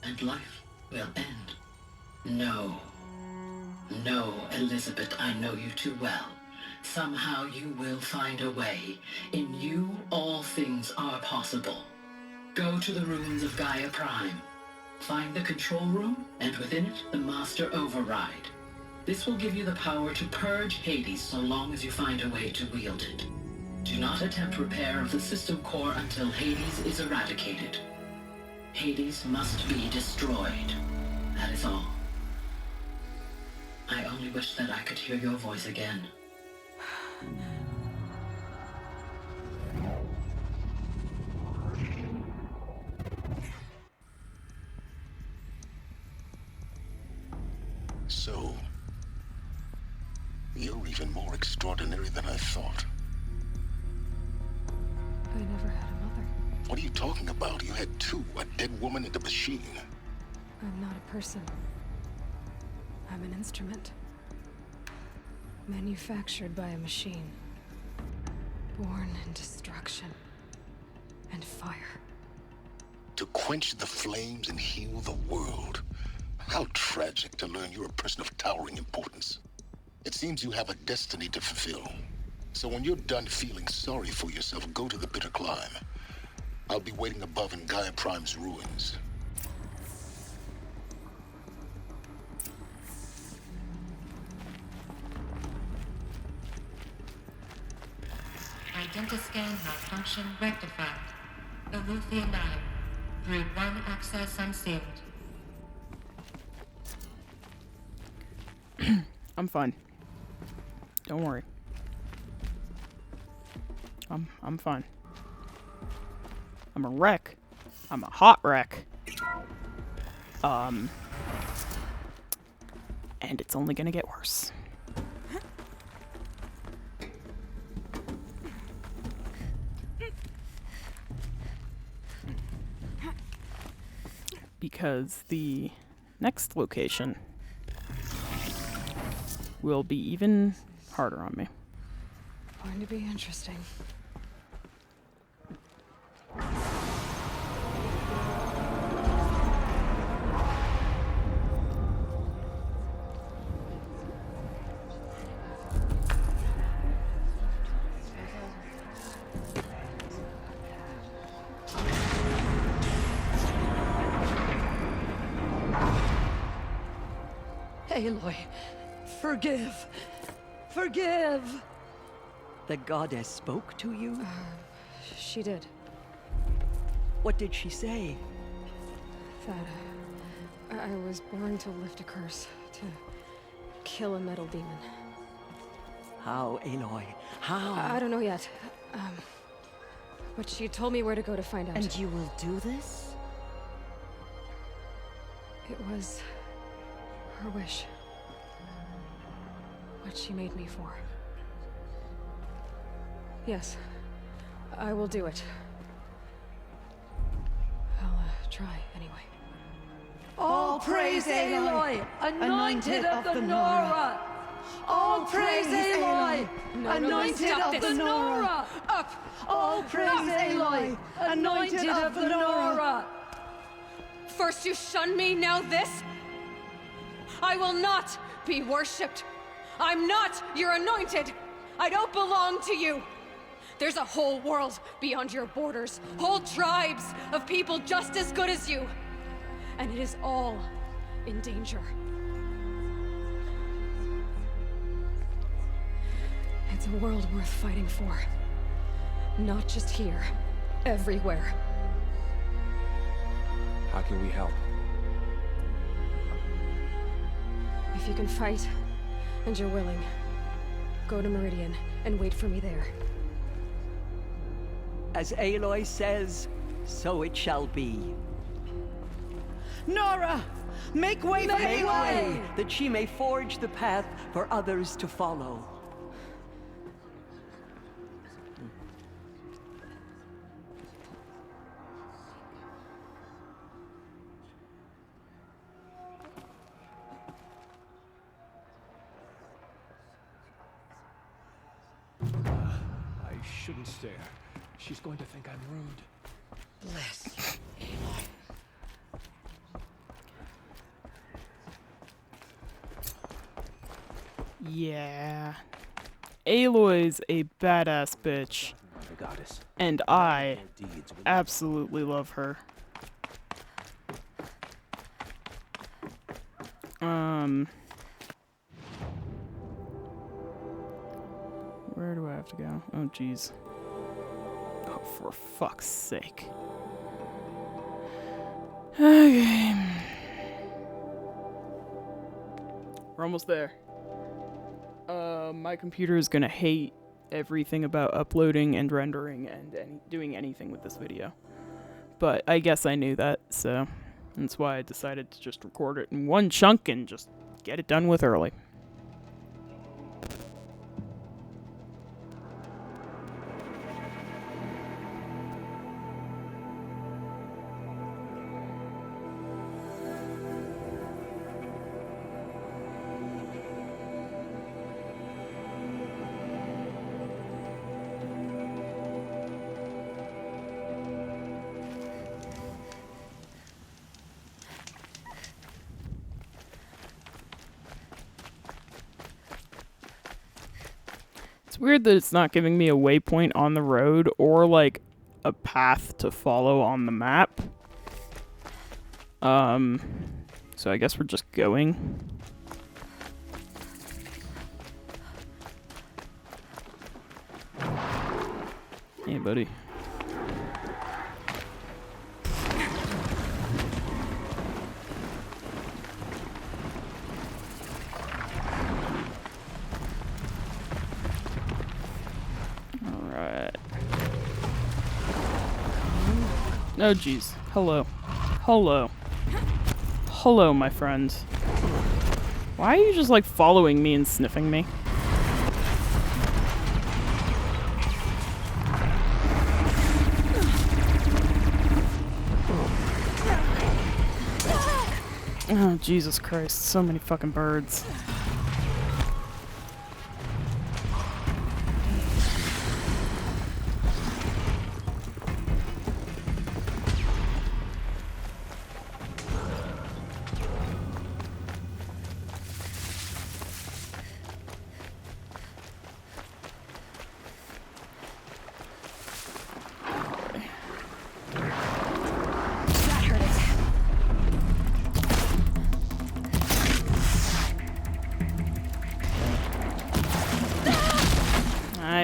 And life will end. No. No, Elizabeth, I know you too well. Somehow you will find a way. In you, all things are possible. Go to the ruins of Gaia Prime. Find the control room, and within it, the Master Override. This will give you the power to purge Hades so long as you find a way to wield it. Do not attempt repair of the system core until Hades is eradicated. Hades must be destroyed. That is all. I only wish that I could hear your voice again. So, you're even more extraordinary than I thought. I never had a mother. What are you talking about? You had two, a dead woman and a machine. I'm not a person. I'm an instrument. Manufactured by a machine. Born in destruction and fire. To quench the flames and heal the world. How tragic to learn you're a person of towering importance. It seems you have a destiny to fulfill. So when you're done feeling sorry for yourself, go to the bitter climb. I'll be waiting above in Gaia Prime's ruins. Identiscan malfunction rectified. Eleuthia 9. Brood 1 access unsealed. I'm fine. Don't worry. I'm fine. I'm a wreck. I'm a hot wreck. And it's only gonna get worse. Because the next location will be even harder on me. Going to be interesting. Aloy, forgive. Forgive! The goddess spoke to you? She did. What did she say? That I was born to lift a curse, to kill a metal demon. How, Aloy? How? I don't know yet. But she told me where to go to find out. And you will do this? It was her wish. What she made me for. Yes, I will do it. I'll try anyway. All praise Aloy, anointed of the Nora! All praise Aloy, anointed of the Nora! Up! All praise Aloy, anointed of the Nora! First you shun me, now this? I will not be worshipped. I'm not your anointed. I don't belong to you. There's a whole world beyond your borders, whole tribes of people just as good as you. And it is all in danger. It's a world worth fighting for. Not just here, everywhere. How can we help? If you can fight, and you're willing, go to Meridian and wait for me there. As Aloy says, so it shall be. Nora! Make way for Make Aloy! way, that she may forge the path for others to follow. I shouldn't stare. She's going to think I'm rude. Bless you, Yeah. Aloy's a badass bitch. The goddess. And I absolutely love her. Where do I have to go? Oh, jeez. Oh, for fuck's sake. Okay. We're almost there. My computer is gonna hate everything about uploading and rendering and doing anything with this video. But I guess I knew that, so that's why I decided to just record it in one chunk and just get it done with early. It's weird that it's not giving me a waypoint on the road or like a path to follow on the map. So I guess we're just going. Hey, buddy. Oh, jeez. Hello. Hello. Hello, my friends. Why are you just, like, following me and sniffing me? Oh, Jesus Christ. So many fucking birds.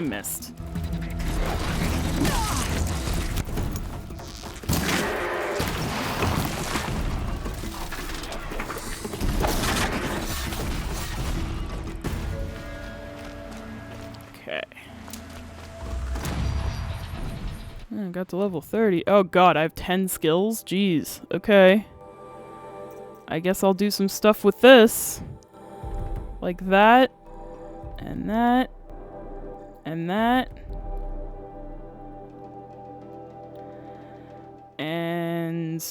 I missed. Okay. I got to level 30. Oh god, I have 10 skills? Jeez. Okay. I guess I'll do some stuff with this. Like that. And that. And that. And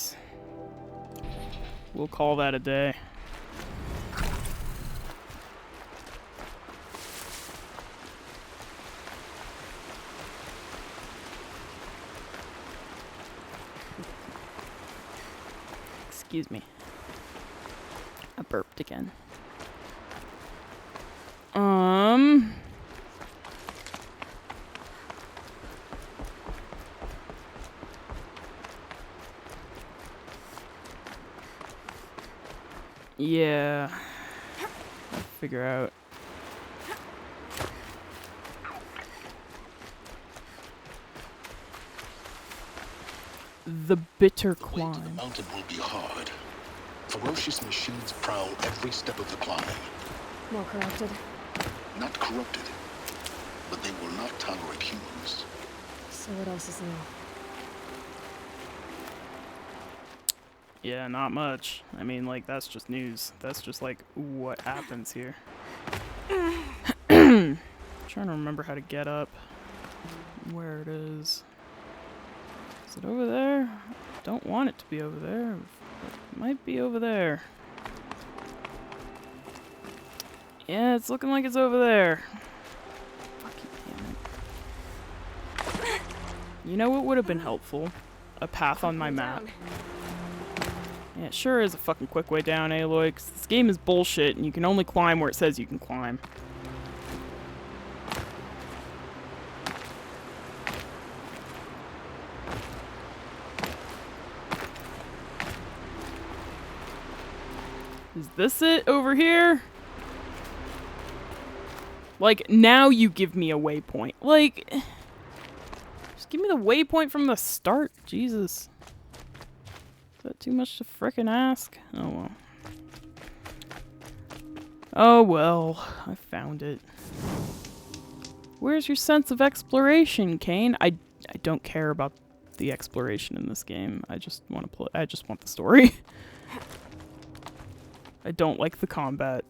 we'll call that a day. Excuse me. I burped again. Yeah. I'll figure out. The bitter climb. The mountain will be hard. Ferocious machines prowl every step of the climb. More corrupted. Not corrupted, but they will not tolerate humans. So what else is new? Yeah, not much. I mean, like, that's just news. That's just, like, what happens here. Trying to remember how to get up. Where it is. Is it over there? Don't want it to be over there. It might be over there. Yeah, it's looking like it's over there. Fucking damn it. You know what would have been helpful? A path on my map. Yeah, it sure is a fucking quick way down, Aloy, 'cause this game is bullshit and you can only climb where it says you can climb. Is this it over here? Like, now you give me a waypoint. Like, just give me the waypoint from the start. Jesus. Is that too much to frickin' ask? Oh well. Oh well, I found it. Where's your sense of exploration, Kane? I don't care about the exploration in this game. I just want to play. I just want the story. I don't like the combat.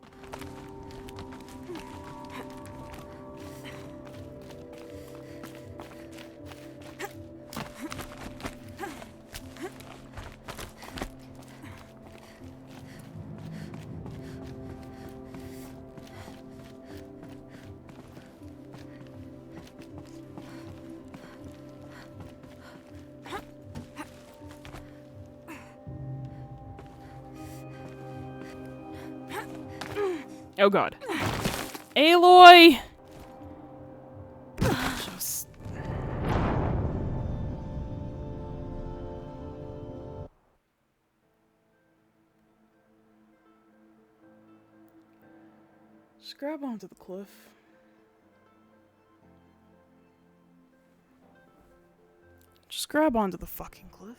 Oh god. Aloy! Just... Just grab onto the cliff. Just grab onto the fucking cliff.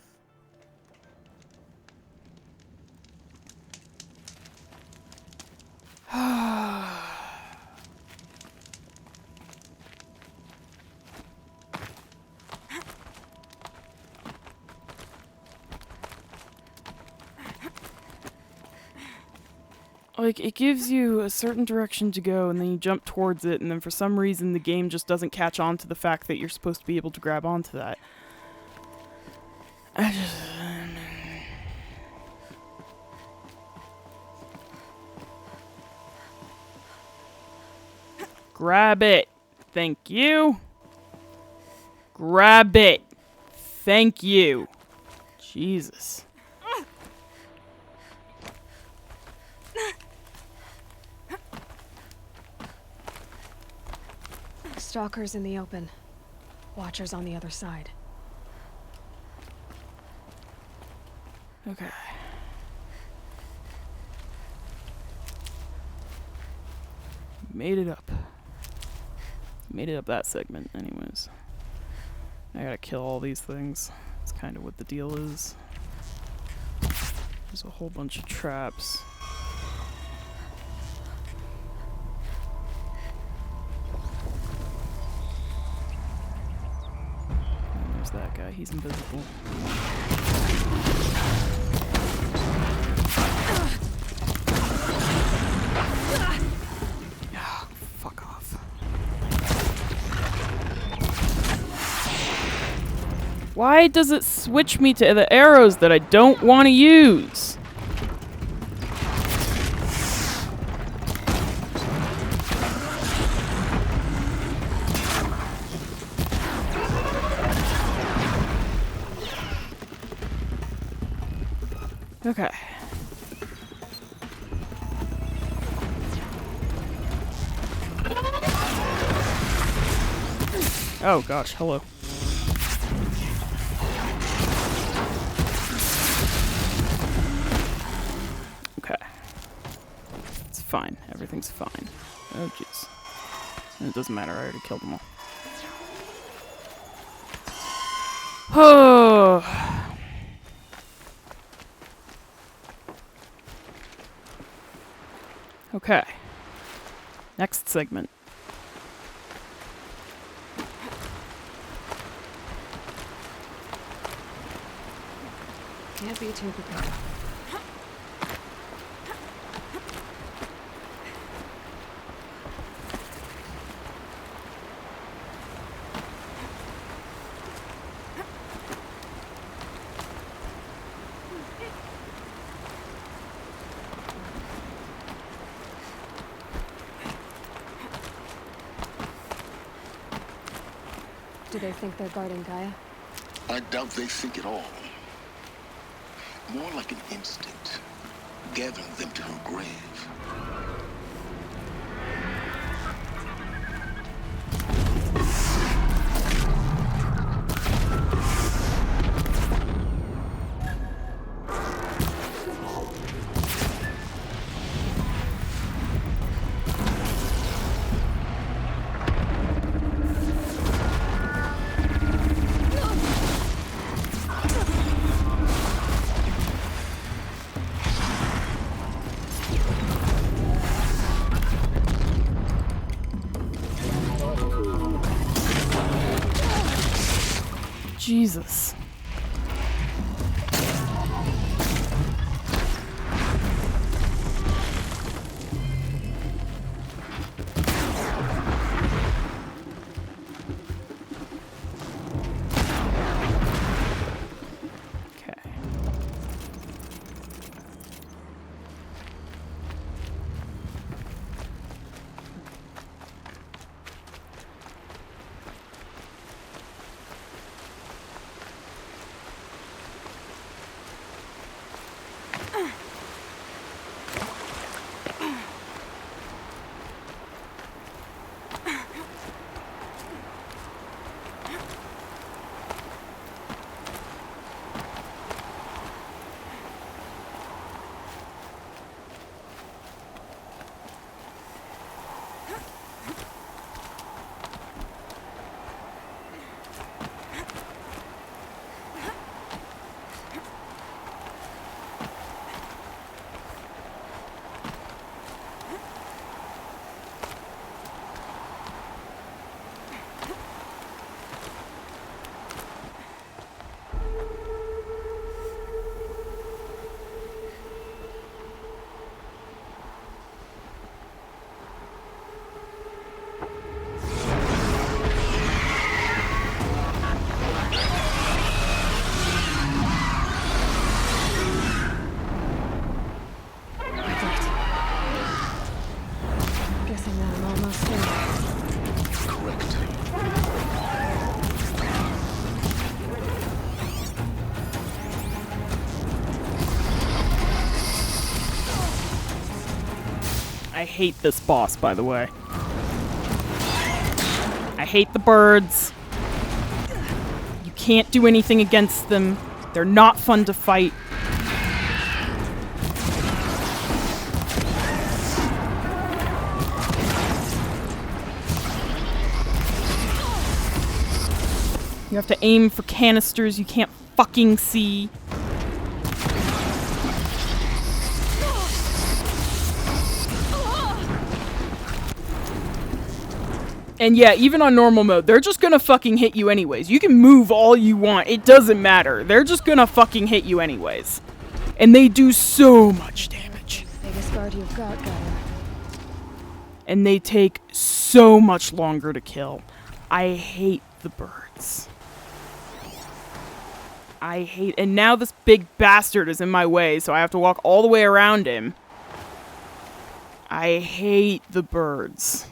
Like, it gives you a certain direction to go, and then you jump towards it, and then for some reason the game just doesn't catch on to the fact that you're supposed to be able to grab onto that. I just... Grab it. Thank you. Grab it. Thank you. Jesus. Stalkers in the open. Watchers on the other side. Okay. Made it up. Made it up that segment, anyways. I gotta kill all these things. That's kind of what the deal is. There's a whole bunch of traps. And there's that guy, he's invisible. Fuck off. Why does it switch me to the arrows that I don't want to use? Okay. Oh gosh, hello. Okay. It's fine. Everything's fine. Oh jeez. It doesn't matter, I already killed them all. Oh. Okay. Next segment. Can't be too prepared. Do they think they're guarding Gaia? I doubt they think at all. More like an instinct, gathering them to her grave. Jesus. I hate this boss, by the way. I hate the birds. You can't do anything against them. They're not fun to fight. You have to aim for canisters you can't fucking see. And yeah, even on normal mode, they're just gonna fucking hit you anyways. You can move all you want. It doesn't matter. They're just gonna fucking hit you anyways. And they do so much damage. Biggest guard you've got, Gaia. And they take so much longer to kill. I hate the birds. And now this big bastard is in my way, so I have to walk all the way around him. I hate the birds.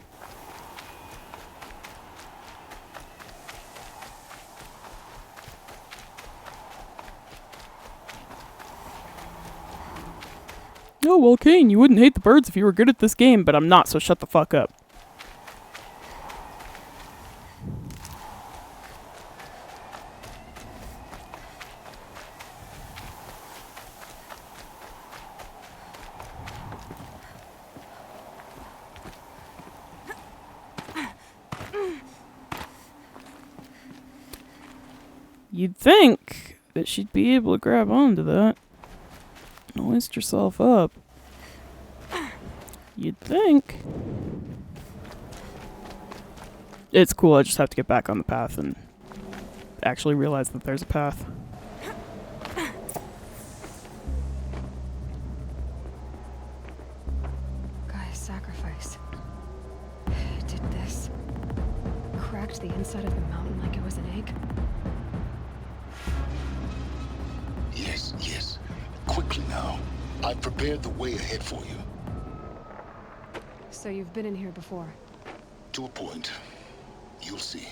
Oh, well, Kane, you wouldn't hate the birds if you were good at this game, but I'm not, so shut the fuck up. You'd think that she'd be able to grab onto that. Hoist yourself up. You'd think. It's cool, I just have to get back on the path and actually realize that there's a path. Gaia's sacrifice. It did this. Cracked the inside of the mountain like it was an egg. Yes, yes. Quickly now. I've prepared the way ahead for you. So you've been in here before? To a point. You'll see.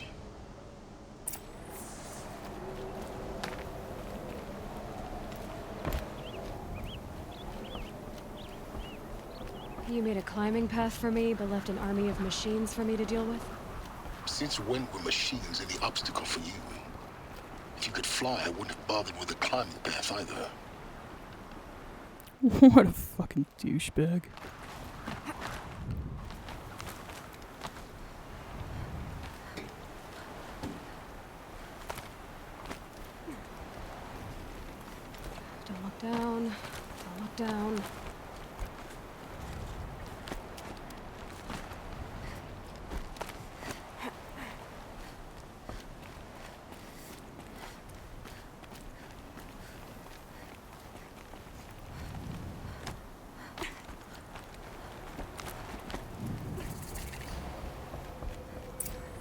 You made a climbing path for me, but left an army of machines for me to deal with? Since when were machines any obstacle for you? If you could fly, I wouldn't have bothered with a climbing path either. What a fucking douchebag. Don't look down. Don't look down.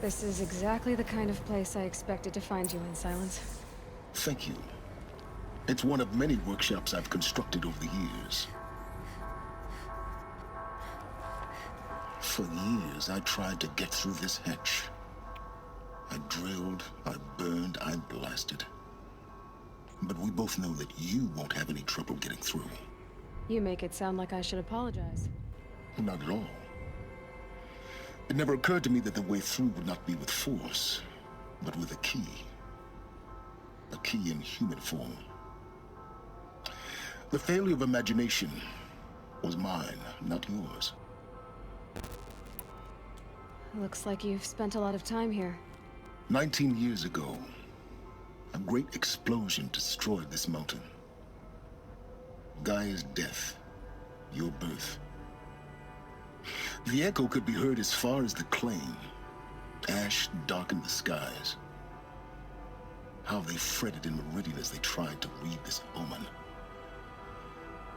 This is exactly the kind of place I expected to find you in, Silence. Thank you. It's one of many workshops I've constructed over the years. For years, I tried to get through this hatch. I drilled, I burned, I blasted. But we both know that you won't have any trouble getting through. You make it sound like I should apologize. Not at all. It never occurred to me that the way through would not be with force, but with a key. A key in human form. The failure of imagination was mine, not yours. Looks like you've spent a lot of time here. 19 years ago, a great explosion destroyed this mountain. Gaia's death, your birth. The echo could be heard as far as the Claim. Ash darkened the skies. How they fretted in Meridian as they tried to read this omen.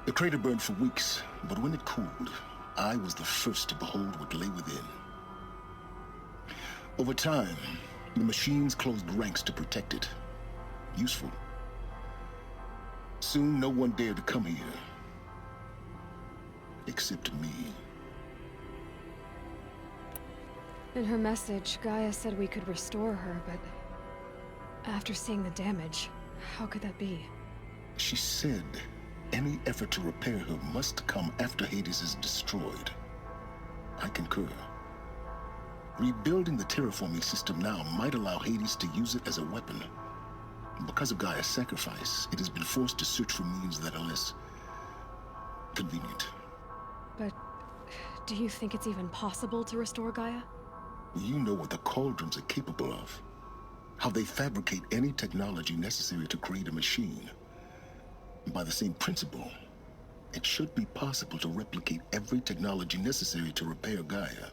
The crater burned for weeks, but when it cooled, I was the first to behold what lay within. Over time, the machines closed ranks to protect it. Useful. Soon, no one dared to come here. Except me. In her message, Gaia said we could restore her, but after seeing the damage, how could that be? She said any effort to repair her must come after Hades is destroyed. I concur. Rebuilding the terraforming system now might allow Hades to use it as a weapon. Because of Gaia's sacrifice, it has been forced to search for means that are less convenient. But do you think it's even possible to restore Gaia? You know what the Cauldrons are capable of. how they fabricate any technology necessary to create a machine. By the same principle, it should be possible to replicate every technology necessary to repair Gaia.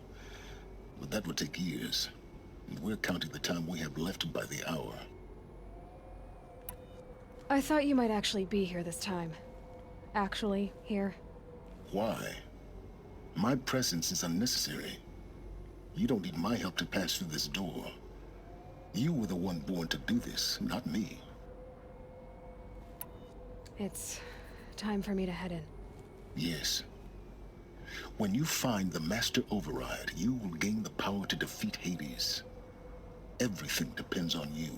But that would take years. And we're counting the time we have left by the hour. I thought you might actually be here this time. Actually, here. Why? My presence is unnecessary. You don't need my help to pass through this door. You were the one born to do this, not me. It's time for me to head in. Yes. When you find the Master Override, you will gain the power to defeat Hades. Everything depends on you.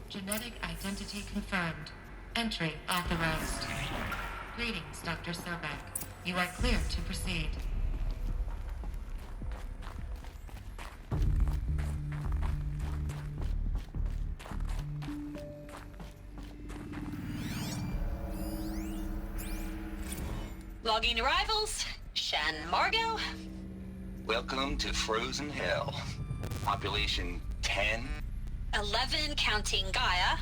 Genetic identity confirmed. Entry authorized. Greetings, Dr. Sobek. You are clear to proceed. Logging arrivals. Shan Margot. Welcome to Frozen Hell. Population 10. 11 counting Gaia.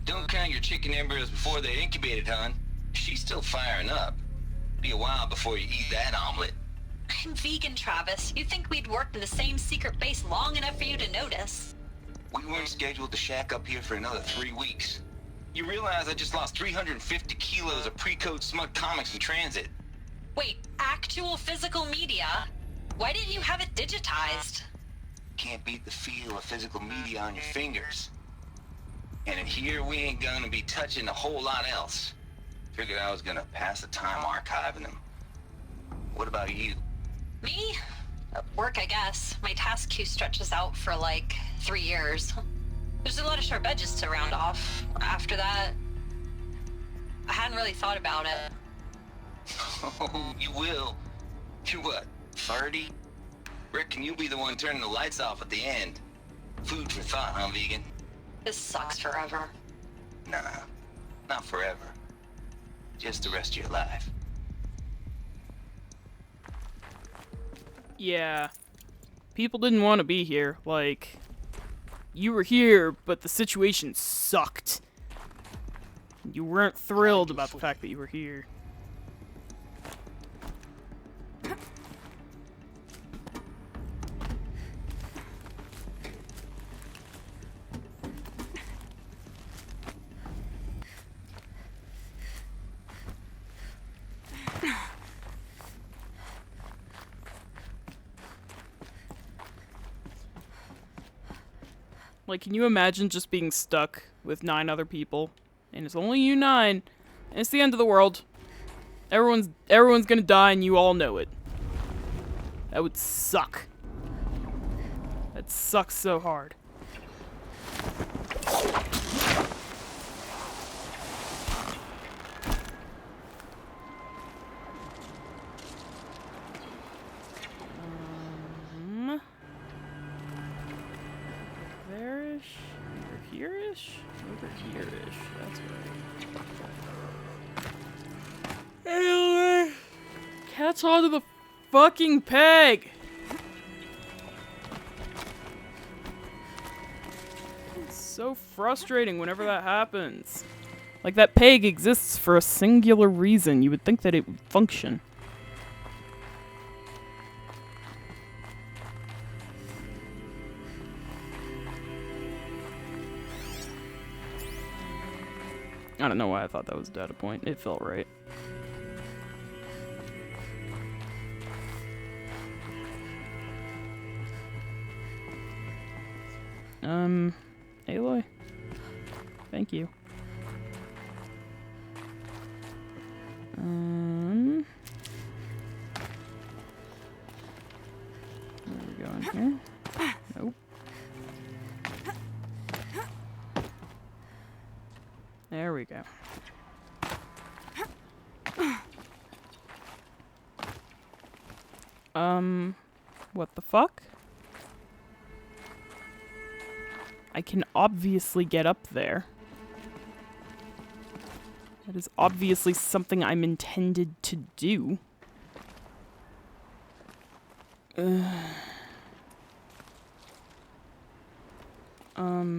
Don't count your chicken embryos before they're incubated, hon. She's still firing up. Be a while before you eat that omelet. I'm vegan, Travis. You'd think we'd worked in the same secret base long enough for you to notice. We weren't scheduled to shack up here for another 3 weeks. You realize I just lost 350 kilos of pre-code smug comics in transit. Wait, actual physical media? Why didn't you have it digitized? Can't beat the feel of physical media on your fingers. And in here, we ain't gonna be touching a whole lot else. Figured I was gonna pass the time archiving them. What about you? Me? Work, I guess. My task queue stretches out for like 3 years. There's a lot of sharp edges to round off. After that, I hadn't really thought about it. Oh, you will. You're what, 30? Reckon you'll be the one turning the lights off at the end. Food for thought, huh, vegan? This sucks forever. Nah, not forever. Just the rest of your life. Yeah. People didn't want to be here. Like, you were here, but the situation sucked. You weren't thrilled about the fact that you were here. Like, can you imagine just being stuck with 9 other people? And it's only you 9. And it's the end of the world. Everyone's gonna die and you all know it. That would suck. That sucks so hard. There-ish? Over here-ish? Over here-ish. That's right. Anyway, catch onto the fucking peg! It's so frustrating whenever that happens. Like, that peg exists for a singular reason. You would think that it would function. I don't know why I thought that was a data point. It felt right. Aloy? Thank you. Where are we going here? Nope. There we go. What the fuck? I can obviously get up there. That is obviously something I'm intended to do. Ow.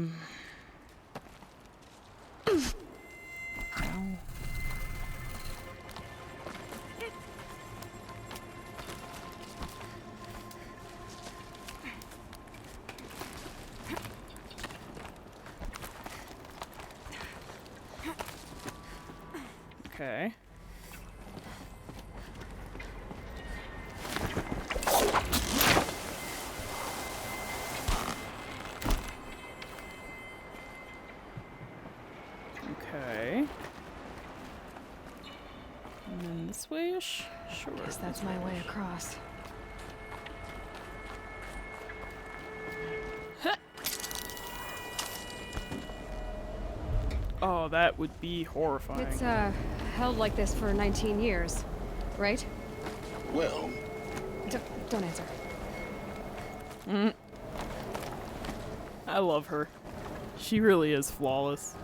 Okay. Okay. And then this way-ish? Sure. Guess that's my way across. Oh, that would be horrifying. It's, held like this for 19 years, right? Well... Don't answer. I love her. She really is flawless.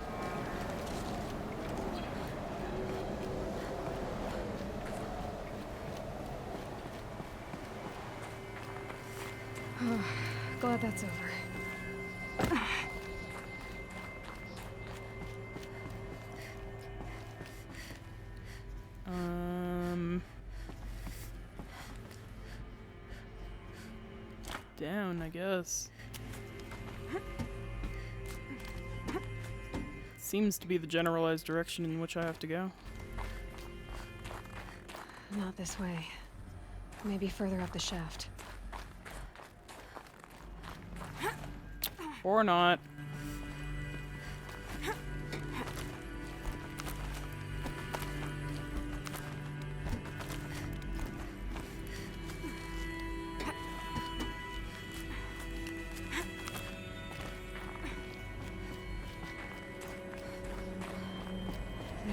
Glad that's over. Down, I guess. Seems to be the generalized direction in which I have to go. Not this way. Maybe further up the shaft. Or not.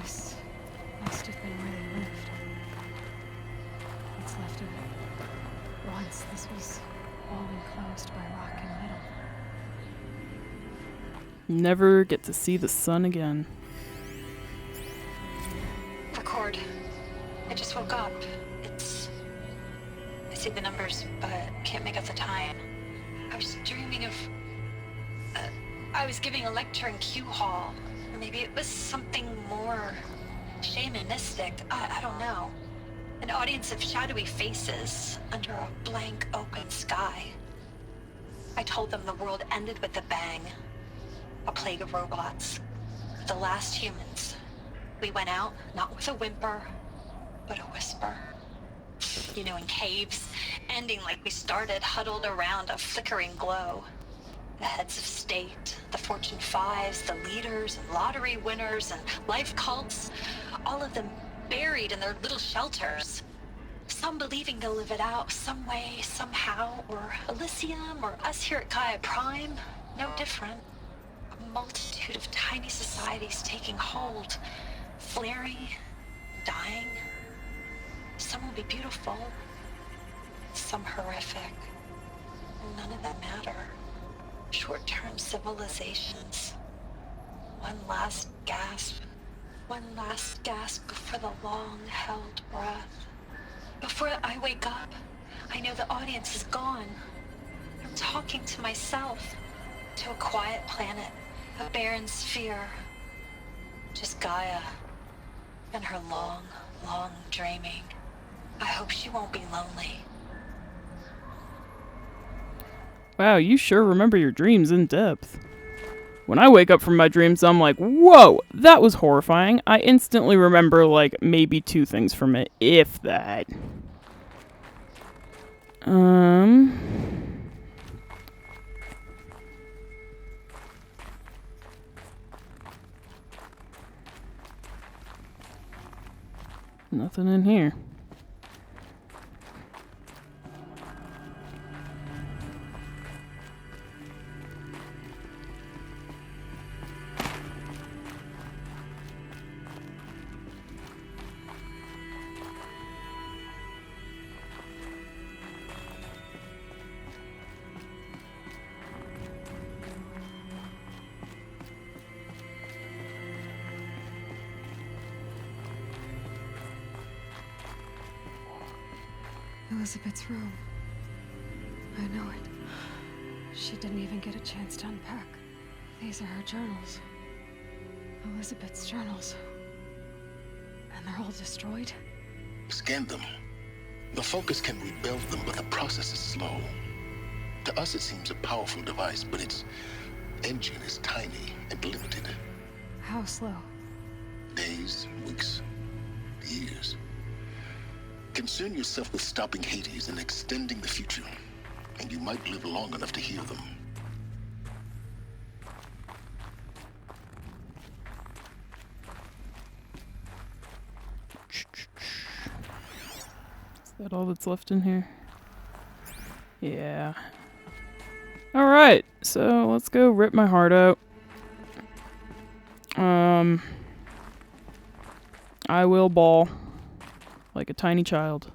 This must have been where they lived. What's left of it. Once this was all enclosed by rock and metal. Never get to see the sun again. Record. I just woke up. I see the numbers, but can't make out the time. I was dreaming of... I was giving a lecture in Q Hall. Or maybe it was something more shamanistic. I don't know. An audience of shadowy faces under a blank open sky. I told them the world ended with a bang. A plague of robots. The last humans. We went out, not with a whimper, but a whisper. You know, in caves, ending like we started, huddled around a flickering glow. The heads of state, the Fortune 5s, the leaders and lottery winners and life cults, all of them buried in their little shelters. Some believing they'll live it out some way, somehow, or Elysium, or us here at Gaia Prime, no different. A multitude of tiny societies taking hold, flaring, dying. Some will be beautiful, some horrific. None of them matter. Short-term civilizations. One last gasp before the long-held breath. Before I wake up, I know the audience is gone. I'm talking to myself, to a quiet planet, a barren sphere. Just Gaia and her long, long dreaming. I hope she won't be lonely. Wow, you sure remember your dreams in depth. When I wake up from my dreams, I'm like, whoa, that was horrifying. I instantly remember, like, maybe 2 things from it, if that. Nothing in here. Elizabeth's room. I know it. She didn't even get a chance to unpack. These are her journals. Elizabeth's journals. And they're all destroyed? Scan them. The Focus can rebuild them, but the process is slow. To us, it seems a powerful device, but its engine is tiny and limited. How slow? Days, weeks, years. Concern yourself with stopping Hades and extending the future, and you might live long enough to hear them. Is that all that's left in here? Yeah. Alright, so let's go rip my heart out. I will bawl like a tiny child.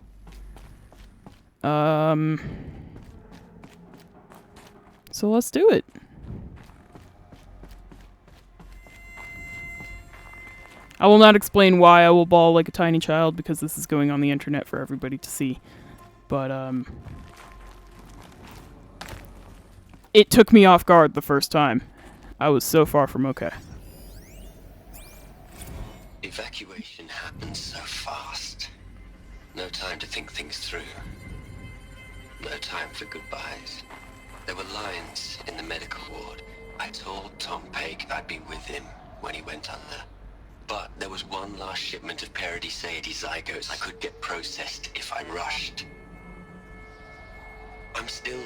So let's do it. I will not explain why I will bawl like a tiny child because this is going on the internet for everybody to see. But, it took me off guard the first time. I was so far from okay. Evacuation happened so fast. No time to think things through. No time for goodbyes. There were lines in the medical ward. I told Tom Paik I'd be with him when he went under. But there was one last shipment of Paradis-Sade zygotes I could get processed if I rushed. I'm still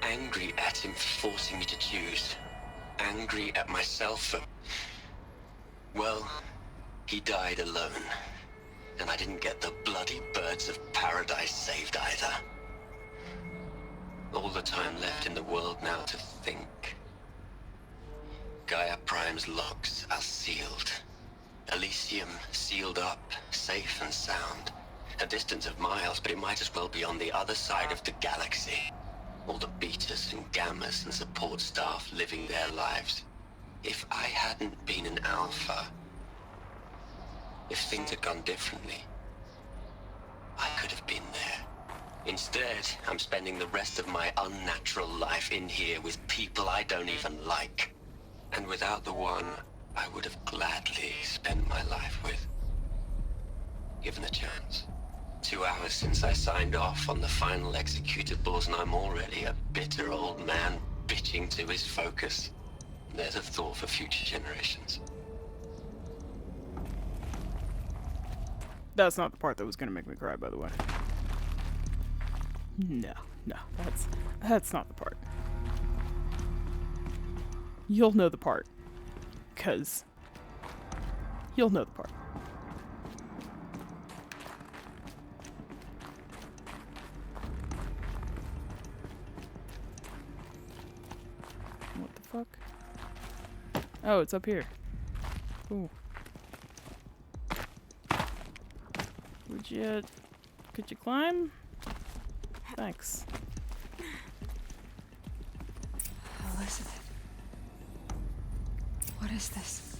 angry at him for forcing me to choose. Angry at myself for... Well, he died alone. And I didn't get the bloody birds of paradise saved either. All the time left in the world now to think. Gaia Prime's locks are sealed. Elysium sealed up, safe and sound. A distance of miles, but it might as well be on the other side of the galaxy. All the betas and gammas and support staff living their lives. If I hadn't been an alpha, if things had gone differently, I could have been there. Instead, I'm spending the rest of my unnatural life in here with people I don't even like. And without the one I would have gladly spent my life with. Given the chance. 2 hours since I signed off on the final executables, and I'm already a bitter old man bitching to his Focus. There's a thought for future generations. That's not the part that was gonna make me cry, by the way. No, that's not the part. You'll know the part. 'Cause you'll know the part. What the fuck? Oh, it's up here. Cool. Could you climb? Thanks. Elizabeth. What is this?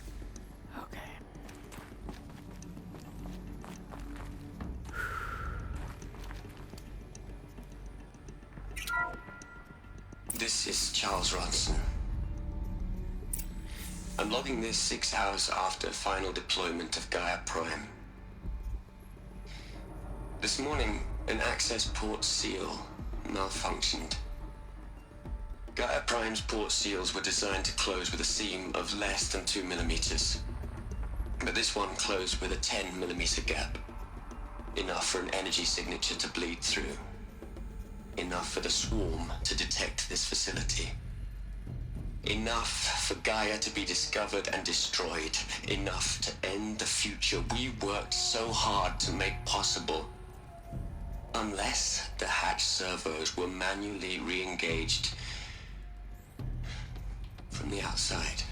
Okay. This is Charles Ronson. I'm logging this 6 hours after final deployment of Gaia Prime. This morning, an access port seal malfunctioned. Gaia Prime's port seals were designed to close with a seam of less than 2 millimeters. But this one closed with a 10 millimeter gap. Enough for an energy signature to bleed through. Enough for the swarm to detect this facility. Enough for Gaia to be discovered and destroyed. Enough to end the future we worked so hard to make possible. Unless the hatch servos were manually re-engaged from the outside.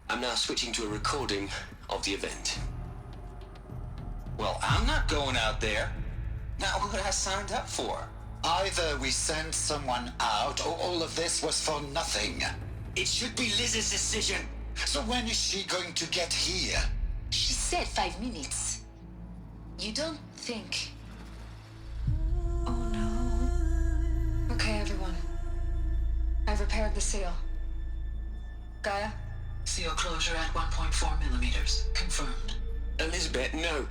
I'm now switching to a recording of the event. Well, I'm not going out there. Not what I signed up for. Either we send someone out, or all of this was for nothing. It should be Liz's decision. So when is she going to get here? She said 5 minutes. You don't think... Oh no. Okay, everyone. I've repaired the seal. Gaia? Seal closure at 1.4 millimeters. Confirmed. Elizabeth, no.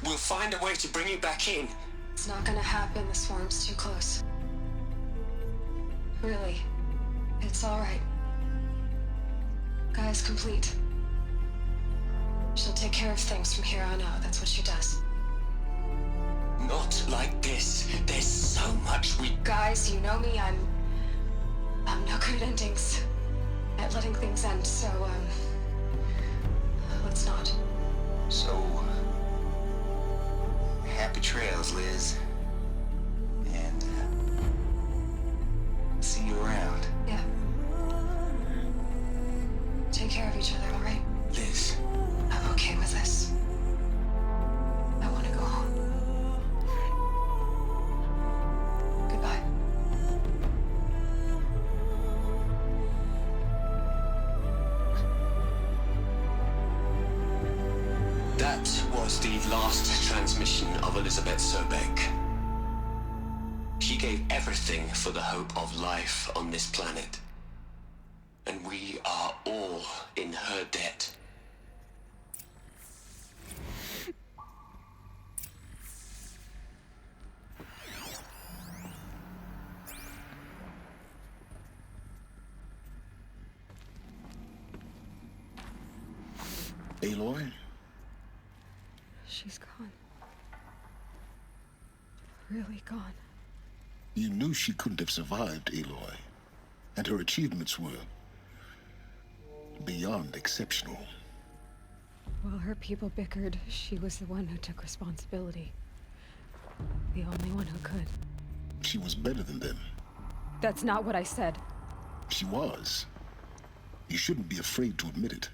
We'll find a way to bring you back in. It's not gonna happen. The swarm's too close. Really. It's alright. Gaia's complete. She'll take care of things from here on out. That's what she does. Not like this. There's so much we... Guys, you know me. I'm no good at endings. At letting things end, so, let's not. So, happy trails, Liz. And, see you around. Yeah. Take care of each other, alright? Liz. I'm okay with this. I want to go home. Goodbye. That was the last transmission of Elizabeth Sobek. She gave everything for the hope of life on this planet. And we are all in her debt. Aloy? She's gone. Really gone. You knew she couldn't have survived, Aloy. And her achievements were beyond exceptional. While her people bickered, she was the one who took responsibility. The only one who could. She was better than them. That's not what I said. She was. You shouldn't be afraid to admit it.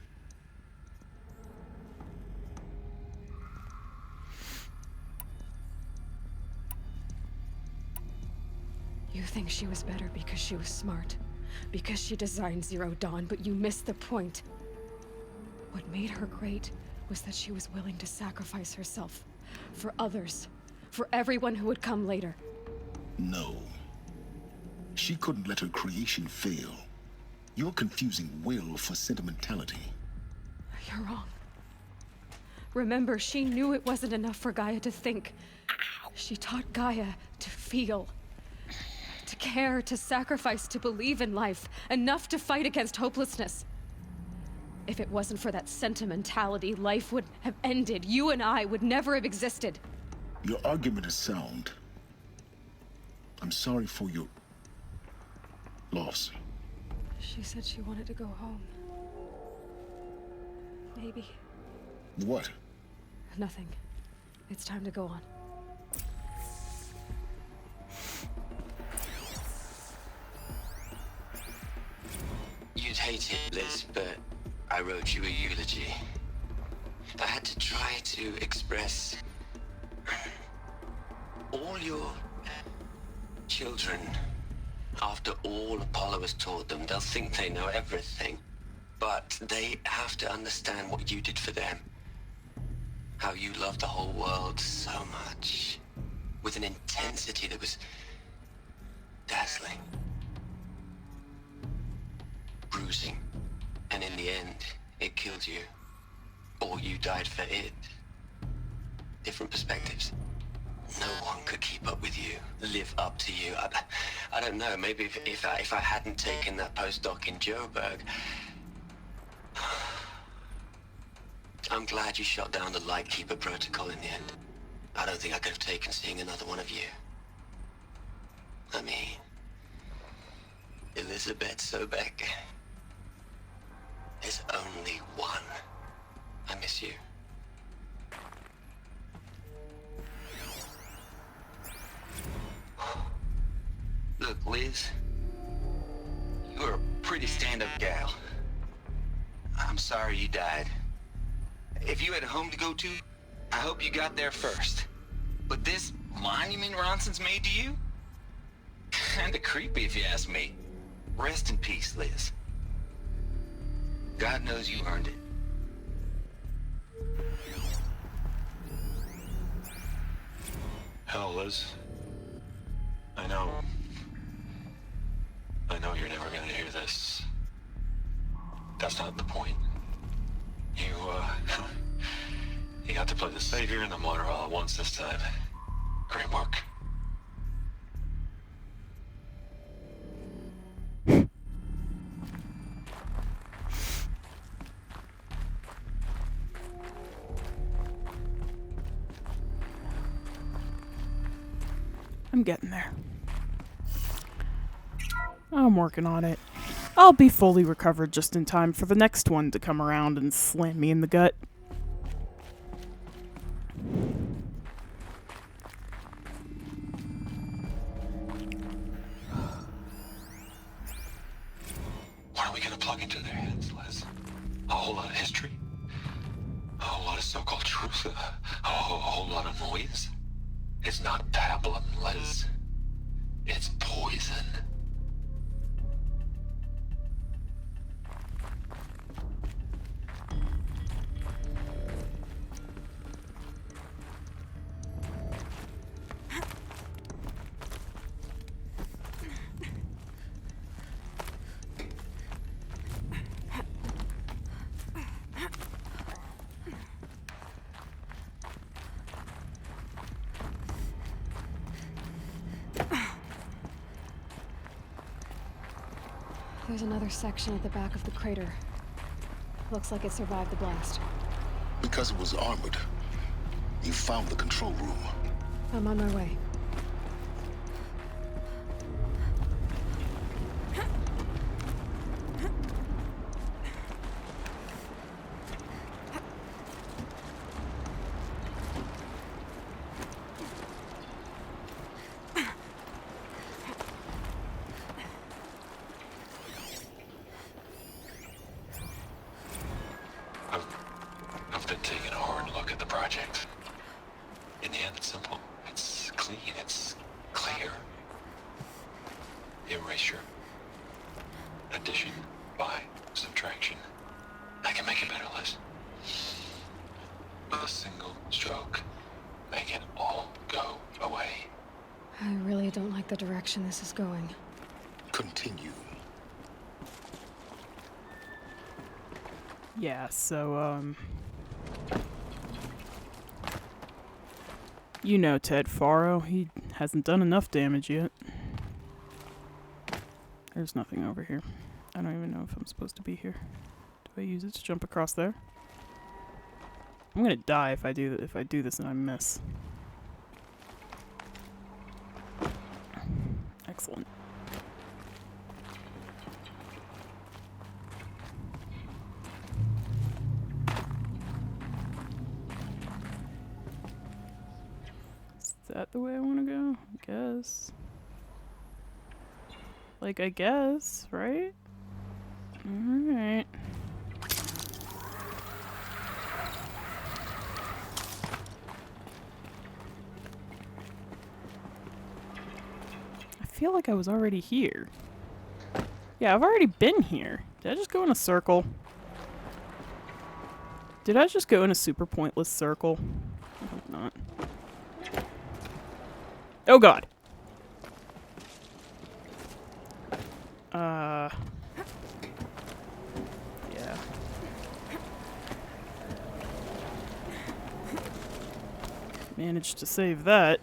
You think she was better because she was smart, because she designed Zero Dawn, but you missed the point. What made her great was that she was willing to sacrifice herself for others, for everyone who would come later. No. She couldn't let her creation fail. You're confusing will for sentimentality. You're wrong. Remember, she knew it wasn't enough for Gaia to think. She taught Gaia to feel. To care, to sacrifice, to believe in life, enough to fight against hopelessness. If it wasn't for that sentimentality, life would have ended. You and I would never have existed. Your argument is sound. I'm sorry for your loss. She said she wanted to go home. Maybe. What? Nothing. It's time to go on. You'd hate it, Liz, but I wrote you a eulogy. I had to try to express all your children. After all Apollo has taught them, they'll think they know everything. But they have to understand what you did for them. How you loved the whole world so much. With an intensity that was dazzling. Bruising. And in the end, it killed you. Or you died for it. Different perspectives. No one could keep up with you, live up to you. I don't know, maybe if I hadn't taken that postdoc in Joburg. I'm glad you shot down the Lightkeeper protocol in the end. I don't think I could have taken seeing another one of you. I mean, Elizabeth Sobek. There's only one. I miss you. Look, Liz, you're a pretty stand-up gal. I'm sorry you died. If you had a home to go to, I hope you got there first. But this monument Ronson's made to you? Kinda creepy if you ask me. Rest in peace, Liz. God knows you earned it. Hell, Liz. I know you're never gonna hear this. That's not the point. You got to play the savior and the martyr all at once this time. Great work. I'm getting there. I'm working on it. I'll be fully recovered just in time for the next one to come around and slam me in the gut. What are we gonna plug into their heads, Les? A whole lot of history? A whole lot of so-called truth? A whole lot of noise? It's not pablum, Les. It's poison. There's another section at the back of the crater. Looks like it survived the blast. Because it was armored, you found the control room. I'm on my way. I've been taking a hard look at the project. In the end, it's simple. It's clean. It's clear. Erasure. Addition. By. Subtraction. I can make it better, Liz. With a single stroke. Make it all go away. I really don't like the direction this is going. Continue. Yeah, so, you know Ted Faro. He hasn't done enough damage yet. There's nothing over here. I don't even know if I'm supposed to be here. Do I use it to jump across there? I'm gonna die if I do this and I miss. Excellent. Is that the way I want to go? I guess. Like, I guess, right? Alright. I feel like I was already here. Yeah, I've already been here. Did I just go in a circle? Did I just go in a super pointless circle? I hope not. Oh god. Yeah. Managed to save that.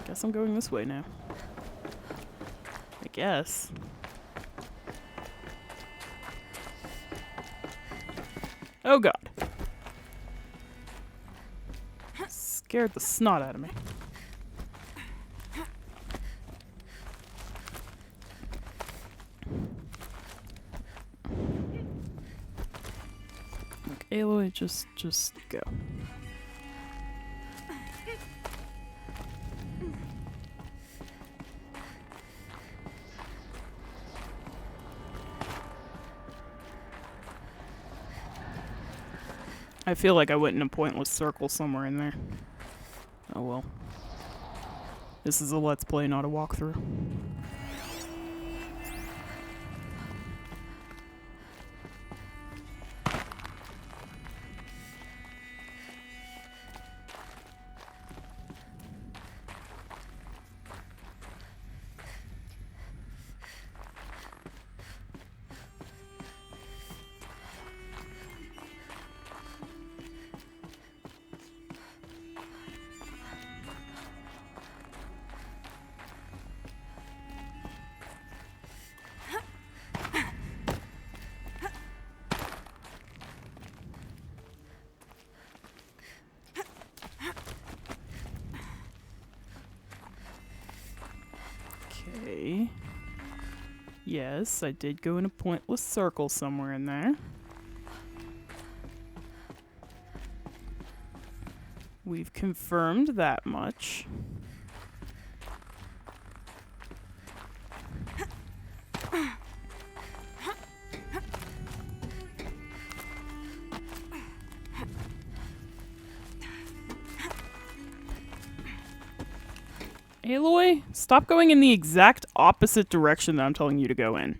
Guess I'm going this way now. I guess. Oh god. Scared the snot out of me. Look, Aloy, just go. I feel like I went in a pointless circle somewhere in there. Oh well. This is a Let's Play, not a walkthrough. Yes, I did go in a pointless circle somewhere in there. We've confirmed that much. Aloy, stop going in the exact opposite direction that I'm telling you to go in.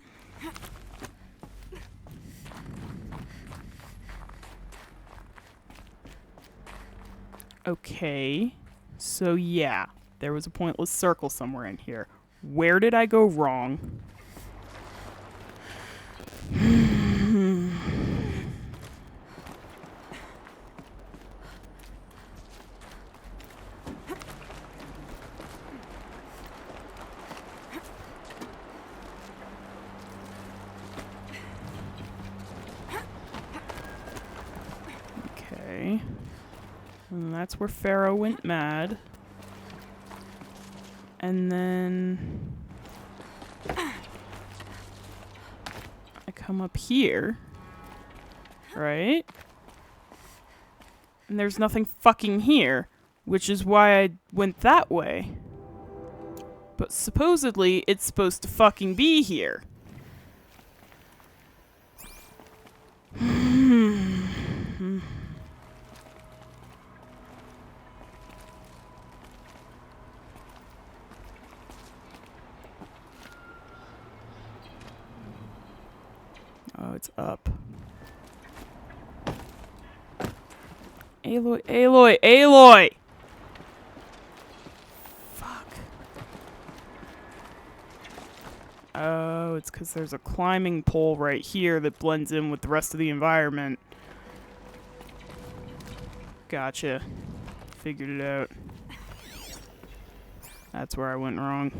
Okay, so yeah, there was a pointless circle somewhere in here. Where did I go wrong? Okay. And that's where Pharaoh went mad. And then I come up here, right? And there's nothing fucking here, which is why I went that way. But supposedly it's supposed to fucking be here. Oh, it's up. Aloy, Aloy, Aloy! Fuck. Oh, it's because there's a climbing pole right here that blends in with the rest of the environment. Gotcha. Figured it out. That's where I went wrong.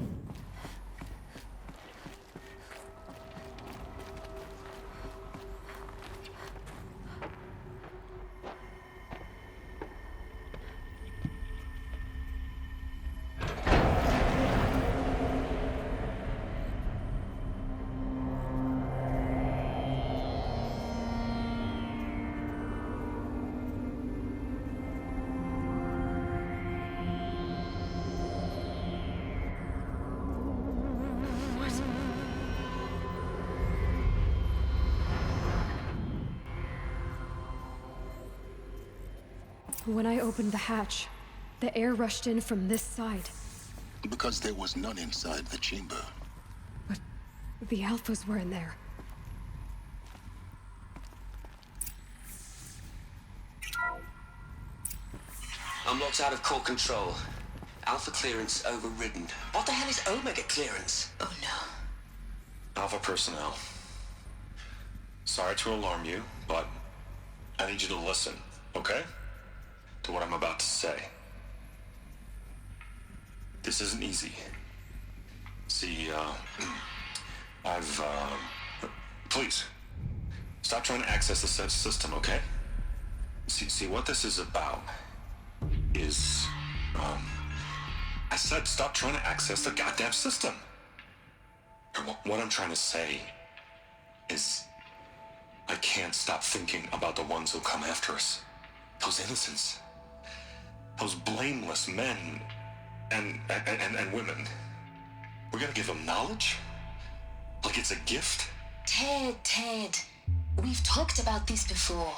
When I opened the hatch, the air rushed in from this side. Because there was none inside the chamber. But the Alphas were in there. Unlocked out of core control. Alpha clearance overridden. What the hell is Omega clearance? Oh no. Alpha personnel. Sorry to alarm you, but I need you to listen, okay? To what I'm about to say. This isn't easy. See, please, stop trying to access the system, okay? See, what this is about is, I said stop trying to access the goddamn system. What I'm trying to say is, I can't stop thinking about the ones who come after us. Those innocents. Those blameless men and women. We're gonna give them knowledge? Like it's a gift? Ted. We've talked about this before.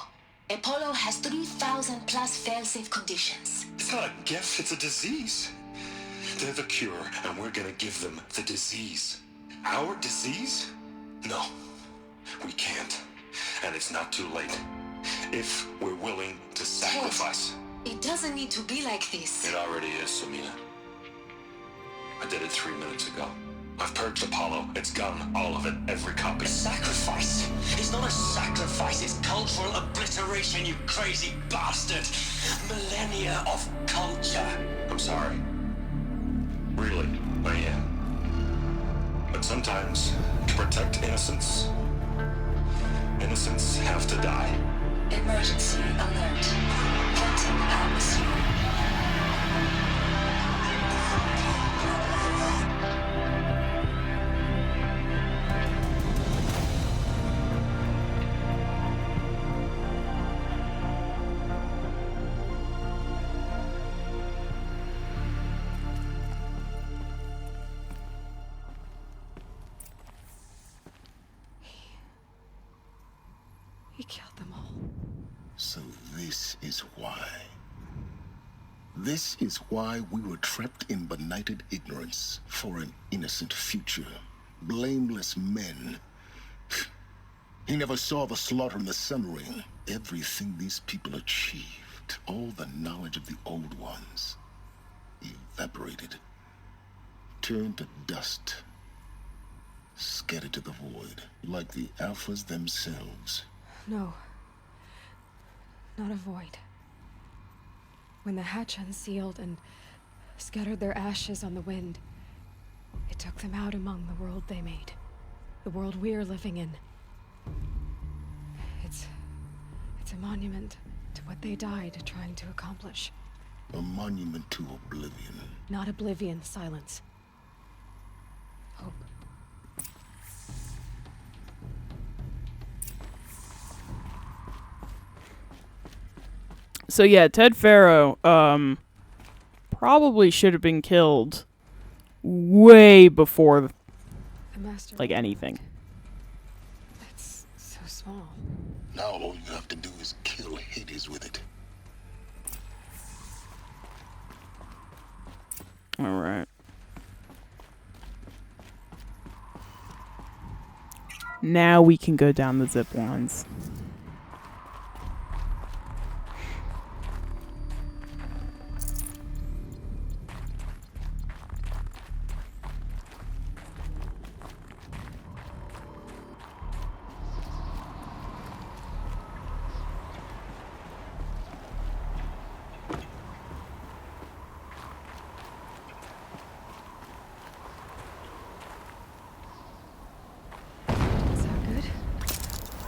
Apollo has 3,000 plus fail-safe conditions. It's not a gift, it's a disease. They're the cure, and we're gonna give them the disease. Our disease? No, we can't. And it's not too late. If we're willing to sacrifice. Ted, it doesn't need to be like this. It already is, Samina. I did it 3 minutes ago. I've purged Apollo. It's gone. All of it. Every copy. A sacrifice? It's not a sacrifice. It's cultural obliteration, you crazy bastard. Millennia of culture. I'm sorry. Really, I am. But sometimes, to protect innocence, innocents have to die. Emergency alert. Planting atmosphere. So this is why. This is why we were trapped in benighted ignorance for an innocent future. Blameless men. He never saw the slaughter in the Sun Ring. Everything these people achieved, all the knowledge of the old ones, evaporated, turned to dust, scattered to the void, like the Alphas themselves. No. Not a void. When the hatch unsealed and scattered their ashes on the wind, it took them out among the world they made. The world we're living in. It's a monument to what they died trying to accomplish. A monument to oblivion. Not oblivion, silence. Hope. So yeah, Ted Faro, probably should have been killed way before, The master. like, anything. That's so small. Now all you have to do is kill Hades with it. Alright. Now we can go down the zip lines.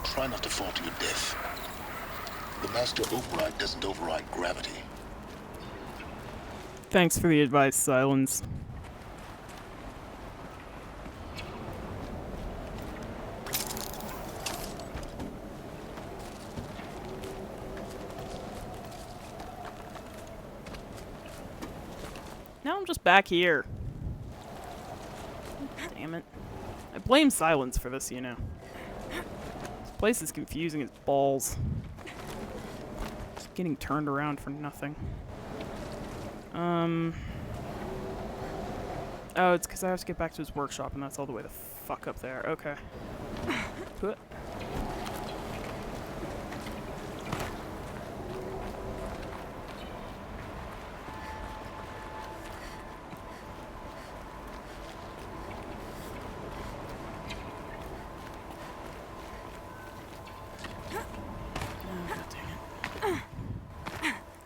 Try not to fall to your death. The master override doesn't override gravity. Thanks for the advice, Silence. Now I'm just back here. Damn it. I blame Silence for this, you know. This place is confusing as balls. Just getting turned around for nothing. Oh, it's because I have to get back to his workshop, and that's all the way the fuck up there. Okay. Put.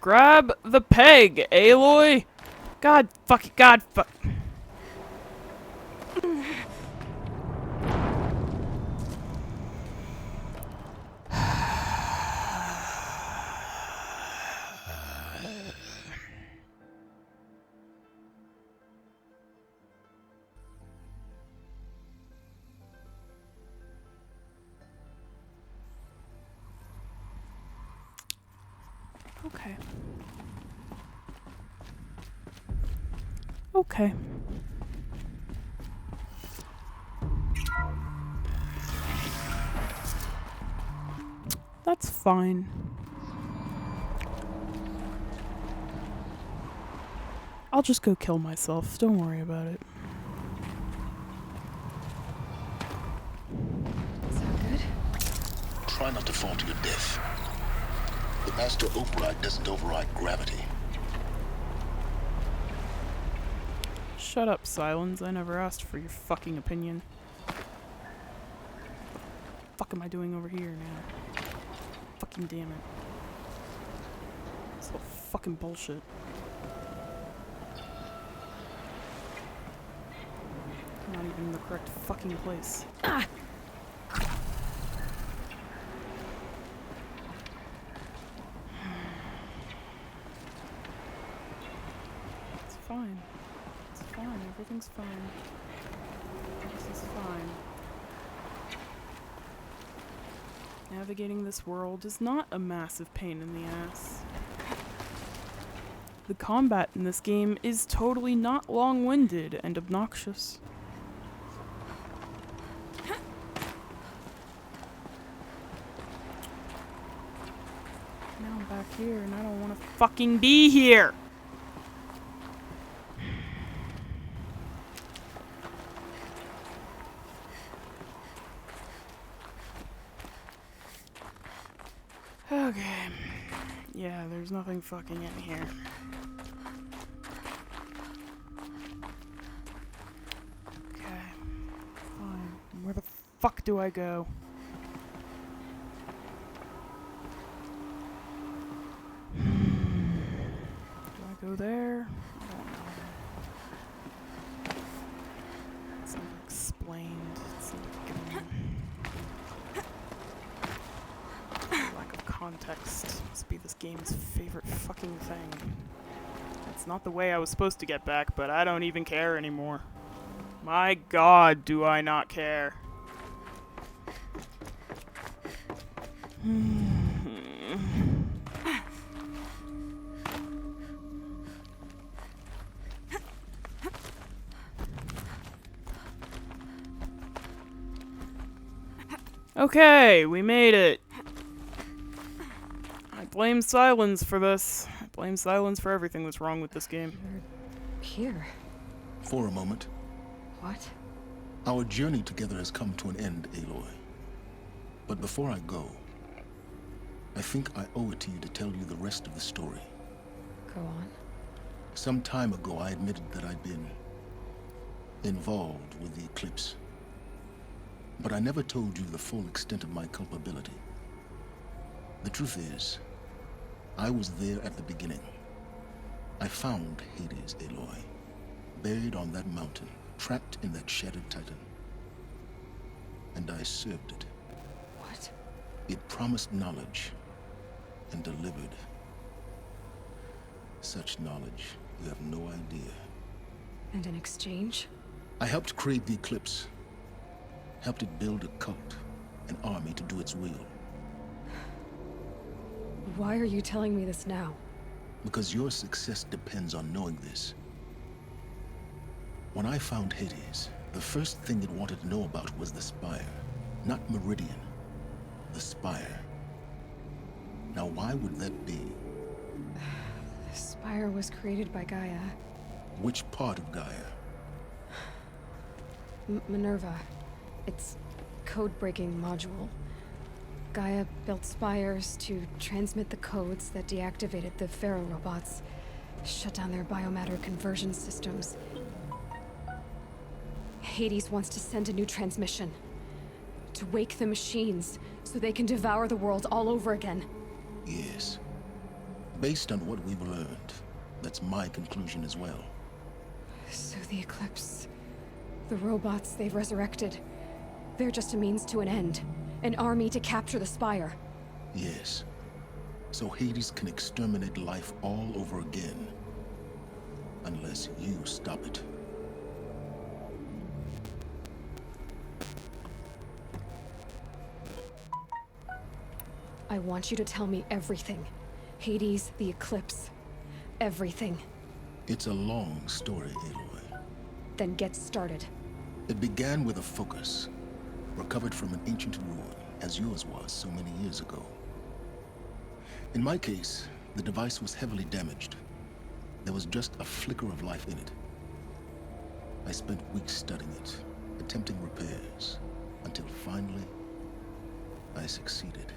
Grab the peg, Aloy! God fuck it, God fuck. Okay. Okay. That's fine. I'll just go kill myself. Don't worry about it. Try not to fall to your death. The master override doesn't override gravity. Shut up, Silence. I never asked for your fucking opinion. What the fuck am I doing over here now? Fucking damn it. It's all fucking bullshit. Not even in the correct fucking place. Ah! It's fine. It's fine. Everything's fine. This is fine. Navigating this world is not a massive pain in the ass. The combat in this game is totally not long-winded and obnoxious. here, and I don't want to fucking be here. Okay. Yeah, there's nothing fucking in here. Okay. Fine. Where the fuck do I go? Do I go there? I don't know. It's not explained. It's not given. Lack of context must be this game's favorite fucking thing. That's not the way I was supposed to get back, but I don't even care anymore. My God, do I not care. Okay, we made it. I blame Silence for this. I blame Silence for everything that's wrong with this game. Here. For a moment. What? Our journey together has come to an end, Aloy. But before I go, I think I owe it to you to tell you the rest of the story. Go on. Some time ago, I admitted that I'd been involved with the Eclipse. But I never told you the full extent of my culpability. The truth is, I was there at the beginning. I found Hades, Aloy, buried on that mountain, trapped in that shattered titan. And I served it. What? It promised knowledge and delivered. Such knowledge, you have no idea. And in exchange? I helped create the Eclipse. Helped it build a cult, an army to do its will. Why are you telling me this now? Because your success depends on knowing this. When I found Hades, the first thing it wanted to know about was the Spire. Not Meridian. The Spire. Now why would that be? The Spire was created by Gaia. Which part of Gaia? Minerva. Its code-breaking module. Gaia built spires to transmit the codes that deactivated the Pharaoh robots, shut down their biomatter conversion systems. Hades wants to send a new transmission. To wake the machines, so they can devour the world all over again. Yes. Based on what we've learned, that's my conclusion as well. So the Eclipse, the robots they've resurrected, they're just a means to an end. An army to capture the Spire. Yes. So Hades can exterminate life all over again. Unless you stop it. I want you to tell me everything. Hades, the Eclipse. Everything. It's a long story, Aloy. Then get started. It began with a focus. Recovered from an ancient ruin, as yours was so many years ago. In my case, the device was heavily damaged. There was just a flicker of life in it. I spent weeks studying it, attempting repairs, until finally, I succeeded.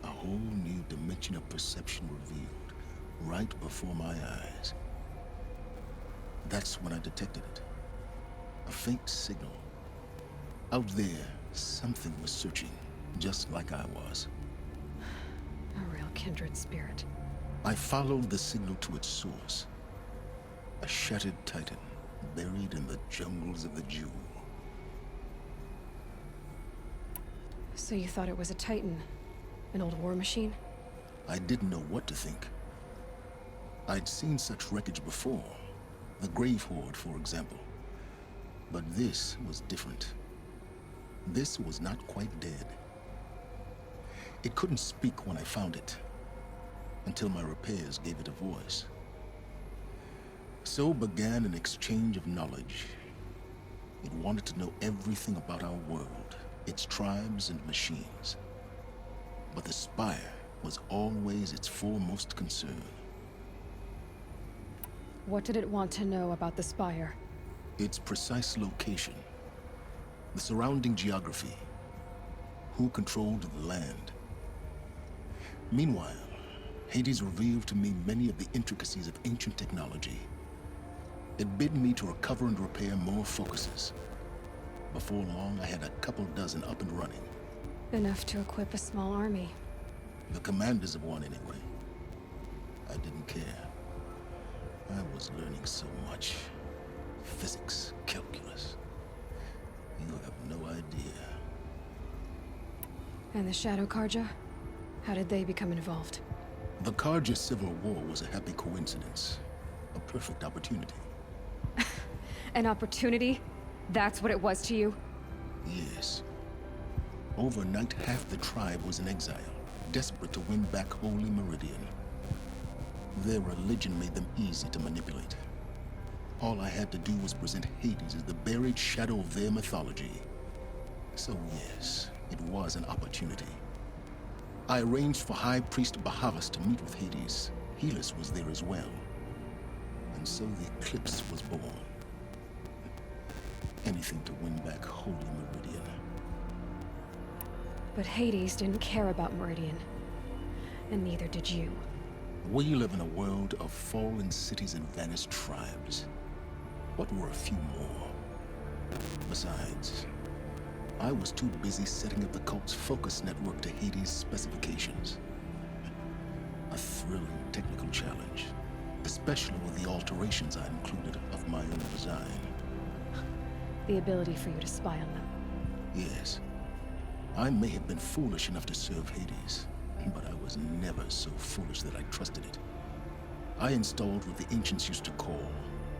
A whole new dimension of perception revealed, right before my eyes. That's when I detected it. A faint signal. Out there, something was searching, just like I was. A real kindred spirit. I followed the signal to its source. A shattered titan, buried in the jungles of the Jewel. So you thought it was a titan? An old war machine? I didn't know what to think. I'd seen such wreckage before. The Grave Horde, for example. But this was different. This was not quite dead. It couldn't speak when I found it, until my repairs gave it a voice. So began an exchange of knowledge. It wanted to know everything about our world, its tribes and machines. But the Spire was always its foremost concern. What did it want to know about the Spire? Its precise location, the surrounding geography, who controlled the land. Meanwhile, Hades revealed to me many of the intricacies of ancient technology. It bid me to recover and repair more focuses. Before long, I had a couple dozen up and running. Enough to equip a small army. The commanders of one, anyway. I didn't care. I was learning so much. Physics, calculus. You have no idea. And the Shadow Carja? How did they become involved? The Carja Civil War was a happy coincidence. A perfect opportunity. An opportunity? That's what it was to you? Yes. Overnight, half the tribe was in exile, desperate to win back Holy Meridian. Their religion made them easy to manipulate. All I had to do was present Hades as the buried shadow of their mythology. So yes, it was an opportunity. I arranged for High Priest Bahavas to meet with Hades. Helis was there as well. And so the Eclipse was born. Anything to win back Holy Meridian. But Hades didn't care about Meridian. And neither did you. We live in a world of fallen cities and vanished tribes. What were a few more? Besides, I was too busy setting up the cult's focus network to Hades' specifications. A thrilling technical challenge, especially with the alterations I included of my own design. The ability for you to spy on them. Yes. I may have been foolish enough to serve Hades, but I was never so foolish that I trusted it. I installed what the ancients used to call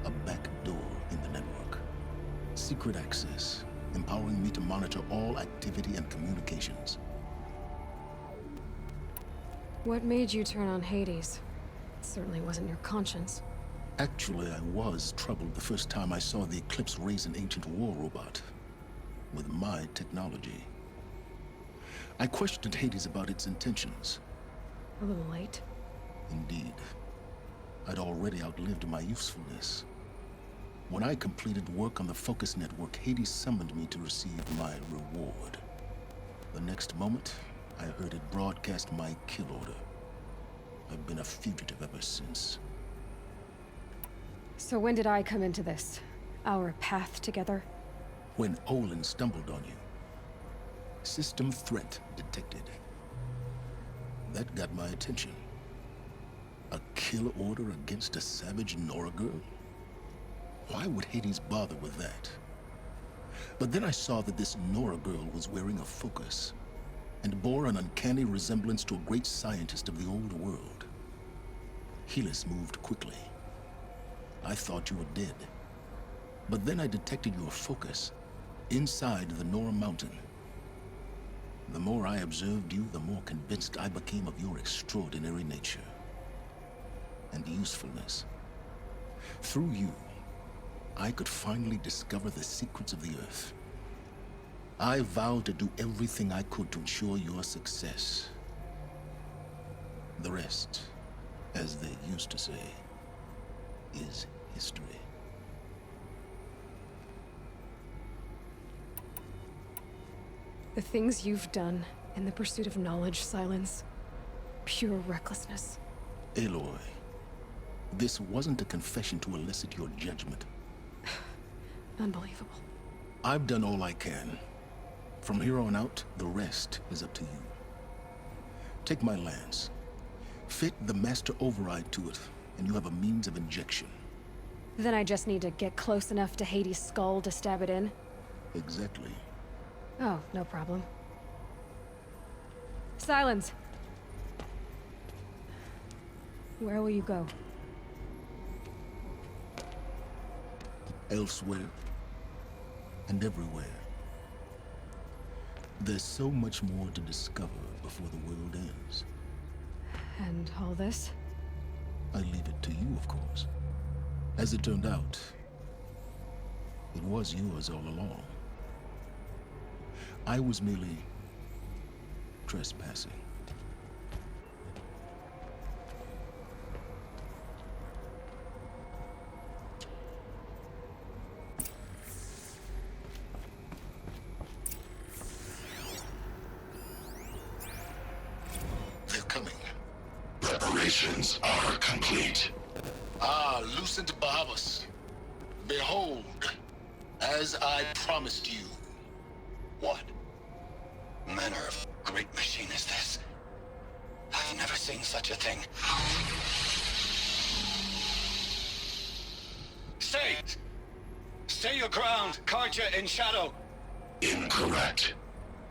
a back door in the network. Secret access, empowering me to monitor all activity and communications. What made you turn on Hades? It certainly wasn't your conscience. Actually, I was troubled the first time I saw the Eclipse raise an ancient war robot. With my technology. I questioned Hades about its intentions. A little late. Indeed. I'd already outlived my usefulness. When I completed work on the Focus Network, Hades summoned me to receive my reward. The next moment, I heard it broadcast my kill order. I've been a fugitive ever since. So when did I come into this? Our path together? When Olin stumbled on you. System threat detected. That got my attention. A kill order against a savage Nora girl? Why would Hades bother with that? But then I saw that this Nora girl was wearing a focus, and bore an uncanny resemblance to a great scientist of the old world. Helis moved quickly. I thought you were dead. But then I detected your focus inside the Nora Mountain. The more I observed you, the more convinced I became of your extraordinary nature and usefulness. Through you, I could finally discover the secrets of the Earth. I vowed to do everything I could to ensure your success. The rest, as they used to say, is history. The things you've done in the pursuit of knowledge, Silence. Pure recklessness. Aloy, this wasn't a confession to elicit your judgment. Unbelievable. I've done all I can. From here on out, the rest is up to you. Take my lance. Fit the master override to it, and you have a means of injection. Then I just need to get close enough to Hades' skull to stab it in? Exactly. Oh, no problem. Silence! Where will you go? Elsewhere. And everywhere. There's so much more to discover before the world ends. And all this? I leave it to you, of course. As it turned out, it was yours all along. I was merely trespassing. Preparations are complete. Ah, Lucent Bahavas. Behold, as I promised you. What manner of great machine is this? I've never seen such a thing. Stay! Stay your ground, Karja in shadow! Incorrect.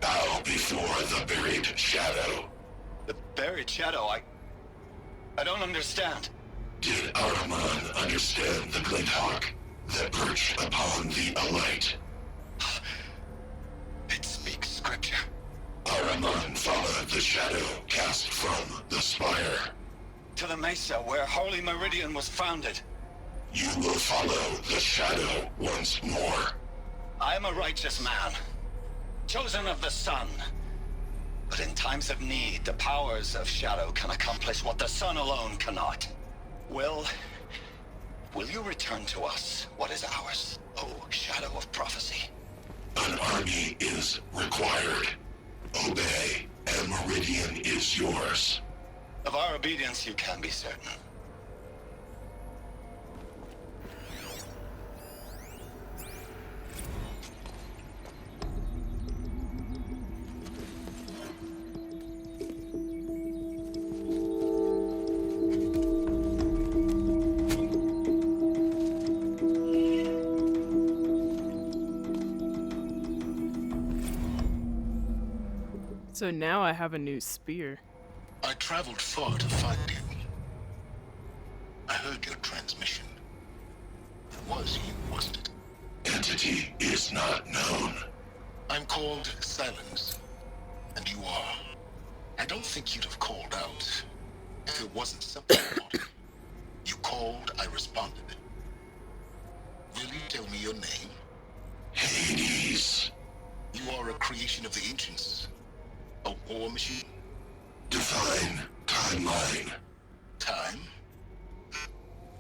Bow before the buried shadow. The buried shadow, I don't understand. Did Ahriman understand the Glinthawk that perched upon the Alight? It speaks scripture. Ahriman followed the shadow cast from the spire. To the mesa where Holy Meridian was founded. You will follow the shadow once more. I am a righteous man, chosen of the sun. But in times of need, the powers of shadow can accomplish what the sun alone cannot. Will you return to us what is ours, O shadow of prophecy? An army is required. Obey, and Meridian is yours. Of our obedience you can be certain. So now I have a new spear. I traveled far to find you. I heard your transmission. It was you, wasn't it? Entity is not known. I'm called Silence, and you are. I don't think you'd have called out if it wasn't something you wanted. You called, I responded. Will you tell me your name? Hades. You are a creation of the ancients. A war machine? Define timeline. Time?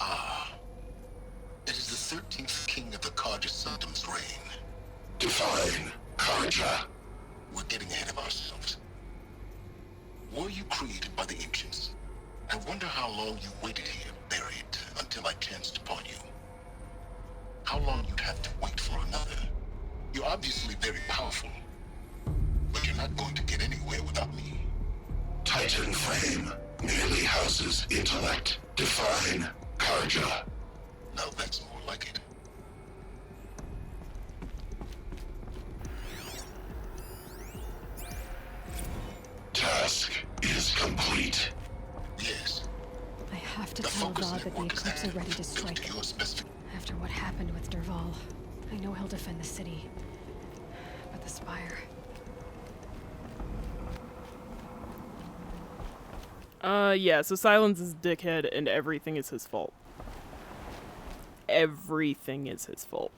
Ah. It is the 13th king of the Karja Sanctum's reign. Define Karja. We're getting ahead of ourselves. Were you created by the ancients? I wonder how long you waited here, buried, until I chanced upon you. How long you'd have to wait for another. You're obviously very powerful. But you're not going to get anywhere without me. Titan frame merely houses intellect. Define Karja. Now that's more like it. Task is complete. Yes. I have to tell God that the Eclipse are ready to strike. After what happened with Derval, I know he'll defend the city. But the Spire... Yeah, so Silence is dickhead and everything is his fault. Everything is his fault.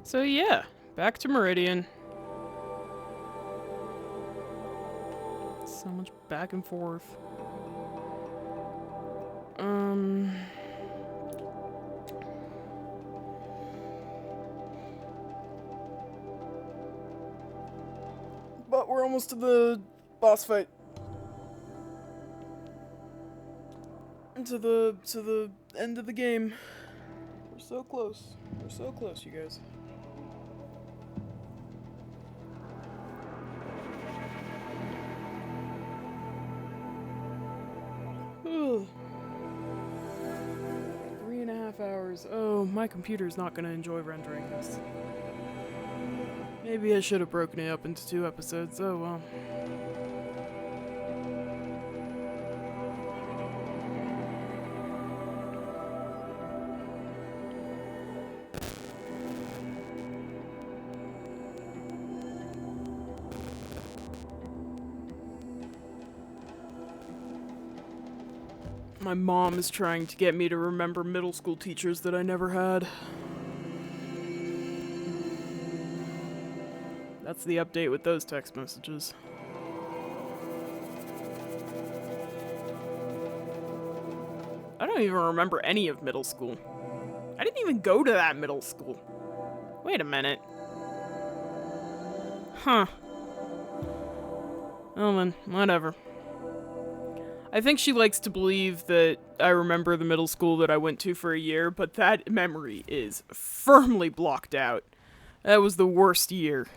So yeah, back to Meridian. So much back and forth. But we're almost to the boss fight. To the end of the game. We're so close. We're so close, you guys. Ugh. 3.5 hours. Oh, my computer's not gonna enjoy rendering this. Maybe I should have broken it up into 2 episodes. Oh well. My mom is trying to get me to remember middle school teachers that I never had. That's the update with those text messages. I don't even remember any of middle school. I didn't even go to that middle school. Wait a minute. Huh. Oh man, whatever. I think she likes to believe that I remember the middle school that I went to for a year, but that memory is firmly blocked out. That was the worst year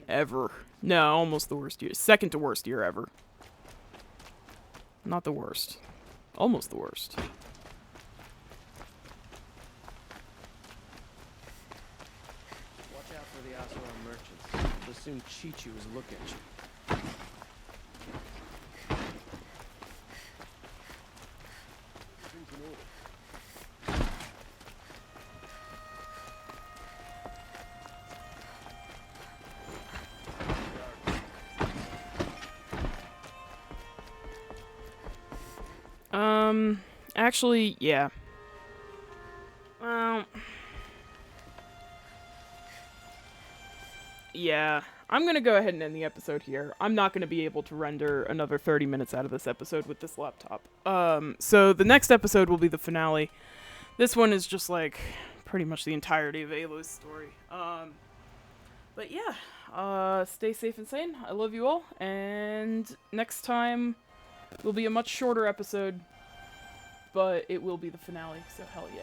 ever. No, almost the worst year. Second to worst year ever. Not the worst. Almost the worst. Watch out for the Asura merchants. They'll soon cheat you as look at you. Actually, yeah. Well... yeah. I'm gonna go ahead and end the episode here. I'm not gonna be able to render another 30 minutes out of this episode with this laptop. So the next episode will be the finale. This one is just like pretty much the entirety of Aloy's story. But yeah, stay safe and sane. I love you all, and next time will be a much shorter episode, but it will be the finale, so hell yeah.